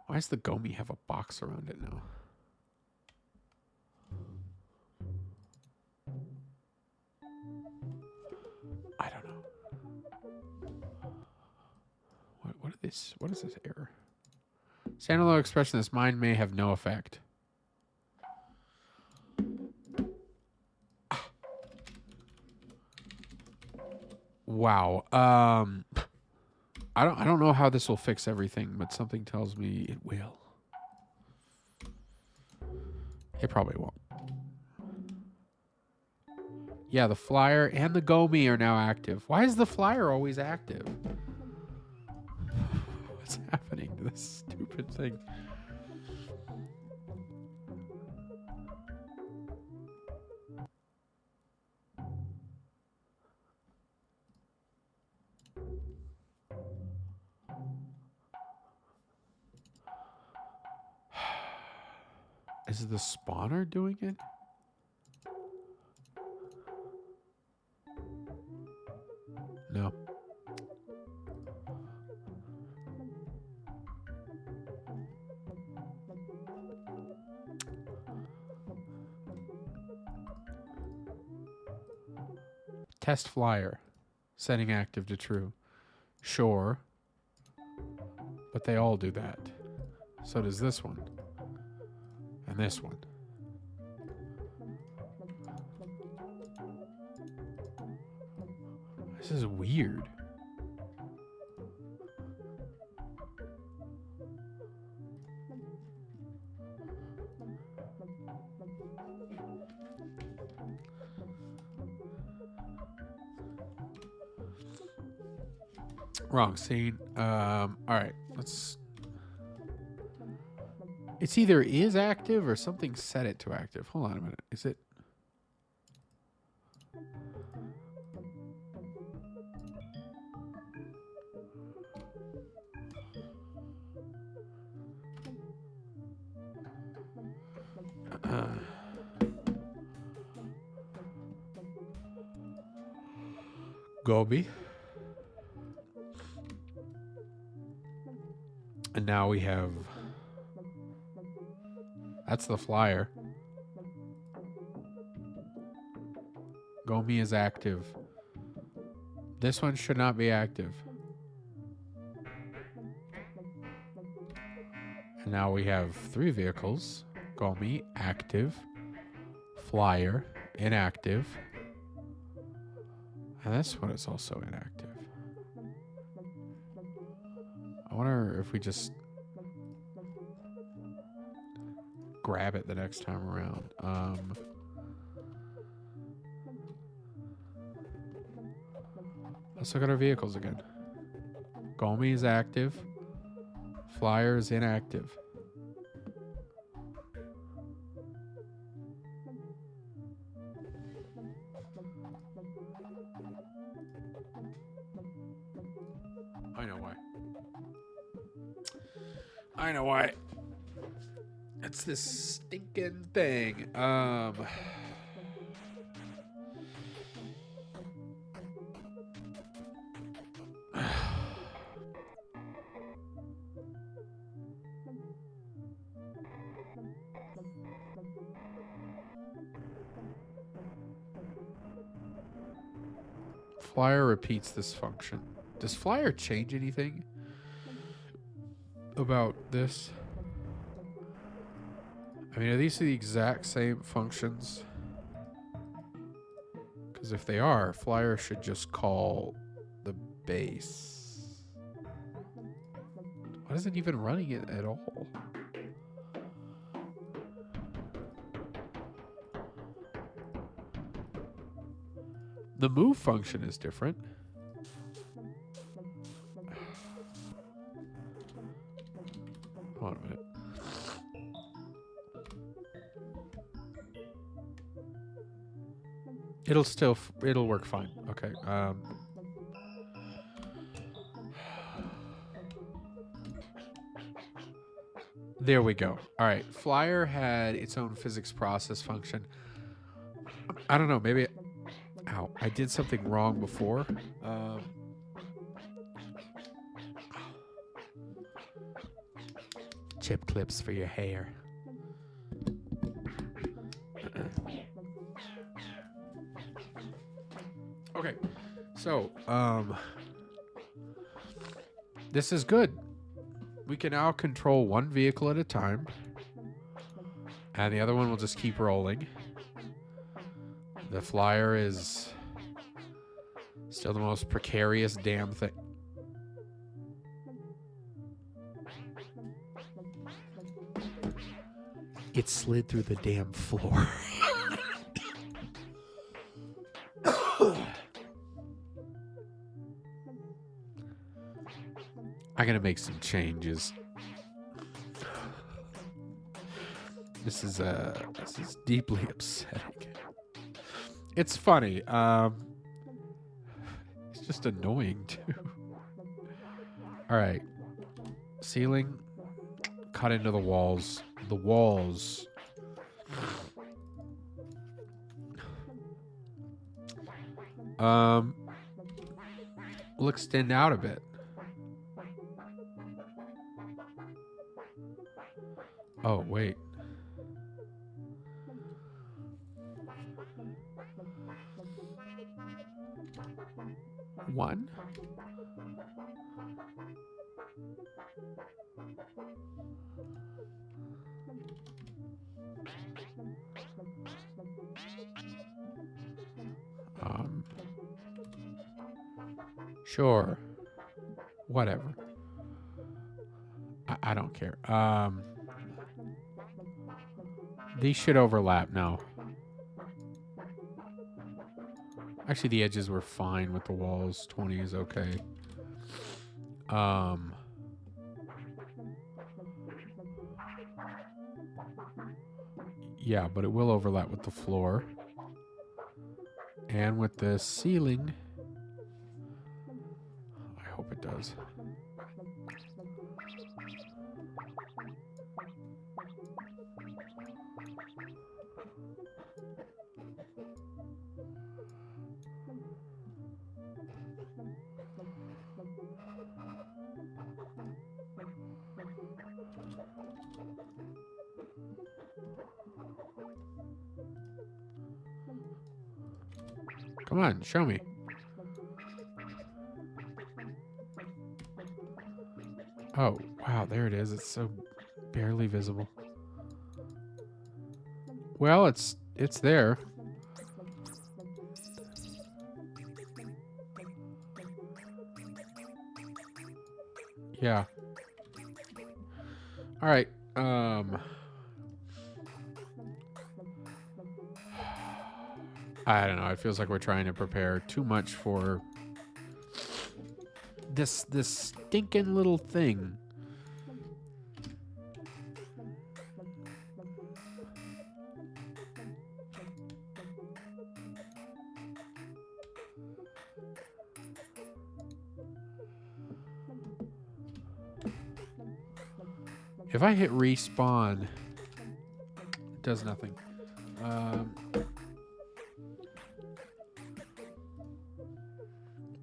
S3: Why does the Gomi have a box around it now? I don't know. What are this? What is this error? Standalone expression. This mine may have no effect. Wow. I don't know how this will fix everything, but something tells me it will. It probably won't. Yeah, the flyer and the Gomi are now active. Why is the flyer always active? What's happening to this stupid thing? Is the spawner doing it? No. Test flyer. Setting active to true. Sure. But they all do that. So does this one. And this one. This is weird. Wrong scene. All right, let's. It's either is active or something set it to active. Hold on a minute. Is it? Gobi. And now we have. That's the flyer. Gomi is active. This one should not be active. And now we have 3 vehicles. Gomi, active. Flyer, inactive. And this one is also inactive. I wonder if we just grab it the next time around. Let's look at our vehicles again. Gomi is active. Flyer is inactive. I know why. I know why. It's this stinking thing. Flyer repeats this function. Does Flyer change anything about this? I mean, are these the exact same functions? Because if they are, Flyer should just call the base. Why isn't it even running it at all? The move function is different. Hold on a minute. It'll work fine. Okay. There we go. All right. Flyer had its own physics process function. I don't know. Maybe. Ow. I did something wrong before. Chip clips for your hair. Okay. So, this is good. We can now control one vehicle at a time. And the other one will just keep rolling. The Flyer is still the most precarious damn thing. It slid through the damn floor. I'm gonna make some changes. This is deeply upsetting. It's funny. It's just annoying too. All right, ceiling, cut into the walls. The walls. Will extend out a bit. Oh, wait. One. Sure. Whatever. I don't care. These should overlap now. Actually, the edges were fine with the walls. 20 is okay. Yeah, but it will overlap with the floor. And with the ceiling. I hope it does. Come on, show me. Oh, wow, there it is. It's so barely visible. Well, it's there. Yeah. All right. I don't know. It feels like we're trying to prepare too much for this stinking little thing. If I hit respawn, it does nothing.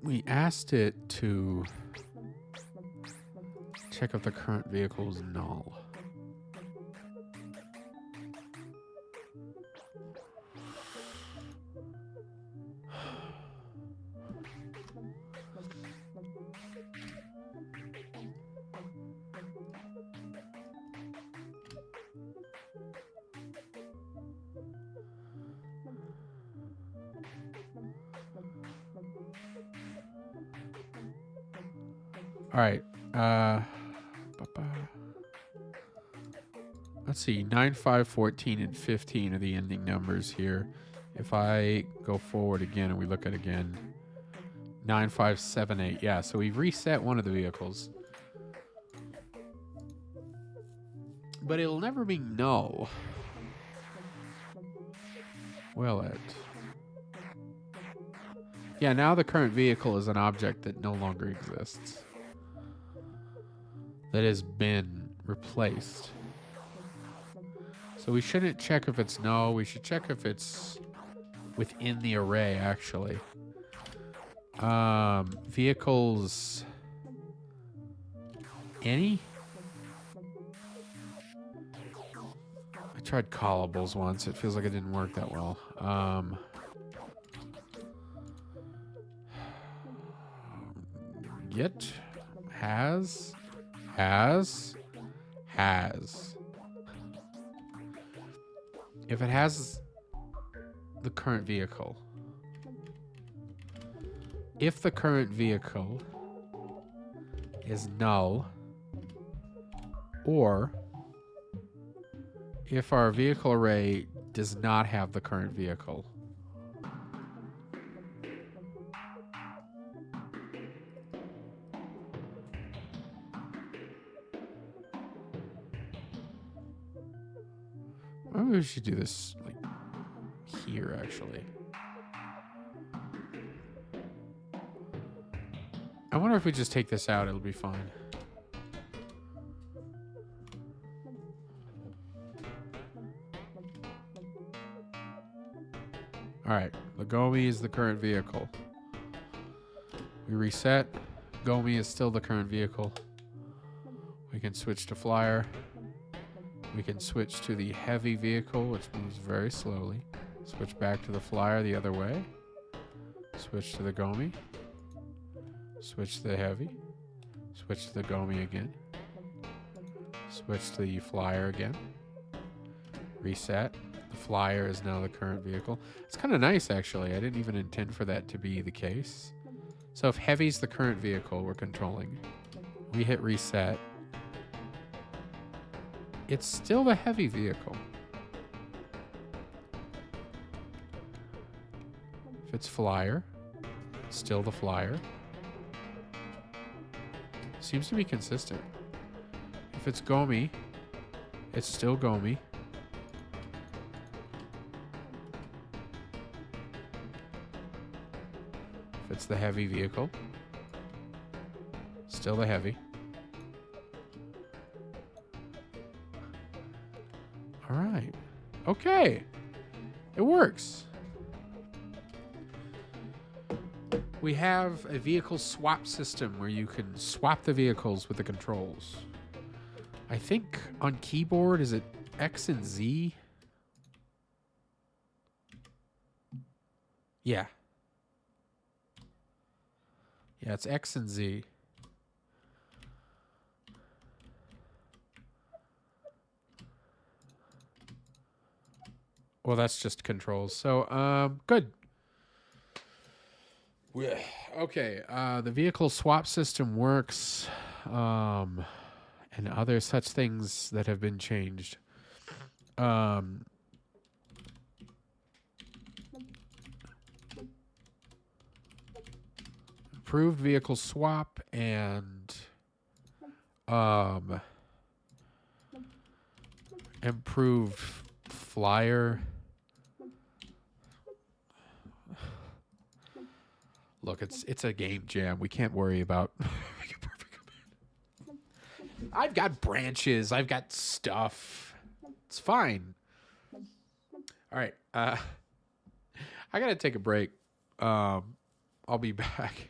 S3: We asked it to check if the current vehicle is null. All right. Let's see. 9, 5, 14, and 15 are the ending numbers here. If I go forward again and we look at it again, 9, 5, 7, 8. Yeah, so we've reset one of the vehicles. But it'll never be null. Will it? Yeah, now the current vehicle is an object that no longer exists. That has been replaced. So we shouldn't check if it's null. We should check if it's within the array, actually. Vehicles... Any? I tried callables once. It feels like it didn't work that well. Get has. If it has the current vehicle. If the current vehicle is null, or if our vehicle array does not have the current vehicle. Maybe we should do this like here, actually. I wonder if we just take this out, it'll be fine. All right, the Gomi is the current vehicle. We reset. Gomi is still the current vehicle. We can switch to flyer. We can switch to the heavy vehicle, which moves very slowly. Switch back to the flyer the other way. Switch to the Gomi. Switch to the heavy. Switch to the Gomi again. Switch to the flyer again. Reset. The flyer is now the current vehicle. It's kind of nice, actually. I didn't even intend for that to be the case. So if heavy's the current vehicle we're controlling, we hit reset. It's still the heavy vehicle. If it's flyer, it's still the flyer. Seems to be consistent. If it's Gomi, it's still Gomi. If it's the heavy vehicle, still the heavy. All right. Okay. It works. We have a vehicle swap system where you can swap the vehicles with the controls. I think on keyboard, is it X and Z? Yeah. Yeah, it's X and Z. Well, that's just controls. So, good. Okay, the vehicle swap system works, and other such things that have been changed. Improved vehicle swap and improved flyer. Look, it's a game jam. We can't worry about. I've got branches. I've got stuff. It's fine. All right. I gotta take a break. I'll be back.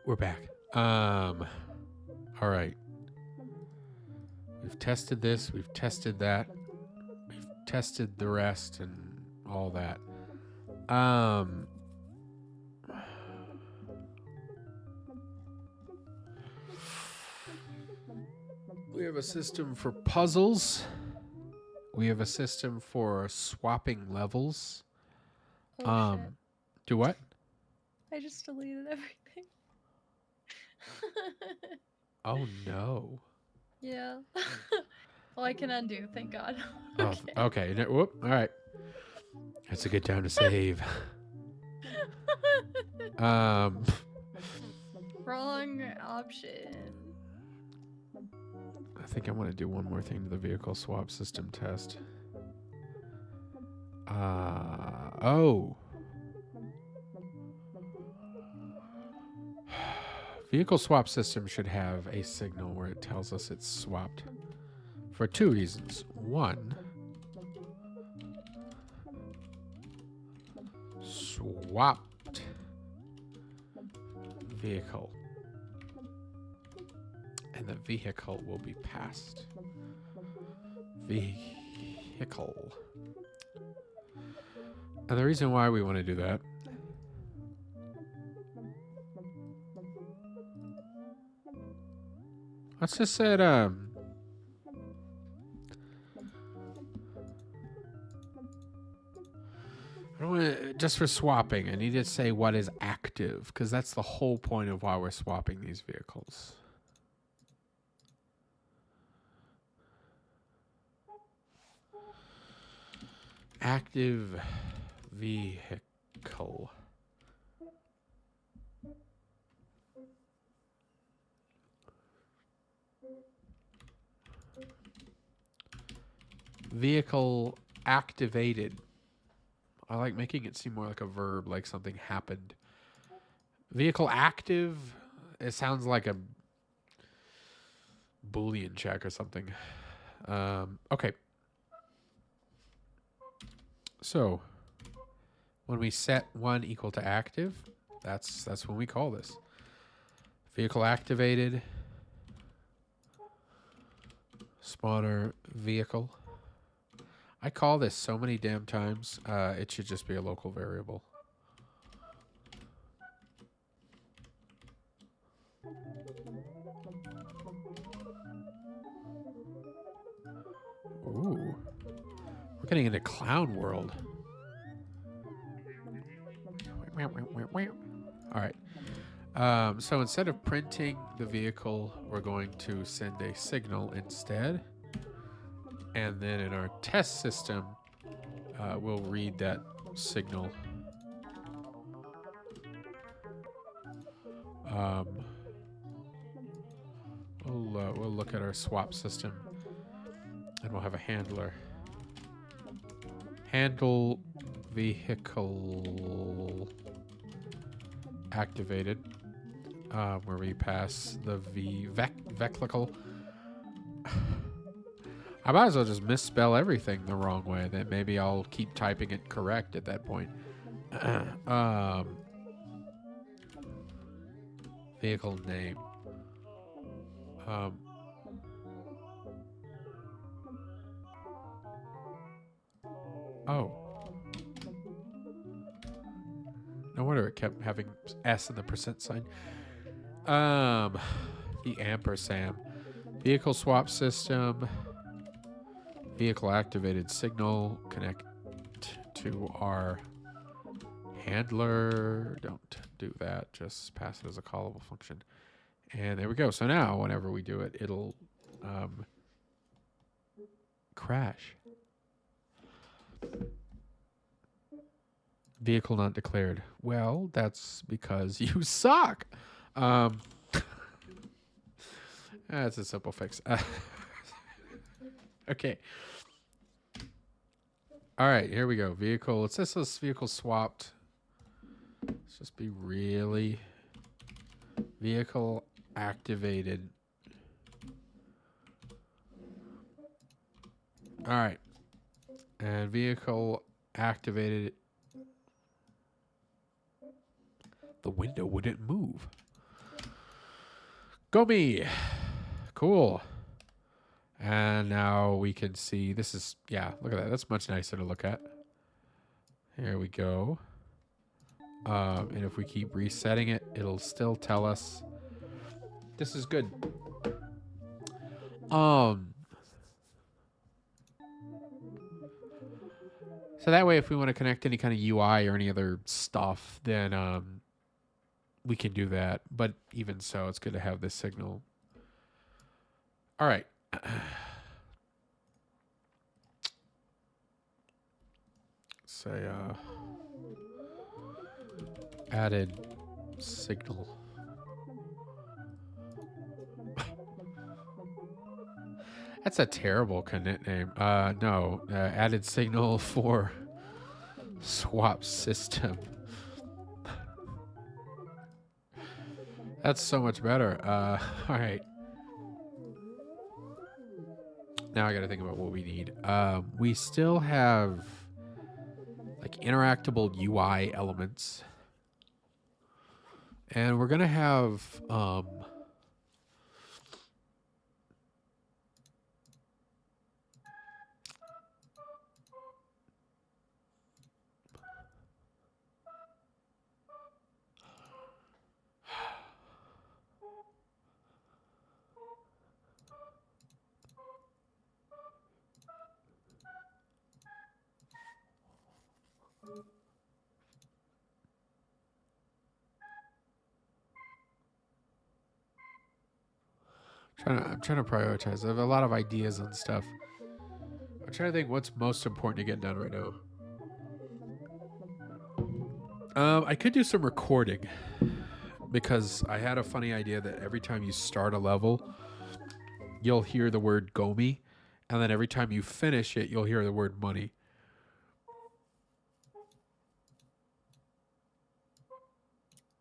S3: We're back. All right. We've tested this. We've tested that. We've tested the rest and all that. We have a system for puzzles. We have a system for swapping levels.
S2: Oh, shit.
S3: Do what?
S2: I just deleted everything.
S3: Oh no.
S2: Yeah. Well, I can undo, thank God.
S3: Oh, okay. Whoop. All right. That's a good time to save.
S2: Wrong option.
S3: I think I want to do one more thing to the vehicle swap system test. Oh. Vehicle swap system should have a signal where it tells us it's swapped for two reasons. One, swapped vehicle. And the vehicle will be passed. Vehicle. And the reason why we want to do that let's just say I don't want to, just for swapping, I need to say what is active, because that's the whole point of why we're swapping these vehicles. Active vehicle. Vehicle activated. I like making it seem more like a verb, like something happened. Vehicle active, it sounds like a Boolean check or something. Okay. So, when we set one equal to active, that's when we call this. Vehicle activated. Spawner vehicle. I call this so many damn times, it should just be a local variable. Ooh. We're getting into clown world. All right. So instead of printing the vehicle, we're going to send a signal instead. And then in our test system, we'll read that signal. We'll look at our swap system, and we'll have a handler. Handle vehicle activated, where we pass the vehicle. I might as well just misspell everything the wrong way. Then maybe I'll keep typing it correct at that point. Vehicle name. Oh. No wonder it kept having S in the percent sign. The ampersand. Vehicle swap system. Vehicle activated signal. Connect to our handler. Don't do that. Just pass it as a callable function. And there we go. So now whenever we do it, it'll crash. Vehicle not declared. Well, that's because you suck. That's a simple fix. Okay. All right, here we go. Vehicle. It says this vehicle swapped. Let's just be really vehicle activated. All right. And vehicle activated The window wouldn't move. Gomi. Cool. And now we can see, this is, yeah, look at that. That's much nicer to look at. Here we go. And if we keep resetting it, it'll still tell us. This is good. So that way, if we want to connect any kind of UI or any other stuff, then we can do that. But even so, it's good to have this signal. All right. Say added signal. That's a terrible connect name. No, added signal for swap system. That's so much better. All right. Now I got to think about what we need. We still have like interactable UI elements. And we're going to have I'm trying to prioritize. I have a lot of ideas and stuff. I'm trying to think what's most important to get done right now. I could do some recording because I had a funny idea that every time you start a level, you'll hear the word Gomi, and then every time you finish it, you'll hear the word money.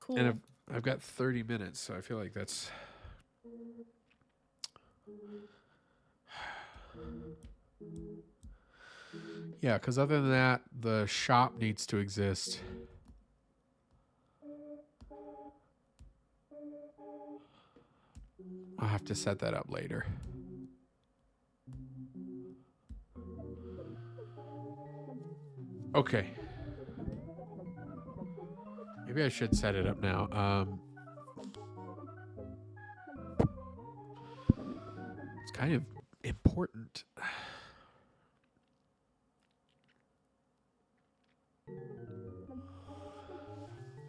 S2: Cool.
S3: And I've got 30 minutes, so I feel like that's... Yeah, because other than that, the shop needs to exist. I'll have to set that up later. Okay. Maybe I should set it up now. It's kind of important.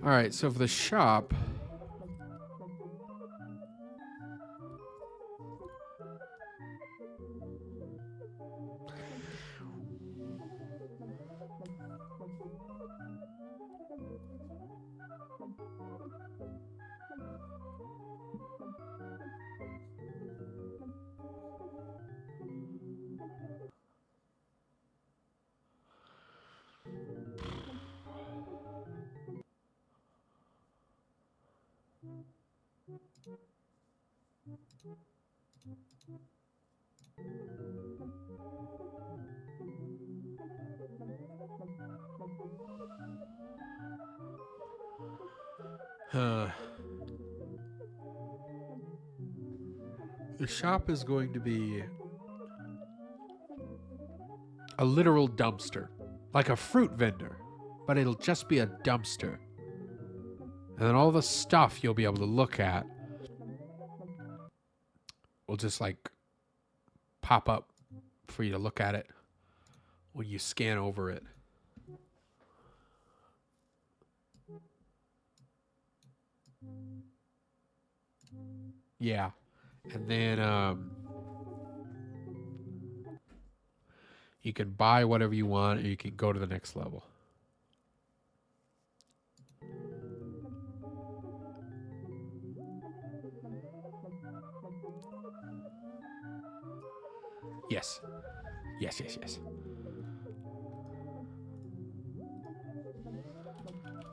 S3: All right, so for the shop... The shop is going to be a literal dumpster, like a fruit vendor, but it'll just be a dumpster. And then all the stuff you'll be able to look at will just like pop up for you to look at it when you scan over it. Yeah. And then you can buy whatever you want, or you can go to the next level. Yes. Yes, yes, yes.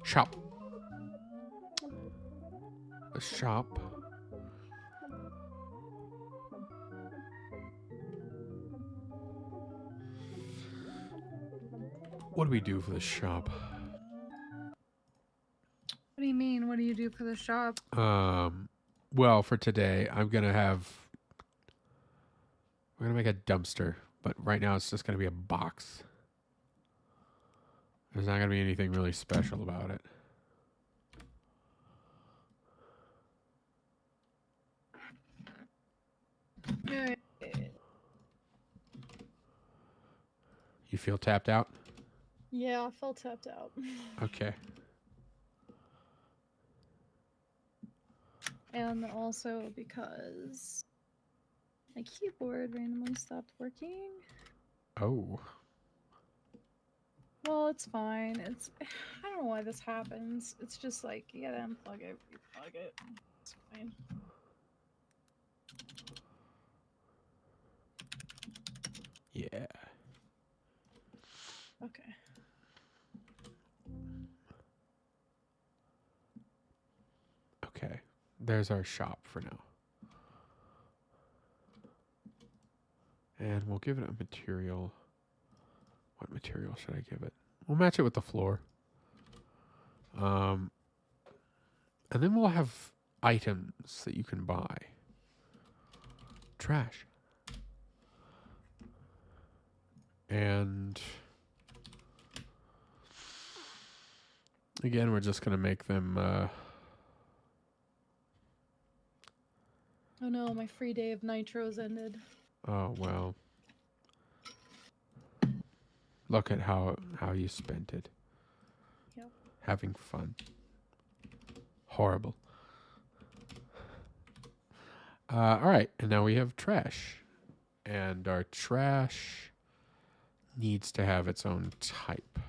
S3: Shop. The shop. What do we do for the shop?
S2: What do you mean? What do you do for the shop?
S3: Well, for today, I'm gonna make a dumpster, but right now it's just gonna be a box. There's not gonna be anything really special about it.
S2: Alright.
S3: You feel tapped out?
S2: Yeah, I felt tapped out.
S3: Okay.
S2: And also because my keyboard randomly stopped working.
S3: Oh.
S2: Well, it's fine. I don't know why this happens. It's just like you gotta unplug it, replug it. It's fine.
S3: Yeah.
S2: Okay.
S3: Okay. There's our shop for now. And we'll give it a material. What material should I give it? We'll match it with the floor. And then we'll have items that you can buy. Trash. And again, we're just going to make them...
S2: Oh no, my free day of nitros ended.
S3: oh, well. Look at how you spent it.
S2: Yep.
S3: Having fun. Horrible. All right, and now we have trash. And our trash needs to have its own type.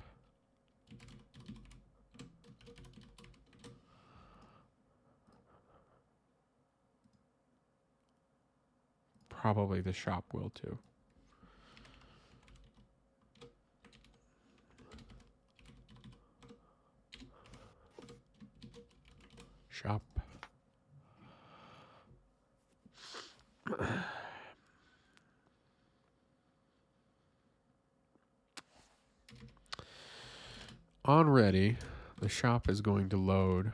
S3: Probably the shop will too. Shop. On ready, the shop is going to load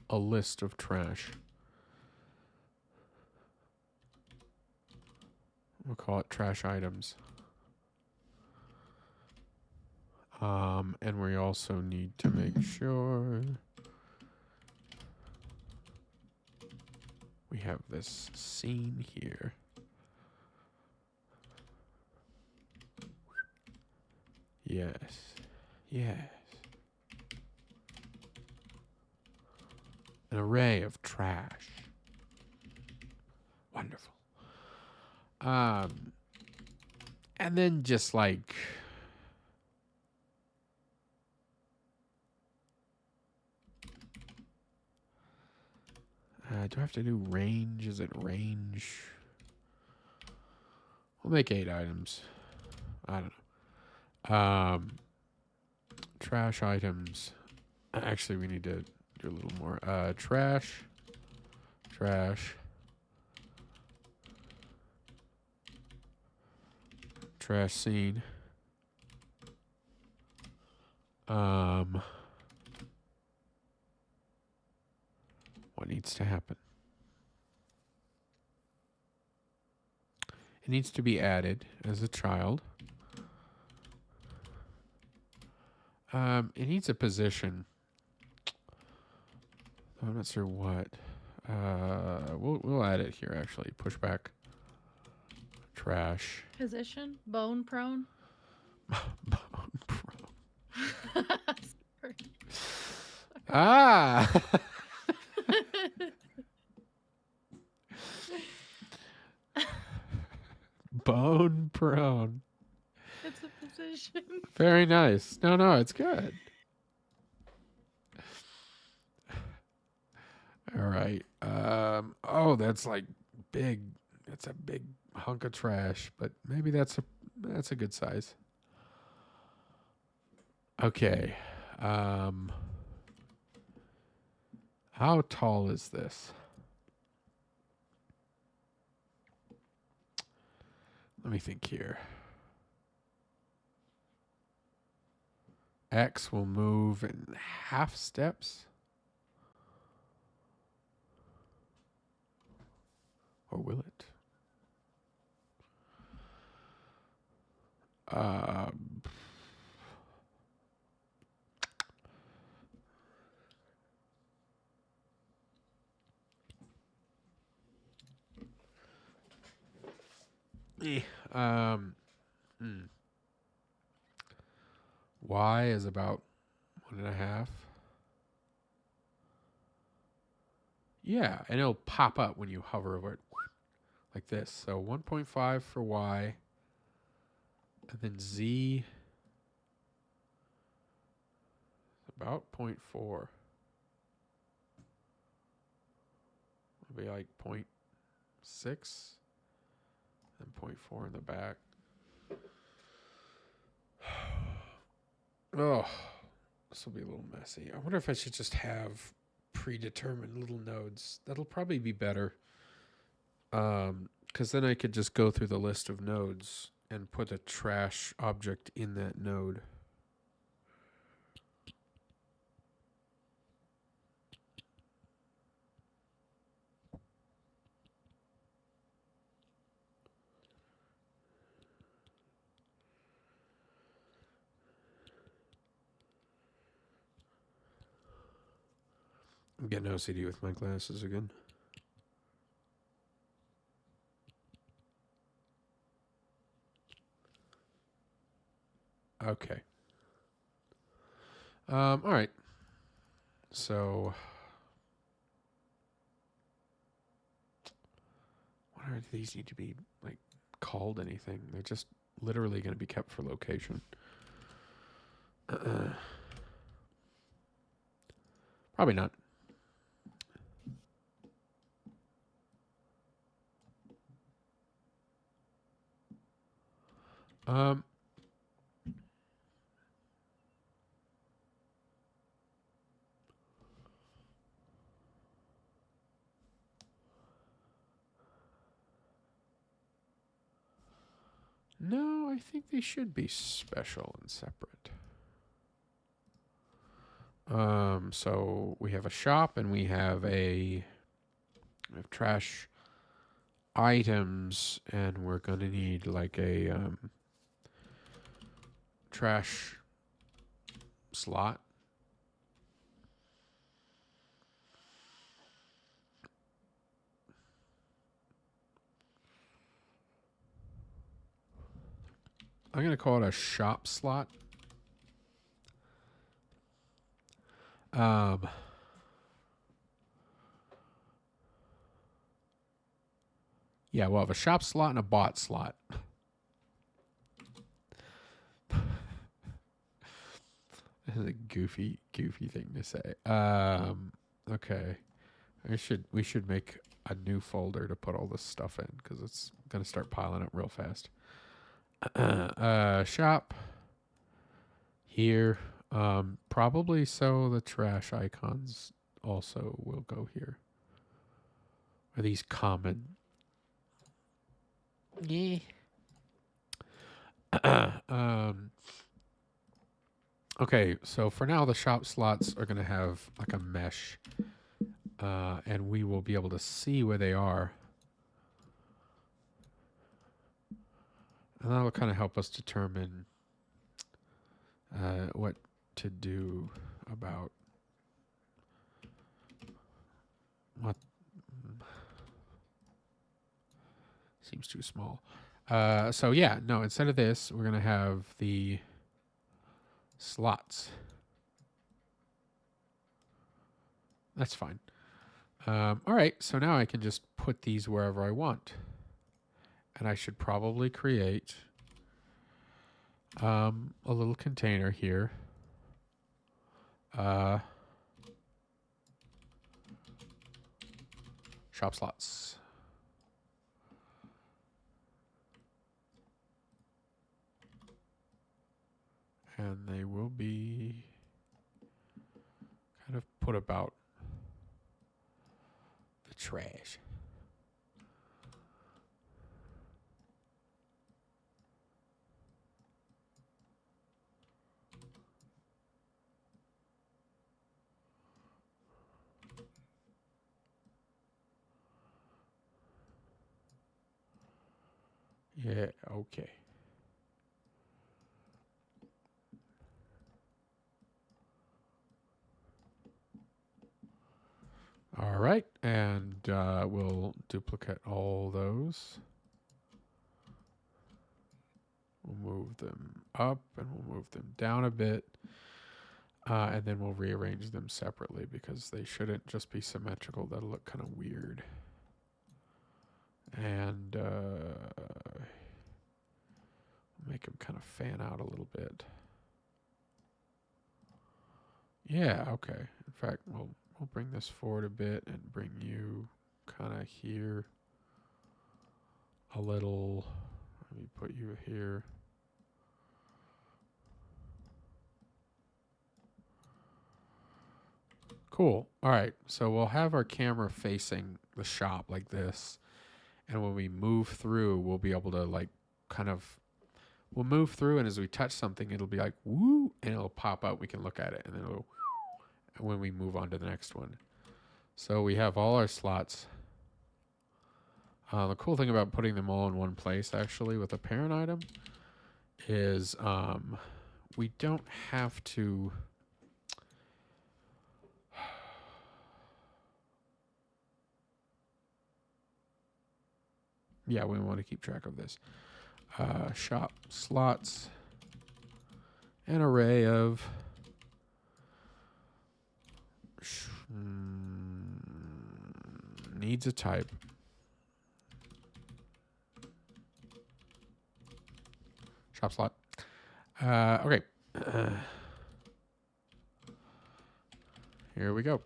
S3: a list of trash. We'll call it trash items. And we also need to make sure we have this scene here. Yes. Yes. An array of trash. Wonderful. And then just like do I have to do range? Is it range? We'll make 8 items. I don't know. Trash items. Actually, we need to do a little more. Trash. Trash. Trash scene. What needs to happen? It needs to be added as a child. It needs a position. I'm not sure what. We'll add it here actually. Push back. Trash.
S2: Position? Bone prone?
S3: Bone prone.
S2: Sorry.
S3: Ah. Bone prone.
S2: It's a position.
S3: Very nice. No, it's good. All right. Oh, that's like big. That's a big hunk of trash, but maybe that's a good size. Okay. How tall is this? Let me think here. X will move in half steps. Or will it? Um, eh, um, hmm. Y is about 1.5. Yeah, and it'll pop up when you hover over it like this. So 1.5 for Y, and then Z about 0.4. It'll be like 0.6 and 0.4 in the back. Oh, this will be a little messy. I wonder if I should just have predetermined little nodes. That'll probably be better. Because then I could just go through the list of nodes and put a trash object in that node. I'm getting OCD with my glasses again. Okay. All right. So, what do these need to be like called anything? They're just literally going to be kept for location. Probably not. Um, no, I think they should be special and separate. So we have a shop and we have trash items, and we're gonna need like a trash slot. I'm gonna call it a shop slot. Yeah, we'll have a shop slot and a bot slot. This is a goofy thing to say. Okay. We should make a new folder to put all this stuff in because it's gonna start piling up real fast. Shop here. Probably so the trash icons also will go here. Are these common? Yeah. Okay, so for now the shop slots are gonna have like a mesh, and we will be able to see where they are, and that will kind of help us determine what to do about what seems too small. So yeah, no, instead of this, we're gonna have the slots. That's fine. All right, so now I can just put these wherever I want. And I should probably create a little container here. Shop slots. And they will be kind of put about the trash. Yeah, okay. All right, and we'll duplicate all those. We'll move them up and we'll move them down a bit. And then we'll rearrange them separately because they shouldn't just be symmetrical. That'll look kind of weird. And make them kind of fan out a little bit. Yeah, okay. In fact, we'll bring this forward a bit and bring you kind of here a little. Let me put you here. Cool. All right. So we'll have our camera facing the shop like this. And when we move through, we'll be able to like kind of, we'll move through. And as we touch something, it'll be like, woo, and it'll pop out. We can look at it. And then it'll, when we move on to the next one. So we have all our slots. The cool thing about putting them all in one place, actually, with a parent item is we don't have to... Yeah, we want to keep track of this. Shop slots, an array of needs a type. Shop slot. Okay. Here we go.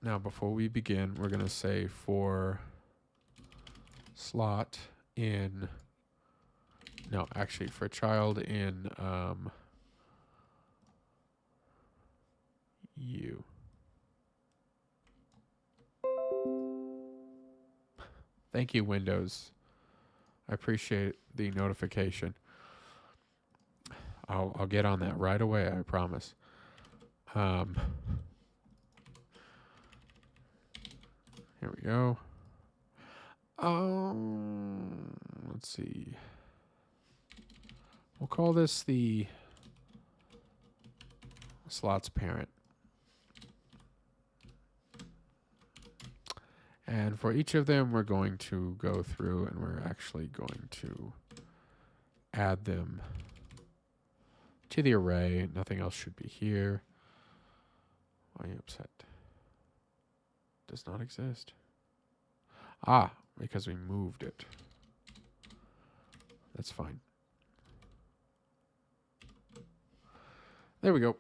S3: Now, before we begin, we're going to say for slot in... No, actually, for child in U. Thank you, Windows. I appreciate the notification. I'll get on that right away, I promise. Here we go. Let's see. We'll call this the slots parent. And for each of them, we're going to go through and we're actually going to add them to the array. Nothing else should be here. Why are you upset? Does not exist. Ah, because we moved it. That's fine. There we go.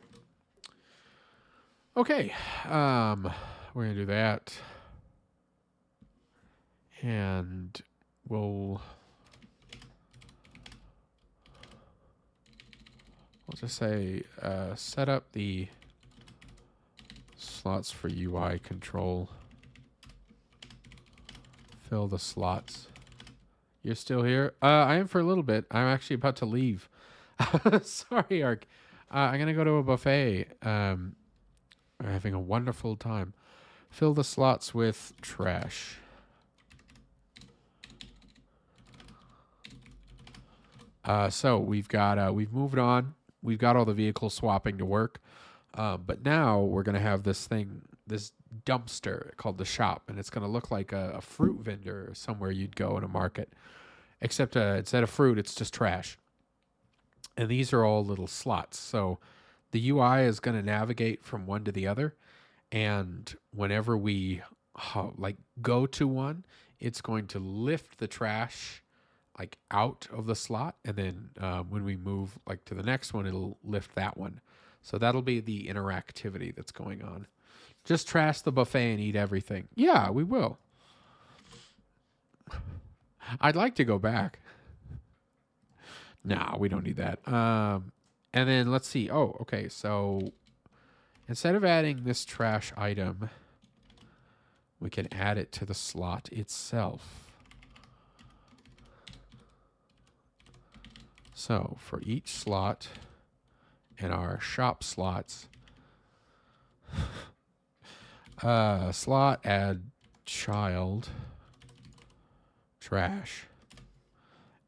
S3: Okay. We're going to do that. And we'll just say set up the slots for UI control. Fill the slots. You're still here? I am for a little bit. I'm actually about to leave. Sorry, Ark. I'm going to go to a buffet. I'm having a wonderful time. Fill the slots with trash. So we've moved on. We've got all the vehicle swapping to work. But now we're going to have this dumpster called the shop, and it's going to look like a fruit vendor somewhere you'd go in a market, except instead of fruit, it's just trash. And these are all little slots. So the UI is going to navigate from one to the other, and whenever we go to one, it's going to lift the trash like out of the slot, and then when we move like to the next one, it'll lift that one. So that'll be the interactivity that's going on. Just trash the buffet and eat everything. Yeah, we will. I'd like to go back. Nah, we don't need that. And then let's see. Oh, okay. So instead of adding this trash item, we can add it to the slot itself. So for each slot in our shop slots, slot add child trash.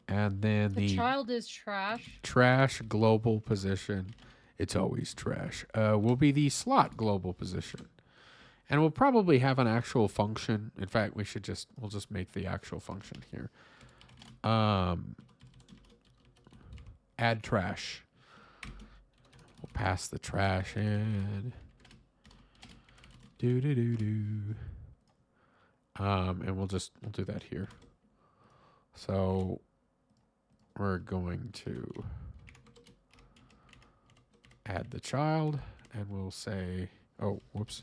S3: And then
S2: The
S3: the
S2: child is trash.
S3: trash global position, it's always trash, will be the slot global position. And we'll probably have an actual function. In fact, we'll just make the actual function here. Add trash. We'll pass the trash in. Do. And we'll do that here. So we're going to add the child, and we'll say, oh, whoops.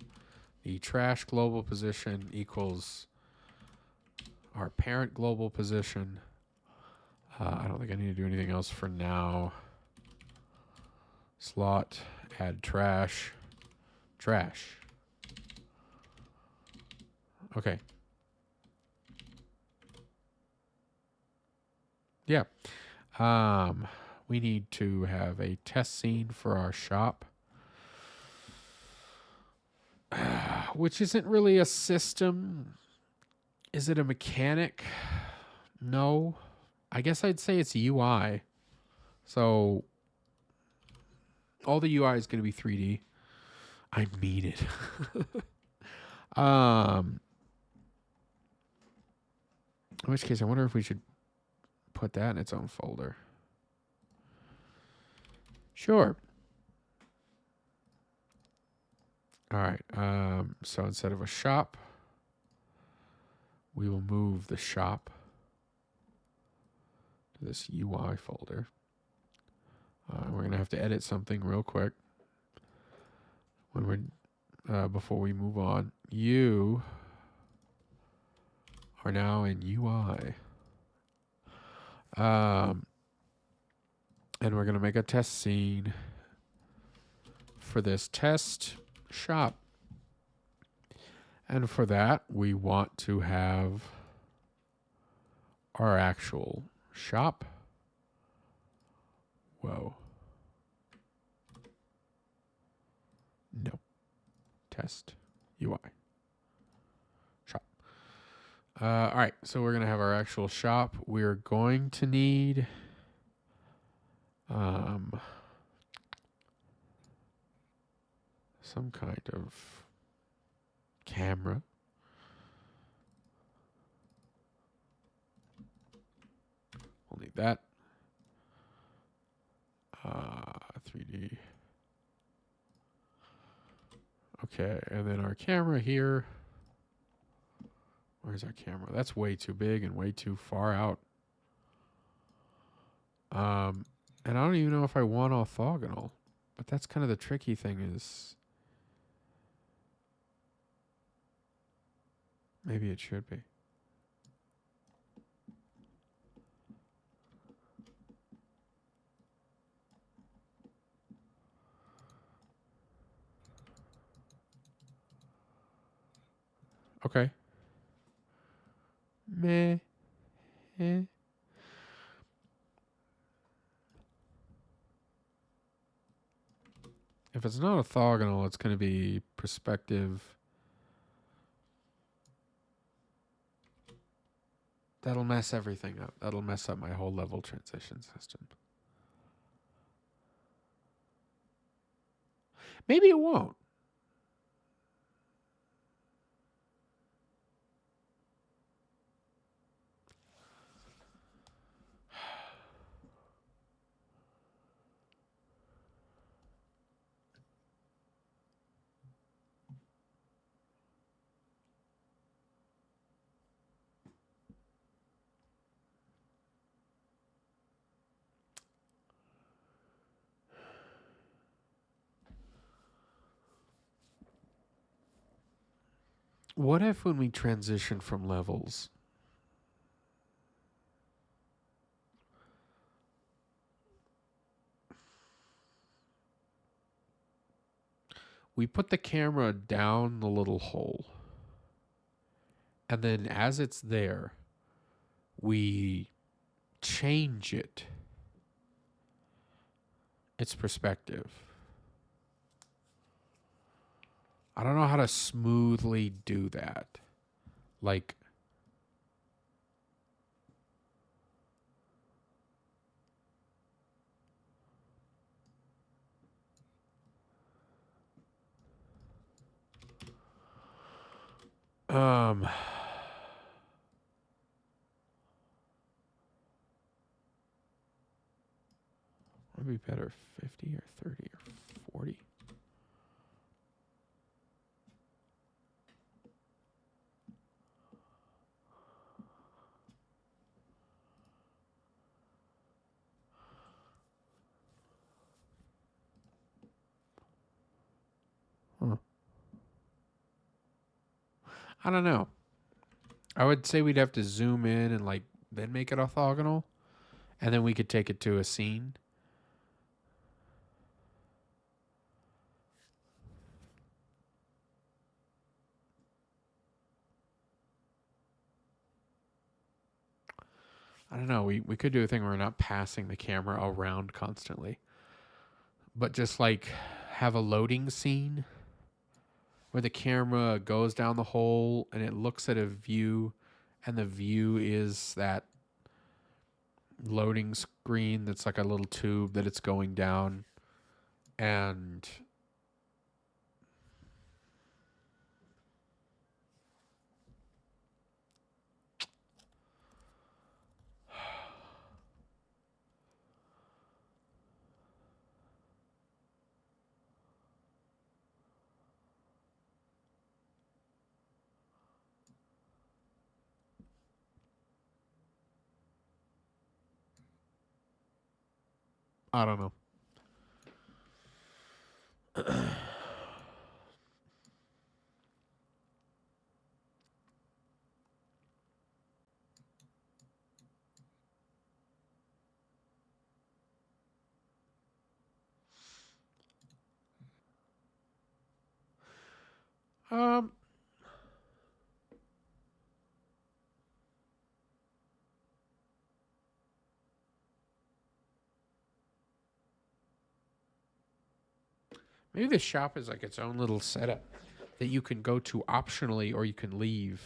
S3: The trash global position equals our parent global position. I don't think I need to do anything else for now. Slot, add trash. Okay. Yeah. We need to have a test scene for our shop, which isn't really a system. Is it a mechanic? No. I guess I'd say it's UI. So all the UI is going to be 3D. I mean it. In which case, I wonder if we should put that in its own folder. Sure. All right. So instead of a shop, we will move the shop to this UI folder. We're going to have to edit something real quick when we're before we move on. You are now in UI. And we're going to make a test scene for this test shop. And for that, we want to have our actual shop. Whoa. No. Test UI. Shop. All right, so we're going to have our actual shop. We're going to need some kind of camera. We'll need that. 3D. Okay, and then our camera here. Where's our camera? That's way too big and way too far out. And I don't even know if I want orthogonal, but that's kind of the tricky thing is maybe it should be. Okay. Meh. Eh. If it's not orthogonal, it's going to be perspective. That'll mess everything up. That'll mess up my whole level transition system. Maybe it won't. What if when we transition from levels, we put the camera down the little hole, and then as it's there, we change its perspective. I don't know how to smoothly do that. Like, Um, would be better 50 or 30 or 40? Huh. I don't know. I would say we'd have to zoom in and like then make it orthogonal, and then we could take it to a scene. I don't know. We could do a thing where we're not passing the camera around constantly, but just like have a loading scene where the camera goes down the hole and it looks at a view, and the view is that loading screen that's like a little tube that it's going down. And I don't know. Um, maybe the shop is like its own little setup that you can go to optionally or you can leave.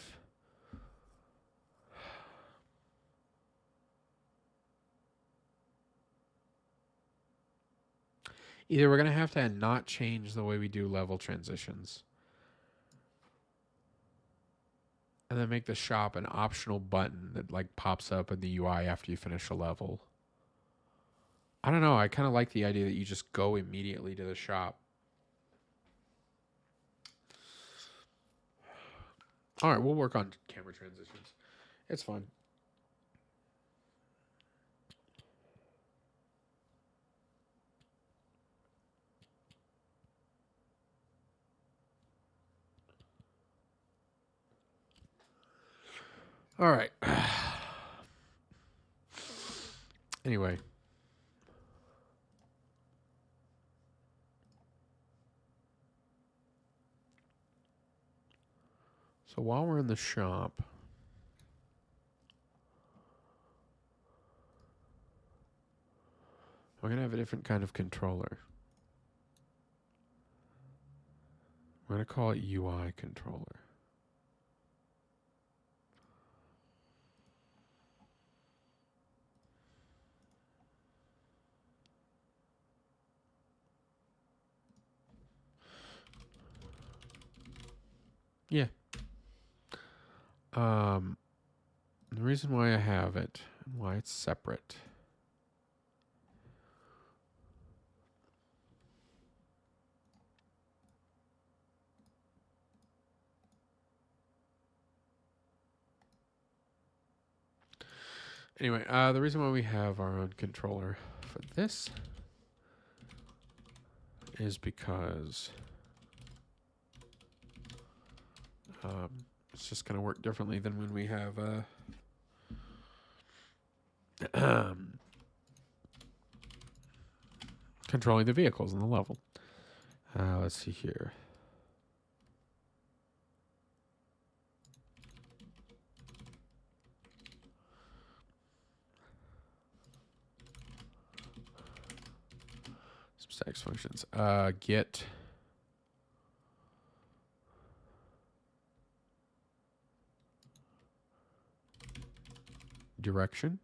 S3: Either we're going to have to not change the way we do level transitions, and then make the shop an optional button that like pops up in the UI after you finish a level. I don't know. I kind of like the idea that you just go immediately to the shop. All right, we'll work on camera transitions. It's fun. All right. Anyway. So while we're in the shop, we're going to have a different kind of controller. We're going to call it UI controller. Yeah. The reason why I have it and why it's separate. Anyway, the reason why we have our own controller for this is because it's just going to work differently than when we have controlling the vehicles in the level. Let's see here. Some status functions. Get direction.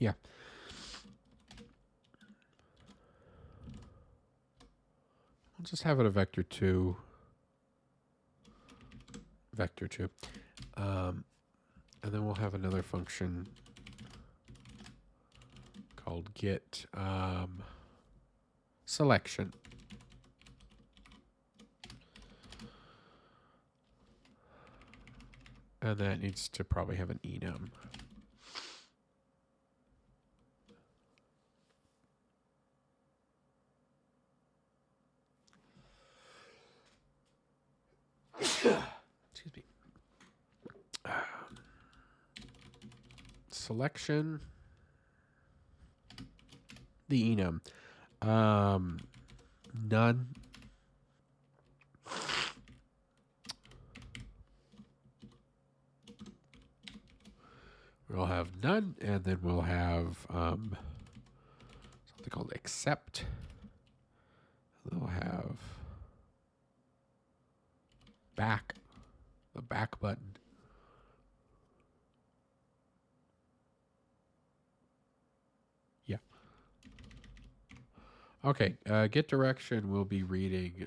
S3: Yeah. We'll just have it a vector 2. Vector 2. And then we'll have another function called get selection. And that needs to probably have an enum. Excuse me. Selection. The enum. None. We'll have none, and then we'll have something called accept. We'll have back, the back button. Yeah. Okay, get direction will be reading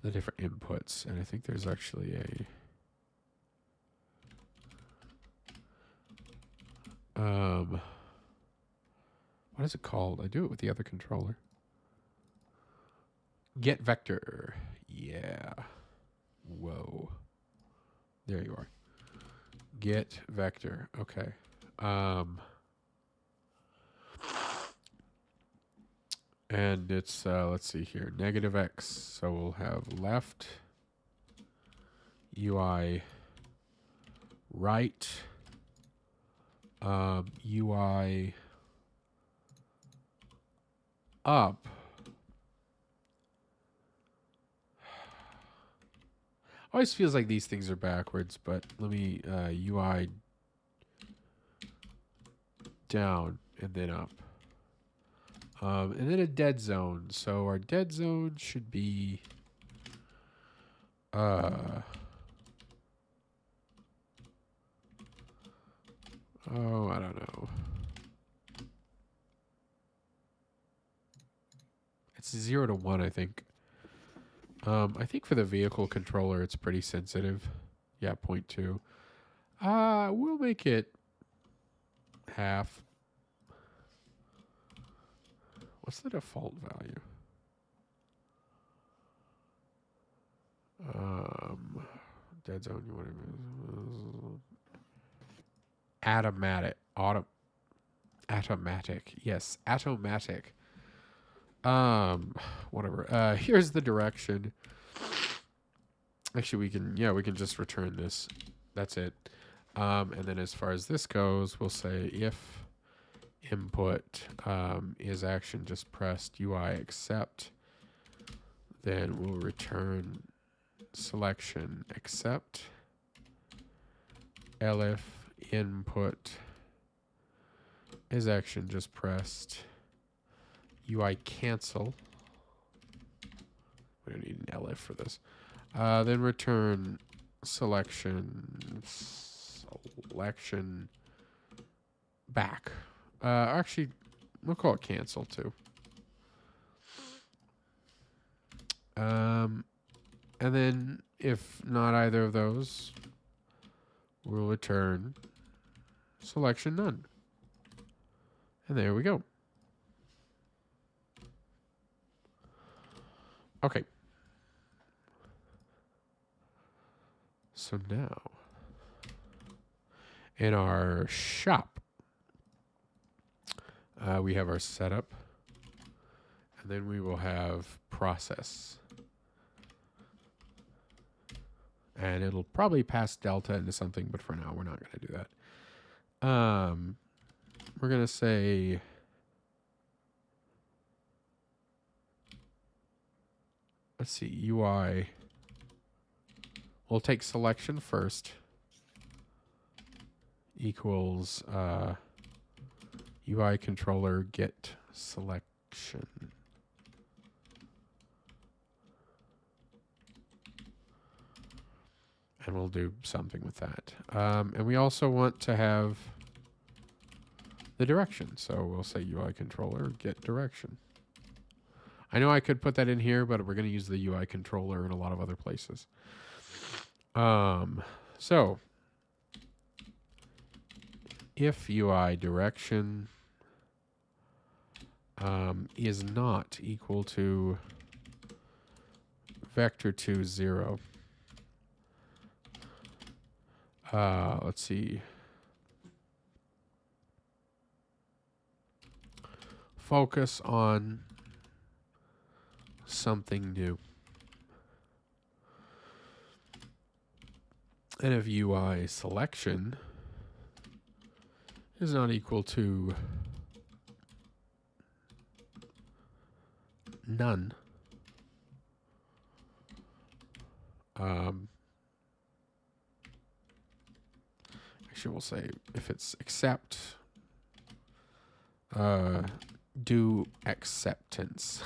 S3: the different inputs, and I think there's actually a what is it called? I do it with the other controller. Get vector. Yeah. Whoa. There you are. Get vector. Okay. And it's let's see here. Negative X. So we'll have left UI right UI up. Always feels like these things are backwards, but let me UI down and then up. And then a dead zone. So our dead zone should be oh, I don't know. It's 0 to 1, I think. I think for the vehicle controller, it's pretty sensitive. Yeah, 0.2. We'll make it half. What's the default value? Dead zone. You want to automatic. Automatic. Yes, automatic. Whatever. Here's the direction. Actually, we can just return this. That's it. And then as far as this goes, we'll say if input is action just pressed UI accept, then we'll return selection accept. Elif input is action just pressed UI cancel. We don't need an elif for this. Then return selection back. Actually, we'll call it cancel too. And then if not either of those, we'll return selection none. And there we go. Okay. So now, in our shop, we have our setup, and then we will have process. And it'll probably pass delta into something, but for now, we're not going to do that. We're going to say let's see, UI. We'll take selection first. Equals UI controller get selection. And we'll do something with that. And we also want to have the direction. So we'll say UI controller get direction. I know I could put that in here, but we're going to use the UI controller in a lot of other places. So if UI direction is not equal to vector2 0. Let's see. Focus on something new. And if UI selection is not equal to none, actually we'll say if it's accept, do acceptance.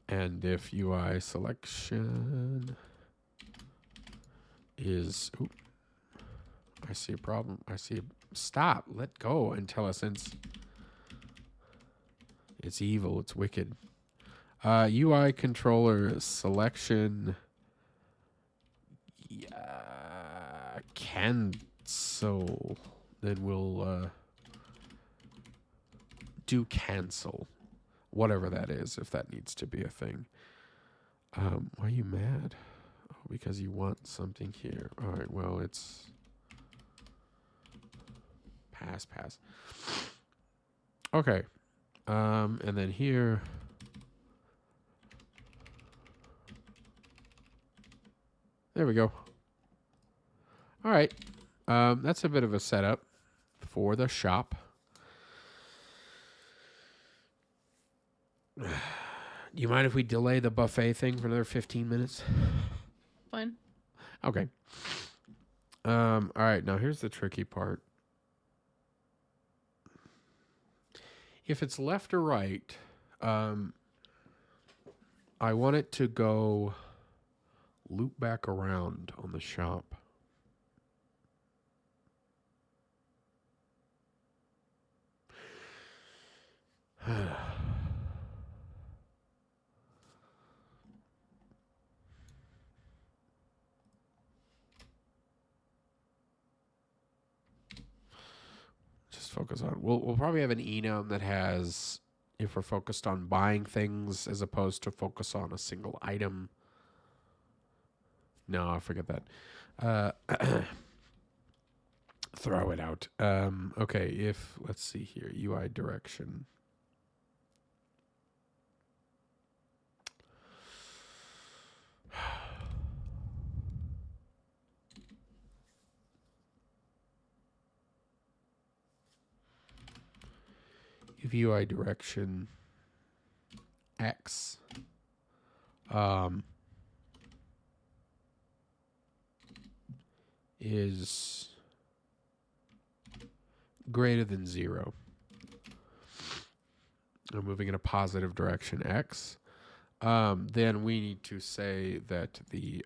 S3: And if UI selection is, ooh, I see a problem. I see a, stop, let go, IntelliSense. It's evil, it's wicked. UI controller selection, cancel. Then we'll do cancel. Whatever that is, if that needs to be a thing. Why are you mad? Oh, because you want something here. All right, well, it's pass. Okay. And then here, there we go. All right. That's a bit of a setup for the shop. Do you mind if we delay the buffet thing for another 15 minutes?
S2: Fine.
S3: Okay. All right, now here's the tricky part. If it's left or right, I want it to go loop back around on the shop. Just focus on. We'll probably have an enum that has, if we're focused on buying things as opposed to focus on a single item. No, I forget that. Throw it out. Okay, if let's see here, UI direction. If UI direction X is greater than 0. I'm moving in a positive direction X. Then we need to say that the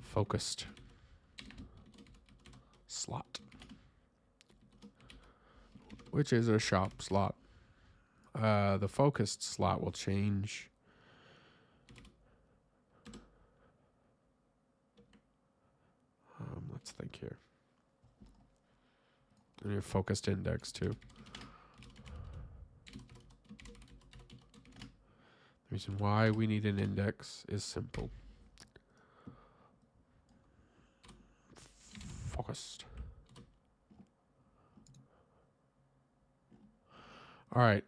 S3: focused slot, which is a shop slot. The focused slot will change. Let's think here. And your focused index too. The reason why we need an index is simple. Focused. All right.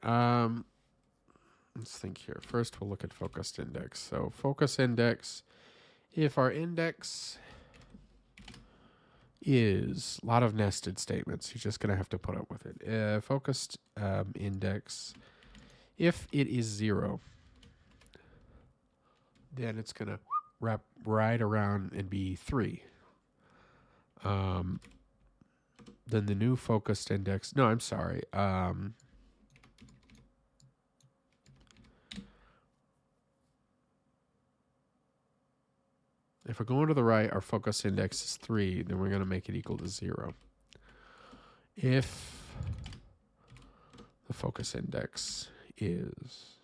S3: Let's think here. First, we'll look at focused index. So focus index, if our index is a lot of nested statements, you're just going to have to put up with it. Focused index, if it is 0, then it's going to wrap right around and be 3. Then the new focused index, no, I'm sorry. If we're going to the right, our focus index is 3, then we're going to make it equal to 0. If the focus index is...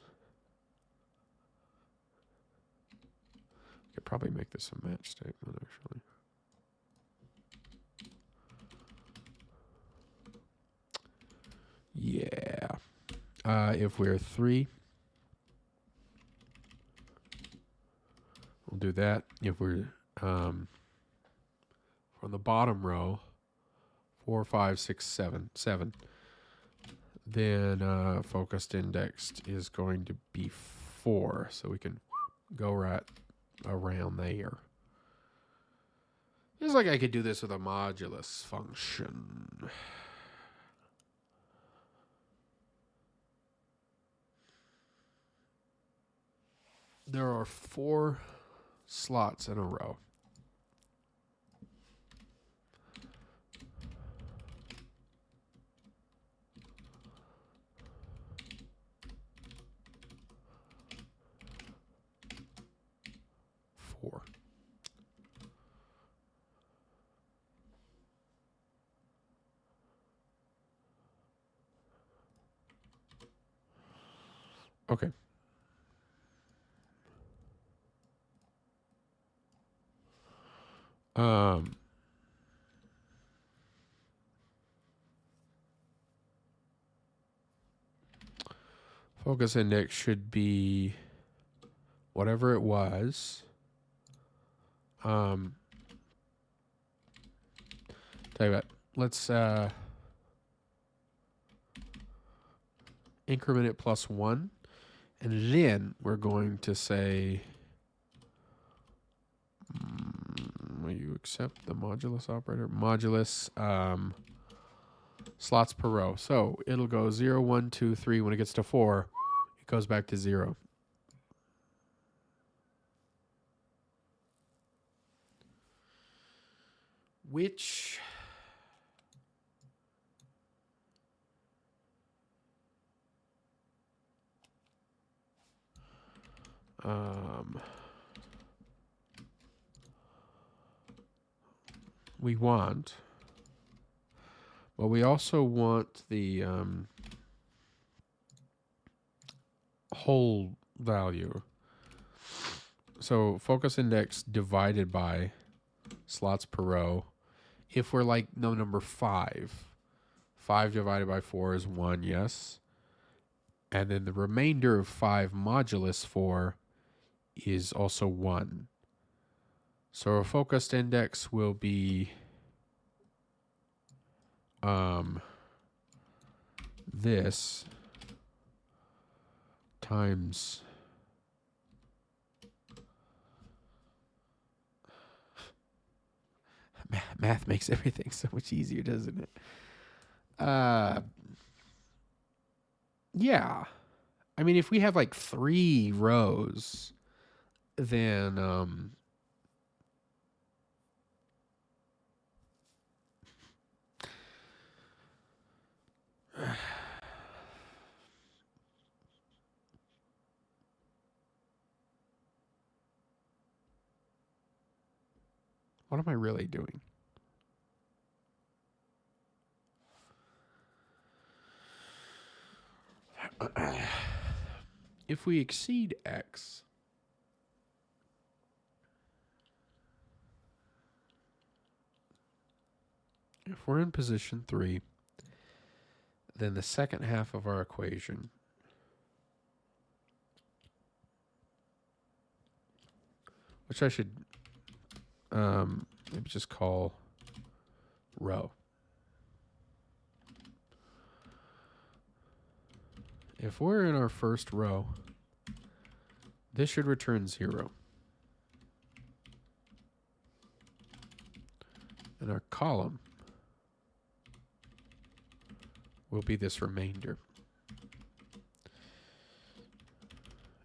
S3: I could probably make this a match statement, actually. Yeah. If we're 3, we'll do that. If we're from the bottom row, 4, 5, 6, 7, then focused indexed is going to be 4. So we can go right around there. Feels like I could do this with a modulus function. There are 4 slots in a row. Four. Okay. Focus index should be whatever it was. Tell you what, let's increment it plus 1, and then we're going to say, will you accept the modulus operator? Modulus slots per row. So it'll go 0, 1, 2, 3. When it gets to 4, it goes back to 0. Which we want, but we also want the whole value. So focus index divided by slots per row. If we're like number 5, 5 divided by 4 is 1, yes. And then the remainder of 5 modulus 4 is also 1. So a focused index will be this times math makes everything so much easier, doesn't it? Yeah. I mean, if we have like 3 rows, then what am I really doing? If we exceed X, if we're in position 3, then the second half of our equation which I should maybe just call row. If we're in our first row, this should return 0. And our column will be this remainder.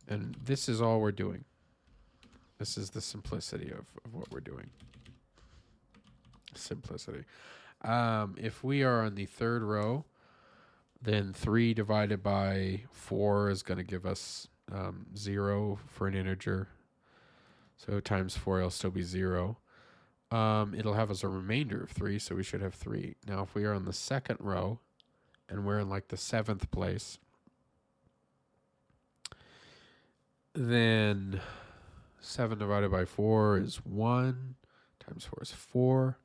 S3: And this is all we're doing. This is the simplicity of what we're doing. Simplicity. If we are on the third row, then 3 divided by 4 is going to give us 0 for an integer. So times 4 will still be 0. It'll have us a remainder of 3, so we should have 3. Now, if we are on the second row, and we're in like the 7th place, then 7 divided by 4 is 1, times 4 is 4.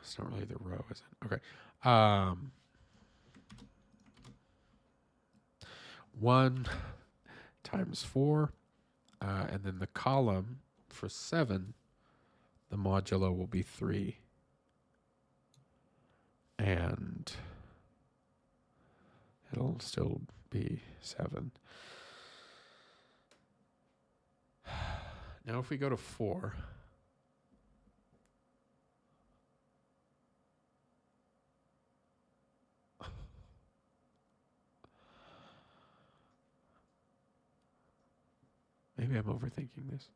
S3: It's not really the row, is it? Okay. 1 times 4, and then the column for 7, the modulo will be 3. And it'll still be 7. Now if we go to 4, maybe I'm overthinking this.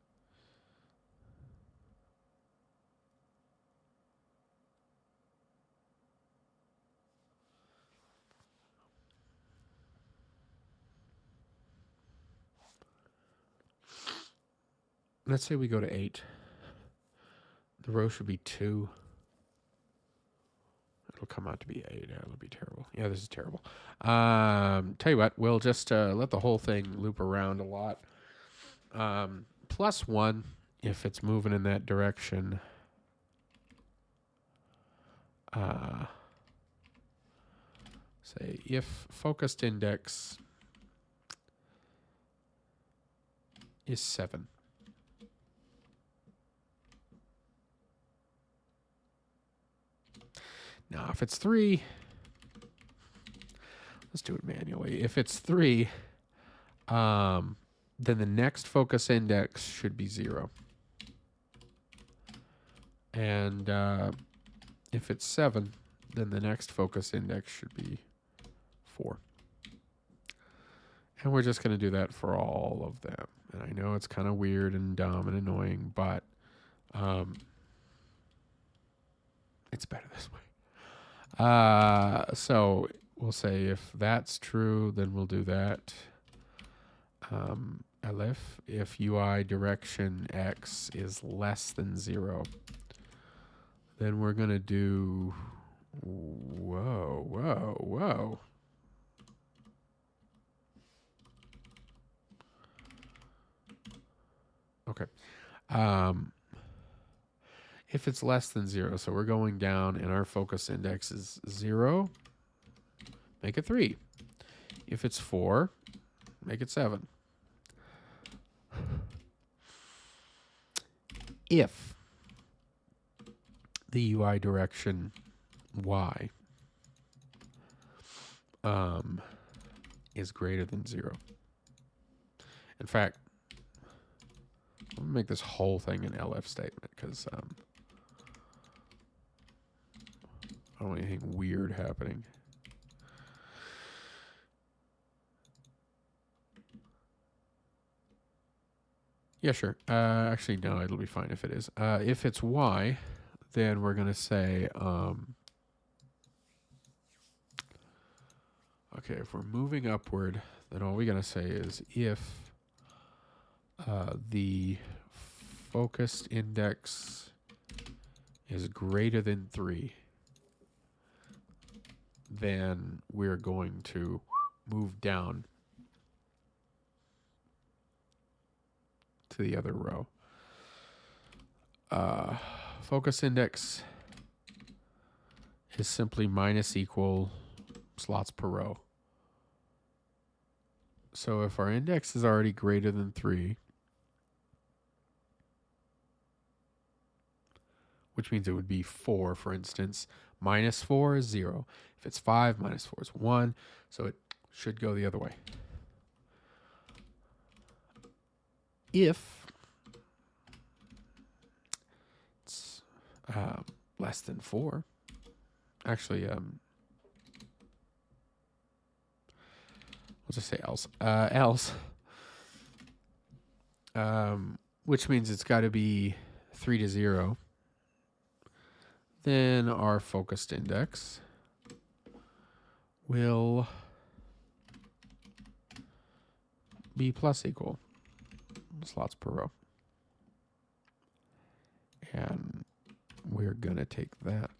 S3: Let's say we go to 8. The row should be 2. It'll come out to be 8. Yeah, it'll be terrible. Yeah, this is terrible. Tell you what, we'll just let the whole thing loop around a lot. Plus 1 if it's moving in that direction. Say if focused index is 7. Now, if it's 3, let's do it manually. If it's 3, then the next focus index should be 0. And if it's 7, then the next focus index should be 4. And we're just going to do that for all of them. And I know it's kind of weird and dumb and annoying, but it's better this way. So we'll say if that's true, then we'll do that. Elif, if UI direction X is less than 0, then we're going to do, whoa. Okay. If it's less than 0, so we're going down and our focus index is 0, make it 3. If it's 4, make it 7. If the UI direction Y is greater than 0. In fact, I'm going to make this whole thing an LF statement because I don't want anything weird happening. Yeah, sure. Actually, no, it'll be fine if it is. If it's Y, then we're going to say, okay, if we're moving upward, then all we're going to say is if the focused index is greater than 3, then we're going to move down to the other row. Focus index is simply minus equal slots per row. So if our index is already greater than 3, which means it would be 4, for instance, minus 4 is 0. If it's 5, minus 4 is 1. So it should go the other way. If it's less than 4, actually, we'll just say else. Else, which means it's got to be 3 to 0. Then our focused index will be plus equal slots per row. And we're going to take that.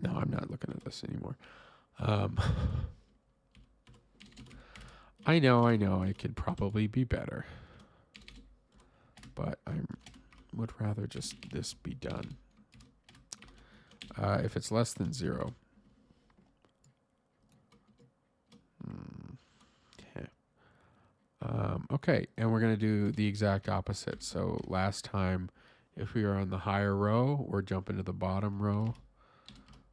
S3: No, I'm not looking at this anymore. I know, it could probably be better. But I would rather just this be done. If it's less than 0. Okay. Okay, and we're going to do the exact opposite. So last time, if we are on the higher row, we're jumping to the bottom row,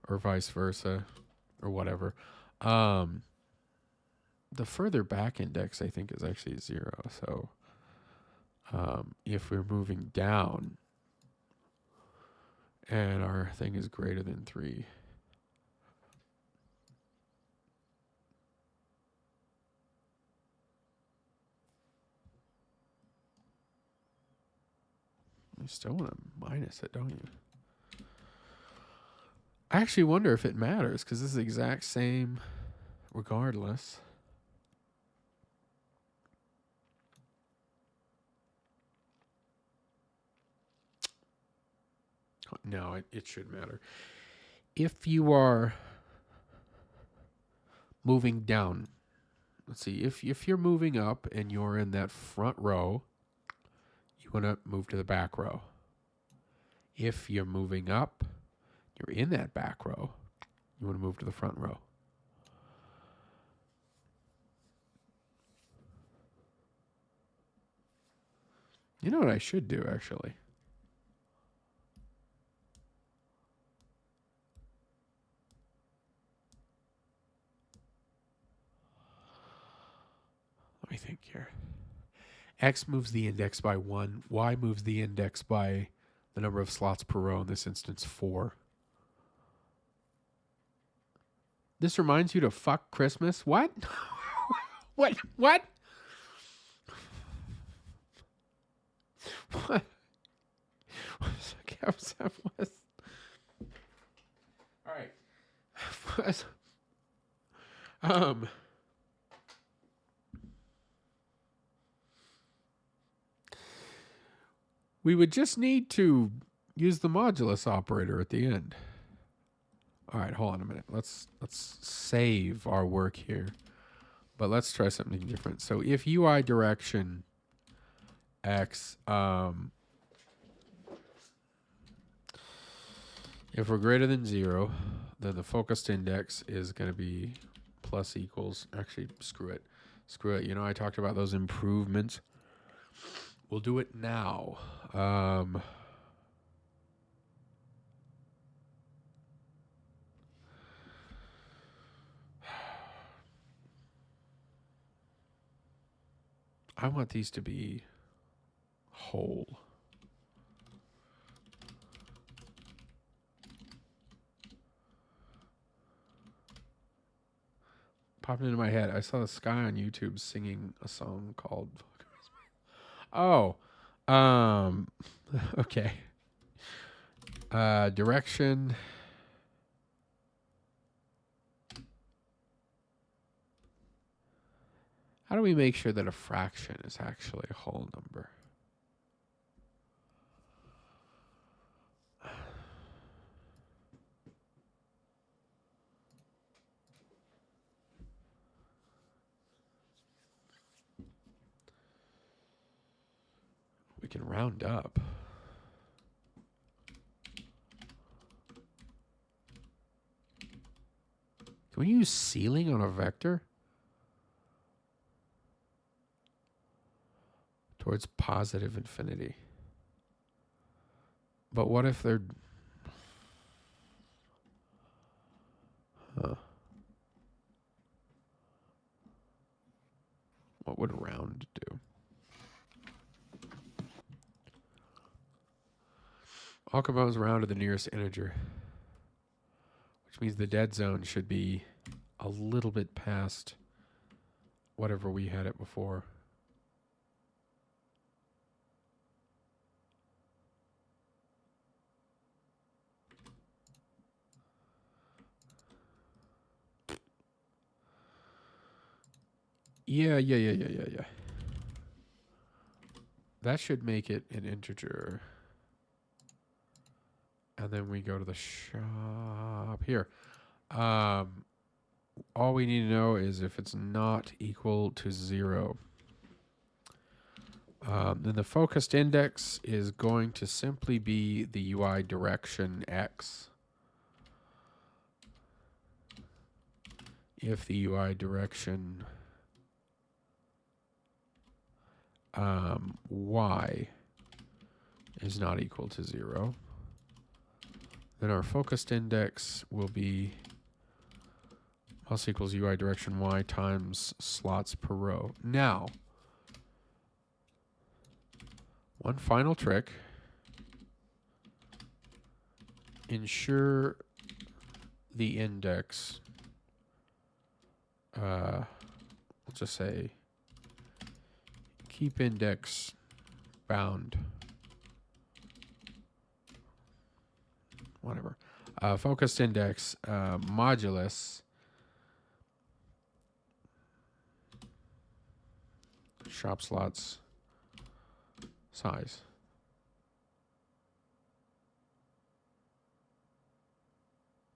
S3: or vice versa, or whatever. The further back index, I think, is actually 0. So if we're moving down and our thing is greater than 3, you still want to minus it, don't you? I actually wonder if it matters, because this is the exact same regardless. No, it should matter. If you are moving down, let's see, if you're moving up and you're in that front row, you want to move to the back row. If you're moving up, you're in that back row, you want to move to the front row. You know what I should do, actually? Let me think here. X moves the index by 1. Y moves the index by the number of slots per row, in this instance 4. This reminds you to fuck Christmas? What? What? What? What? All right. We would just need to use the modulus operator at the end. All right, hold on a minute. Let's save our work here. But let's try something different. So if UI direction X, if we're greater than 0, then the focused index is going to be plus equals. Actually, screw it. Screw it. You know, I talked about those improvements. We'll do it now. I want these to be whole. Popped into my head. I saw this guy on YouTube singing a song called Oh. Okay. Direction. How do we make sure that a fraction is actually a whole number? We can round up. Can we use ceiling on a vector? Towards positive infinity. But what if they're... What would round do? All components round to the nearest integer, which means the dead zone should be a little bit past whatever we had it before. Yeah. That should make it an integer. And then we go to the shop here. All we need to know is if it's not equal to 0. Then the focused index is going to simply be the UI direction X. If the UI direction Y is not equal to 0, then our focused index will be plus equals UI direction Y times slots per row. Now, one final trick. Ensure the index, we'll just say keep index bound. Whatever. Focused index modulus shop slots size.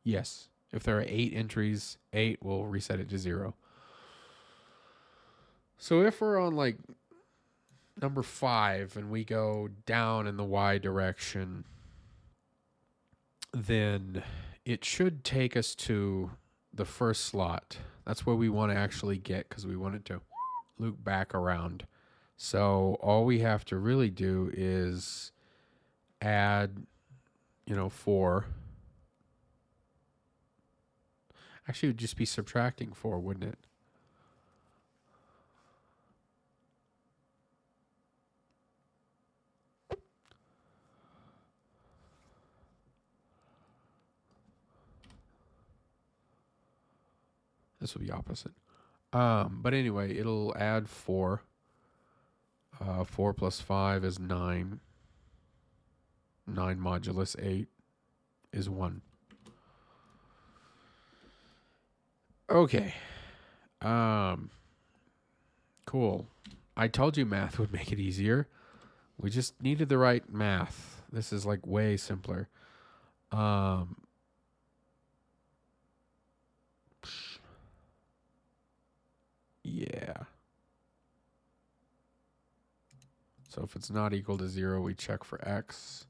S3: Yes. If there are 8 entries, 8 will reset it to 0. So if we're on like number 5 and we go down in the Y direction, then it should take us to the first slot. That's where we want to actually get, because we want it to loop back around. So all we have to really do is add, 4. Actually, it would just be subtracting 4, wouldn't it? This will be opposite. But anyway, it'll add 4. 4 plus 5 is 9. 9 modulus 8 is 1. Okay. Cool. I told you math would make it easier. We just needed the right math. This is like way simpler. Yeah. So if it's not equal to 0, we check for X.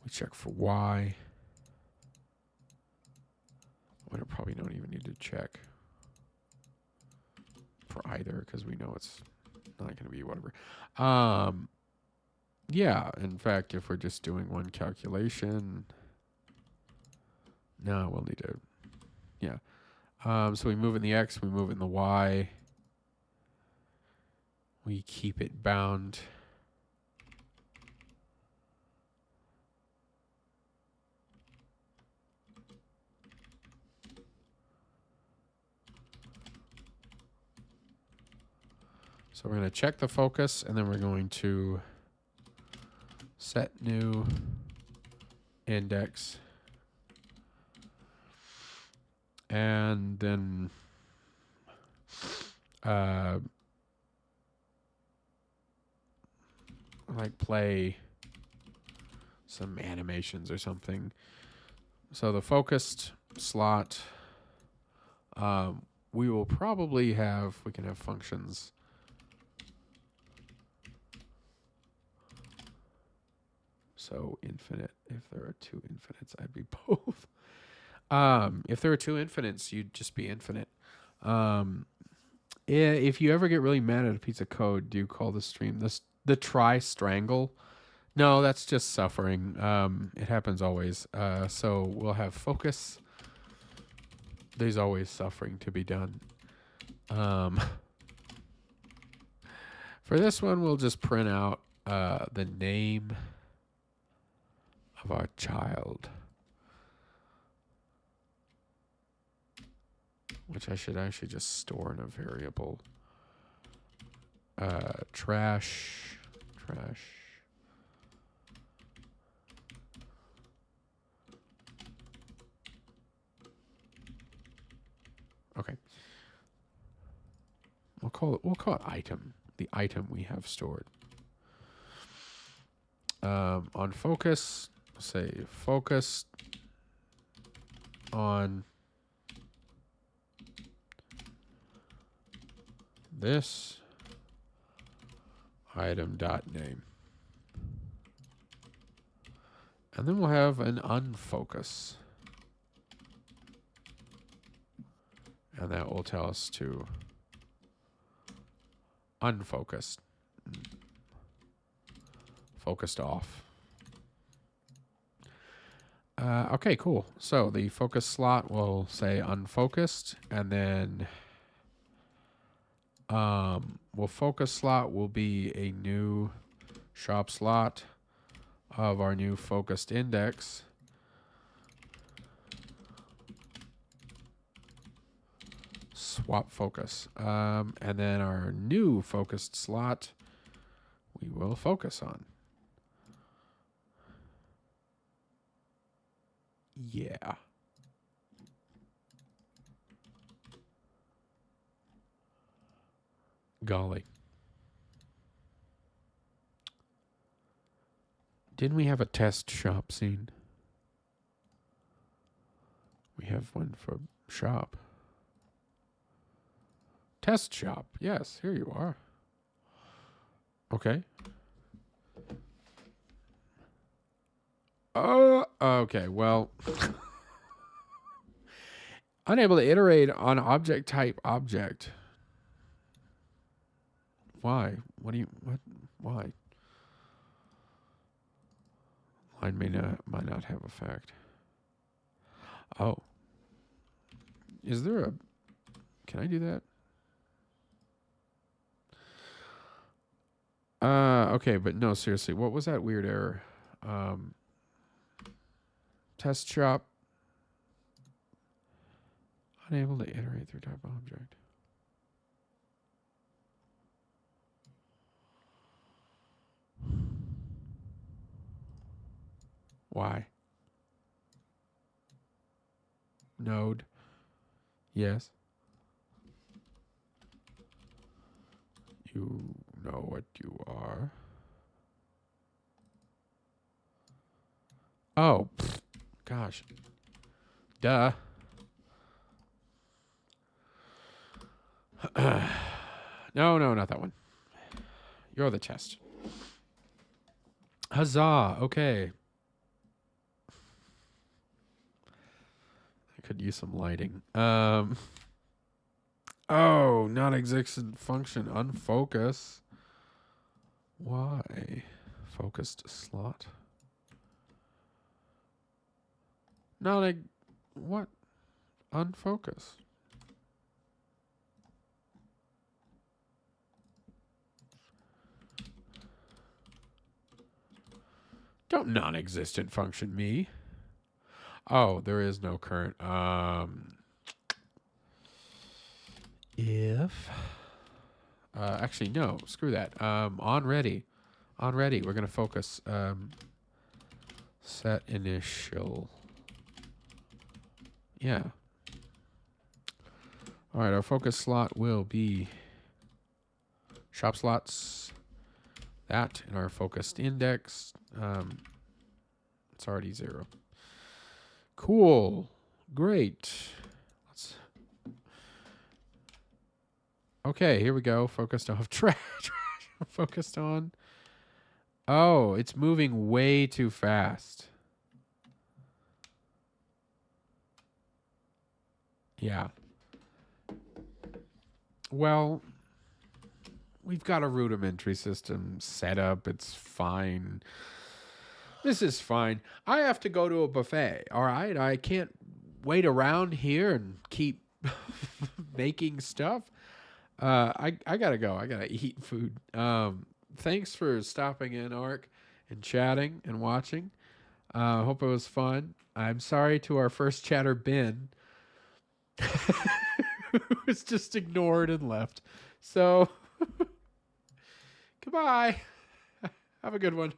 S3: We check for Y. We probably don't even need to check for either, because we know it's not going to be whatever. Yeah, in fact, if we're just doing one calculation, no, we'll need to, yeah. So we move in the X, we move in the Y. We keep it bound. So we're going to check the focus, and then we're going to set new index. And then like play some animations or something. So the focused slot, we will probably have, we can have functions. So infinite, if there are 2 infinites, I'd be both. If there are 2 infinites, you'd just be infinite. If you ever get really mad at a piece of code, do you call the stream the try strangle? No, that's just suffering. It happens always. So we'll have focus. There's always suffering to be done. For this one, we'll just print out the name of our child. which I should actually just store in a variable. Trash. Okay. We'll call it item. The item we have stored. On focus, say focused on this item dot name. And then we'll have an unfocus. And that will tell us to unfocused. Focused off. Okay, cool. So the focus slot will say unfocused, and then focus slot will be a new shop slot of our new focused index. Swap focus. And then our new focused slot we will focus on. Yeah. Golly. Didn't we have a test shop scene? We have one for shop. Test shop. Yes, here you are. Okay. Okay, well. Unable to iterate on object type object. Why? What? Why? Line might not have effect. Oh. Is there a... Can I do that? Okay, but no, seriously, what was that weird error? Test shop. Unable to iterate through type object. Why? Node. Yes. You know what you are. Oh, gosh. Duh. No, not that one. You're the test. Huzzah. Okay. I could use some lighting. Oh, non-existent function. Unfocus. Why? Focused slot. What? Unfocus. Don't non-existent function me. Oh, there is no current. If actually no, screw that. On ready. We're gonna focus. Set initial. Yeah. All right, our focus slot will be shop slots. That in our focused index. It's already 0. Cool. Great. Okay, here we go. Focused off trash. Focused on. Oh, it's moving way too fast. Yeah. Well, we've got a rudimentary system set up. It's fine. This is fine. I have to go to a buffet, all right? I can't wait around here and keep making stuff. I gotta go. I gotta eat food. Thanks for stopping in, Ark, and chatting and watching. Hope it was fun. I'm sorry to our first chatter, Ben. was just ignored and left. So, goodbye. Have a good one.